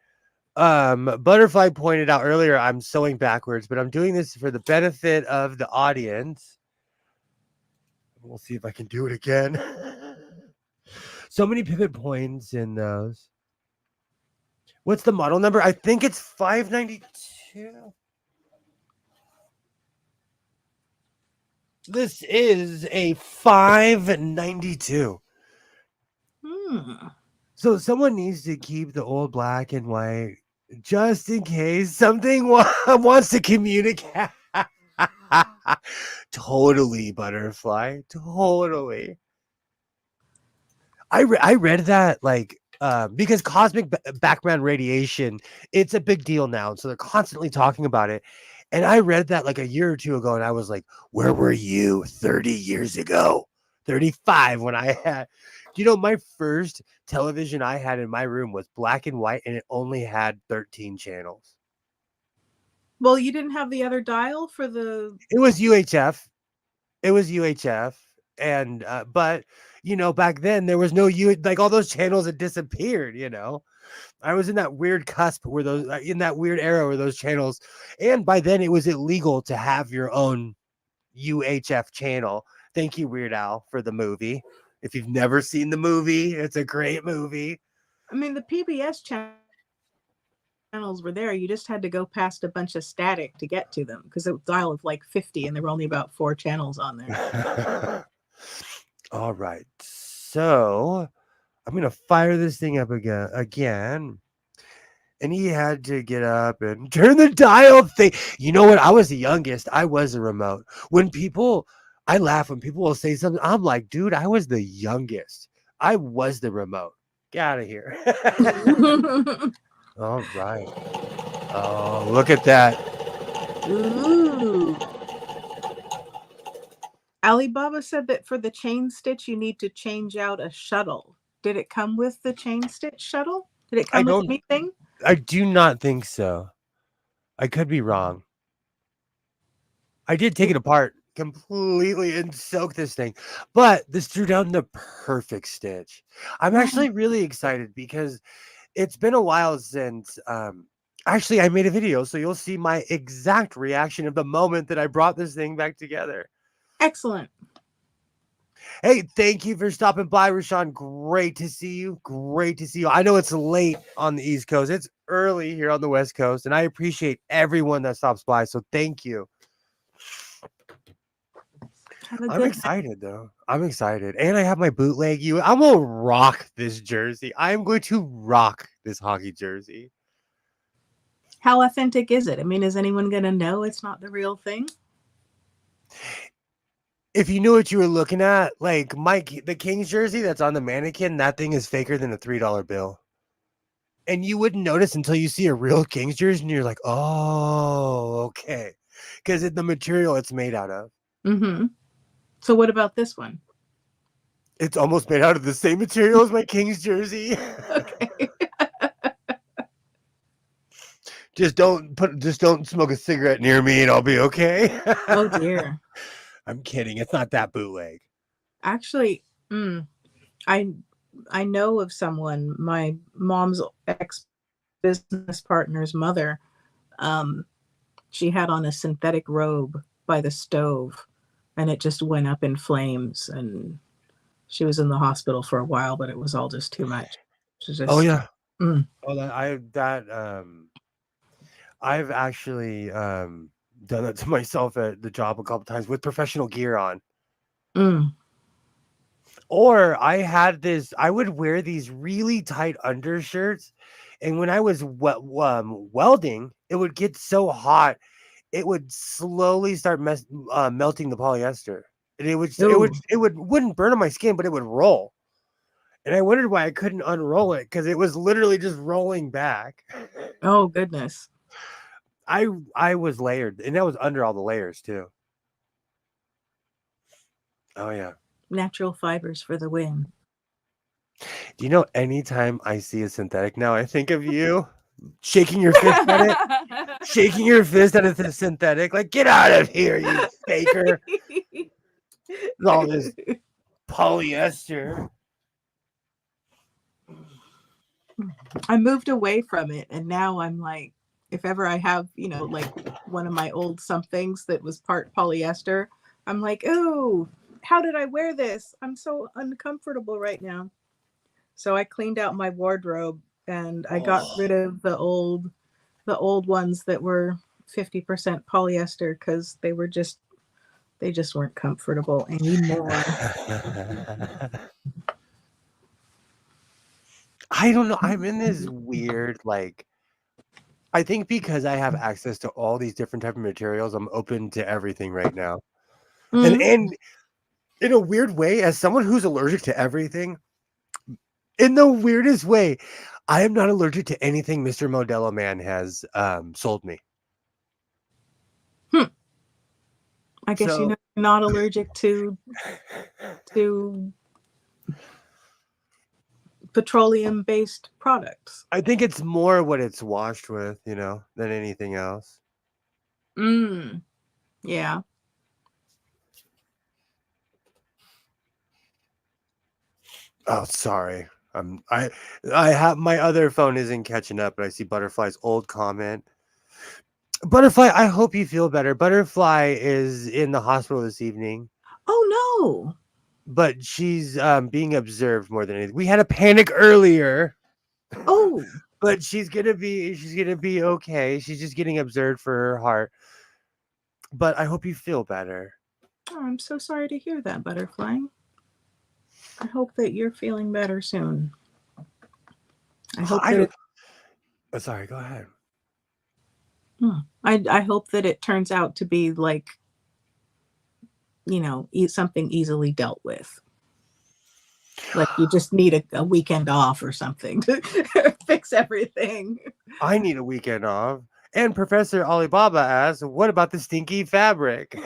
Speaker 1: Butterfly pointed out earlier, I'm sewing backwards, but I'm doing this for the benefit of the audience. We'll see if I can do it again. So many pivot points in those. What's the model number? I think it's 592. This is a 592. So someone needs to keep the old black and white just in case something wants to communicate. Totally, Butterfly. Totally. I read that because cosmic background radiation, it's a big deal now. So they're constantly talking about it. And I read that like a year or two ago, and I was like, where were you 30 years ago? 35 when I had, my first television I had in my room was black and white, and it only had 13 channels.
Speaker 2: Well, you didn't have the other dial for the...
Speaker 1: It was UHF. And, but, back then there was no, like all those channels had disappeared, I was in that weird cusp where in that weird era where those channels, and by then it was illegal to have your own UHF channel. Thank you, Weird Al, for the movie. If you've never seen the movie, it's a great movie.
Speaker 2: I mean, the PBS channels were there. You just had to go past a bunch of static to get to them because it was a dial of like 50 and there were only about 4 channels on there.
Speaker 1: All right. So I'm going to fire this thing up again. And he had to get up and turn the dial thing. You know what? I was the youngest. I was the remote. I laugh when people will say something. I'm like, dude, I was the youngest. I was the remote. Get out of here. All right. Oh, look at that.
Speaker 2: Ooh. Alibaba said that for the chain stitch, you need to change out a shuttle. Did it come with the chain stitch shuttle? Did it come with anything?
Speaker 1: I do not think so. I could be wrong. I did take it apart completely and soak this thing, but this threw down the perfect stitch. I'm actually really excited because it's been a while since actually I made a video, so you'll see my exact reaction of the moment that I brought this thing back together.
Speaker 2: Excellent.
Speaker 1: Hey, thank you for stopping by, Rashawn. Great to see you. Great to see you. I know it's late on the East Coast. It's early here on the West Coast, and I appreciate everyone that stops by, so thank you. I'm excited, though. I'm excited. And I have my bootleg. I'm going to rock this jersey. I'm going to rock this hockey jersey.
Speaker 2: How authentic is it? I mean, is anyone going to know it's not the real thing?
Speaker 1: If you knew what you were looking at, like the Kings jersey that's on the mannequin, that thing is faker than a $3 bill. And you wouldn't notice until you see a real Kings jersey and you're like, oh, okay. Because the material it's made out of.
Speaker 2: Mm-hmm. So what about this one?
Speaker 1: It's almost made out of the same material as my Kings jersey.
Speaker 2: Okay.
Speaker 1: Just don't smoke a cigarette near me and I'll be okay.
Speaker 2: Oh dear.
Speaker 1: I'm kidding. It's not that bootleg.
Speaker 2: Actually, I know of someone, my mom's ex-business partner's mother. She had on a synthetic robe by the stove and it just went up in flames and she was in the hospital for a while, but it was all just too much.
Speaker 1: Oh yeah. I've actually done that to myself at the job a couple times with professional gear on. Or I would wear these really tight undershirts, and when I was welding, it would get so hot, it would slowly start melting the polyester, and it wouldn't burn on my skin, but it would roll. And I wondered why I couldn't unroll it because it was literally just rolling back.
Speaker 2: Oh goodness.
Speaker 1: I was layered, and that was under all the layers too. Oh yeah.
Speaker 2: Natural fibers for the win.
Speaker 1: Do you know anytime I see a synthetic now, I think of you shaking your fist at it, shaking your fist at a synthetic, like get out of here, you faker! All this polyester.
Speaker 2: I moved away from it, and now I'm like, if ever I have, like one of my old somethings that was part polyester, I'm like, oh, how did I wear this? I'm so uncomfortable right now. So I cleaned out my wardrobe and I got rid of the old ones that were 50% polyester because they just weren't comfortable anymore.
Speaker 1: I don't know. I'm in this weird, I think because I have access to all these different type of materials, I'm open to everything right now. And in a weird way, as someone who's allergic to everything, in the weirdest way, I am not allergic to anything Mr. Modelo Man has sold me.
Speaker 2: I guess you're not allergic to petroleum-based products.
Speaker 1: I think it's more what it's washed with, than anything else.
Speaker 2: Yeah.
Speaker 1: Oh, sorry. I have my other phone isn't catching up, but I see Butterfly's old comment. Butterfly, I hope you feel better. Butterfly is in the hospital this evening.
Speaker 2: Oh no.
Speaker 1: but she's being observed more than anything. We had a panic earlier,
Speaker 2: Oh,
Speaker 1: but she's gonna be okay. She's just getting observed for her heart. But I hope you feel better.
Speaker 2: oh, I'm so sorry to hear that, Butterfly. I hope that you're feeling better soon. I hope
Speaker 1: I
Speaker 2: that
Speaker 1: don't.
Speaker 2: it.
Speaker 1: Sorry, go ahead.
Speaker 2: I hope that it turns out to be like, something easily dealt with. Like you just need a weekend off or something to fix everything.
Speaker 1: I need a weekend off. And Professor Alibaba asks, "What about the stinky fabric?"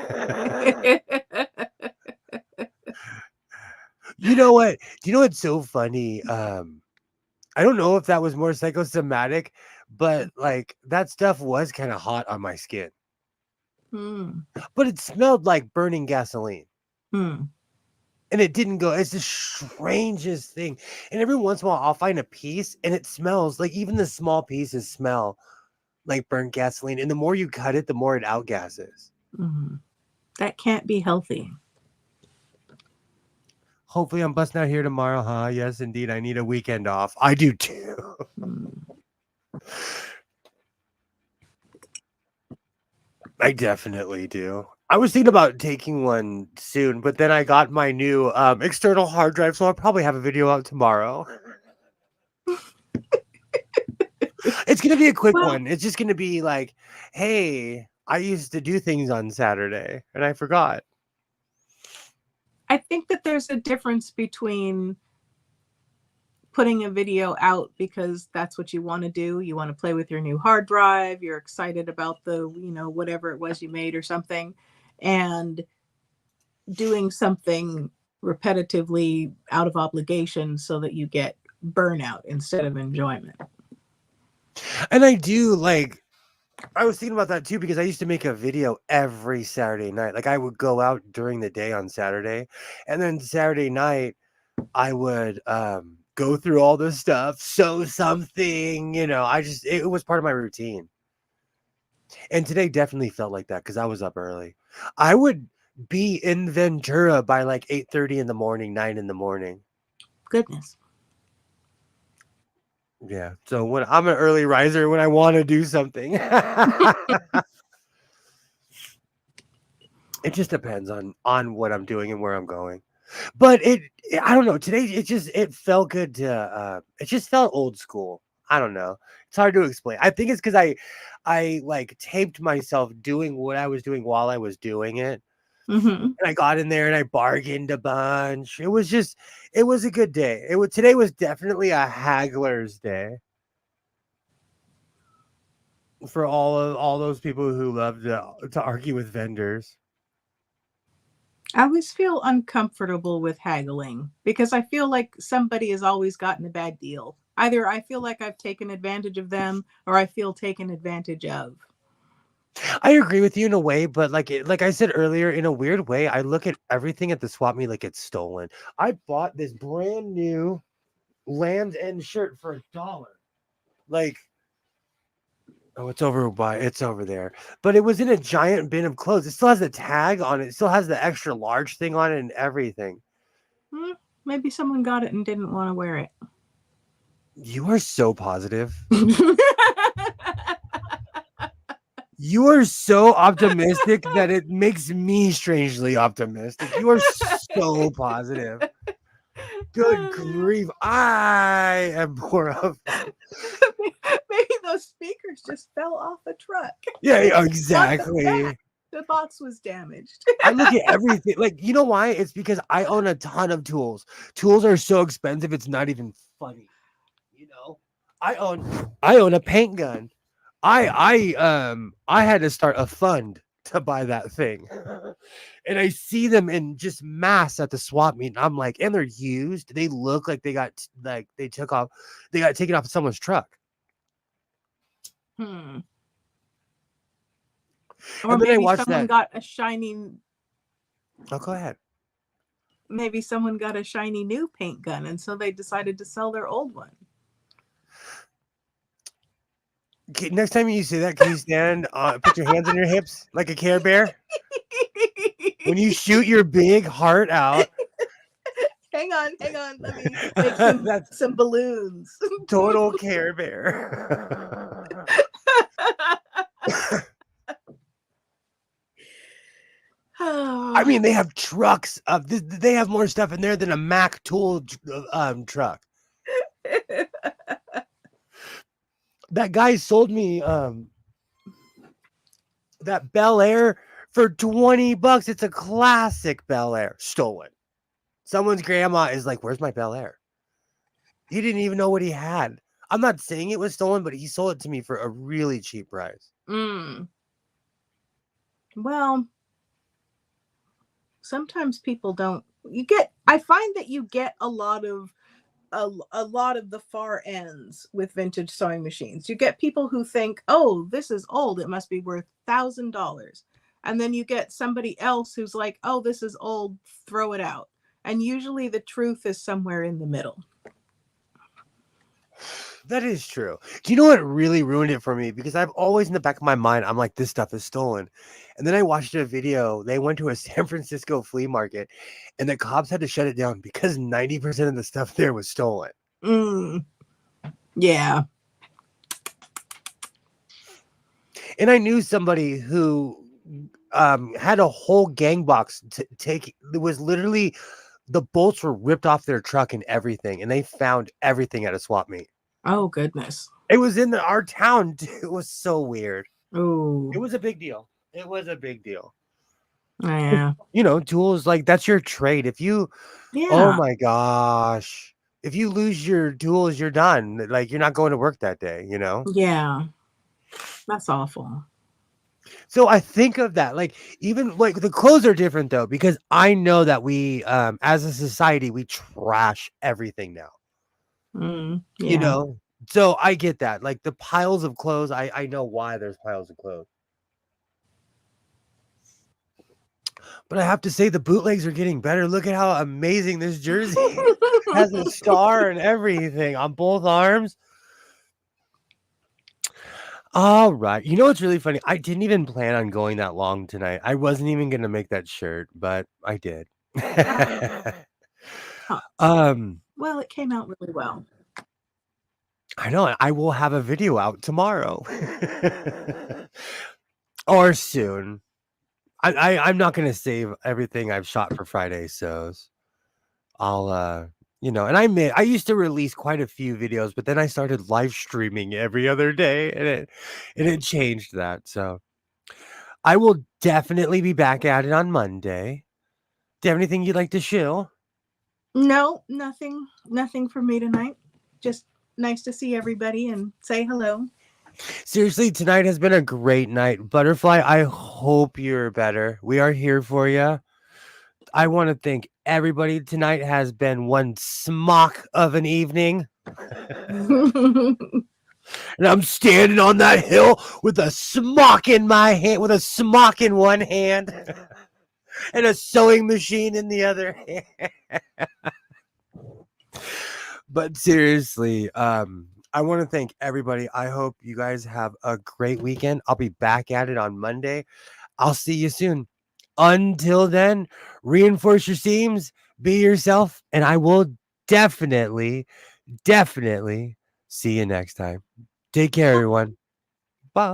Speaker 1: You know what? Do you know what's so funny? I don't know if that was more psychosomatic, but like that stuff was kind of hot on my skin.
Speaker 2: Hmm.
Speaker 1: But it smelled like burning gasoline.
Speaker 2: Hmm.
Speaker 1: And it didn't go. It's the strangest thing. And every once in a while I'll find a piece and it smells like even the small pieces smell like burnt gasoline. And the more you cut it, the more it outgasses.
Speaker 2: Hmm. That can't be healthy.
Speaker 1: Hopefully I'm busting out here tomorrow, huh? Yes, indeed. I need a weekend off. I do too.
Speaker 2: Hmm.
Speaker 1: I definitely do. I was thinking about taking one soon, but then I got my new external hard drive, so I'll probably have a video out tomorrow. It's gonna be a quick
Speaker 2: Well,
Speaker 1: one. It's just gonna be like, hey, I used to do things on Saturday and I forgot.
Speaker 2: I think that there's a difference between putting a video out because that's what you want to do. You want to play with your new hard drive. You're excited about the, whatever it was you made or something, and doing something repetitively out of obligation so that you get burnout instead of enjoyment.
Speaker 1: And I do like I was thinking about that too because I used to make a video every Saturday night. Like I would go out during the day on Saturday, and then Saturday night I would go through all this stuff, sew something, it was part of my routine. And today definitely felt like that because I was up early. I would be in Ventura by like 8:30 in the morning, 9 in the morning.
Speaker 2: Goodness.
Speaker 1: Yeah. So when I'm an early riser when I want to do something. It just depends on what I'm doing and where I'm going. But I don't know. Today it felt good to it just felt old school. I don't know. It's hard to explain. I think it's because I like taped myself doing what I was doing while I was doing it.
Speaker 2: Hmm.
Speaker 1: And I got in there and I bargained a bunch. It was a good day. Today was definitely a haggler's day for all those people who love to argue with vendors.
Speaker 2: I always feel uncomfortable with haggling because I feel like somebody has always gotten a bad deal. Either I feel like I've taken advantage of them or I feel taken advantage of.
Speaker 1: I agree with you in a way, but like I said earlier, in a weird way, I look at everything at the swap meet like it's stolen. I bought this brand new Land's End shirt for $1. Like, oh, it's over there. But it was in a giant bin of clothes. It still has the tag on it. It still has the extra large thing on it and everything.
Speaker 2: Hmm, maybe someone got it and didn't want to wear it.
Speaker 1: You are so positive. You are so optimistic that it makes me strangely optimistic. You are so positive. Good grief. I am more of
Speaker 2: Maybe those speakers just fell off a truck.
Speaker 1: yeah,
Speaker 2: Not the
Speaker 1: exactly.
Speaker 2: back. The box was damaged.
Speaker 1: I look at everything like you know why? It's because I own a ton of tools. Tools are so expensive, it's not even funny. You know, I own a paint gun. I had to start a fund to buy that thing. And I see them in just mass at the swap meet. And I'm like, and they're used. They look like they got taken off of someone's truck.
Speaker 2: Hmm. Or
Speaker 1: And then I watched that. Oh, go ahead.
Speaker 2: maybe someone got a shiny new paint gun and so they decided to sell their old one.
Speaker 1: Next time you say that, can you stand? Put your hands on your hips like a Care Bear. When you shoot your big heart out,
Speaker 2: hang on. Let me make some
Speaker 1: That's
Speaker 2: balloons.
Speaker 1: total Care Bear. I mean, they have trucks. They have more stuff in there than a Mac tool truck. That guy sold me that Bel Air for $20. It's a classic Bel Air, stolen. Someone's grandma is like, "Where's my Bel Air?" He didn't even know what he had. I'm not saying it was stolen, but he sold it to me for a really cheap price.
Speaker 2: Well, sometimes people don't. I find that you get a lot of the far ends with vintage sewing machines. You get people who think, "Oh, this is old. It must be worth $1,000," and then you get somebody else who's like, "Oh, this is old. Throw it out." And usually, the truth is somewhere in the middle.
Speaker 1: That is true. Do you know what really ruined it for me? Because I've always in the back of my mind, I'm like, this stuff is stolen. And then I watched a video. They went to a San Francisco flea market and the cops had to shut it down because 90% of the stuff there was stolen.
Speaker 2: Yeah.
Speaker 1: And I knew somebody who had a whole gang box to take. It was literally the bolts were ripped off their truck and everything. And they found everything at a swap meet.
Speaker 2: Oh, goodness.
Speaker 1: It was in our town. It was so weird.
Speaker 2: Oh.
Speaker 1: It was a big deal. It was a big deal.
Speaker 2: Yeah.
Speaker 1: You know, tools, like, that's your trade. If you oh
Speaker 2: Yeah.
Speaker 1: my gosh. If you lose your tools, you're done. Like, you're not going to work that day, you know?
Speaker 2: Yeah. That's awful.
Speaker 1: So I think of that, like, even, like, the clothes are different, though, because I know that we, as a society, we trash everything now, you
Speaker 2: Yeah.
Speaker 1: know? So I get that. Like, the piles of clothes, I know why there's piles of clothes. But I have to say the bootlegs are getting better. Look at how amazing this jersey has a star and everything on both arms. All right. You know what's really funny? I didn't even plan on going that long tonight. I wasn't even going to make that shirt, but I did.
Speaker 2: Well, it came out really well.
Speaker 1: I know. I will have a video out tomorrow or soon. I'm not going to save everything I've shot for Friday, so I'll you know, and I used to release quite a few videos, but then I started live streaming every other day and it changed that. So I will definitely be back at it on Monday. Do you have anything you'd like to shill?
Speaker 2: No, nothing for me tonight. Just nice to see everybody and say hello.
Speaker 1: Seriously, tonight has been a great night. Butterfly, I hope you're better. We are here for you. I want to thank everybody. Tonight has been one smock of an evening. And I'm standing on that hill with a smock in my hand, with a smock in one hand and a sewing machine in the other hand. But seriously, I want to thank everybody. I hope you guys have a great weekend. I'll be back at it on Monday. I'll see you soon. Until then, reinforce your seams, be yourself, and I will definitely see you next time. Take care, everyone. Bye.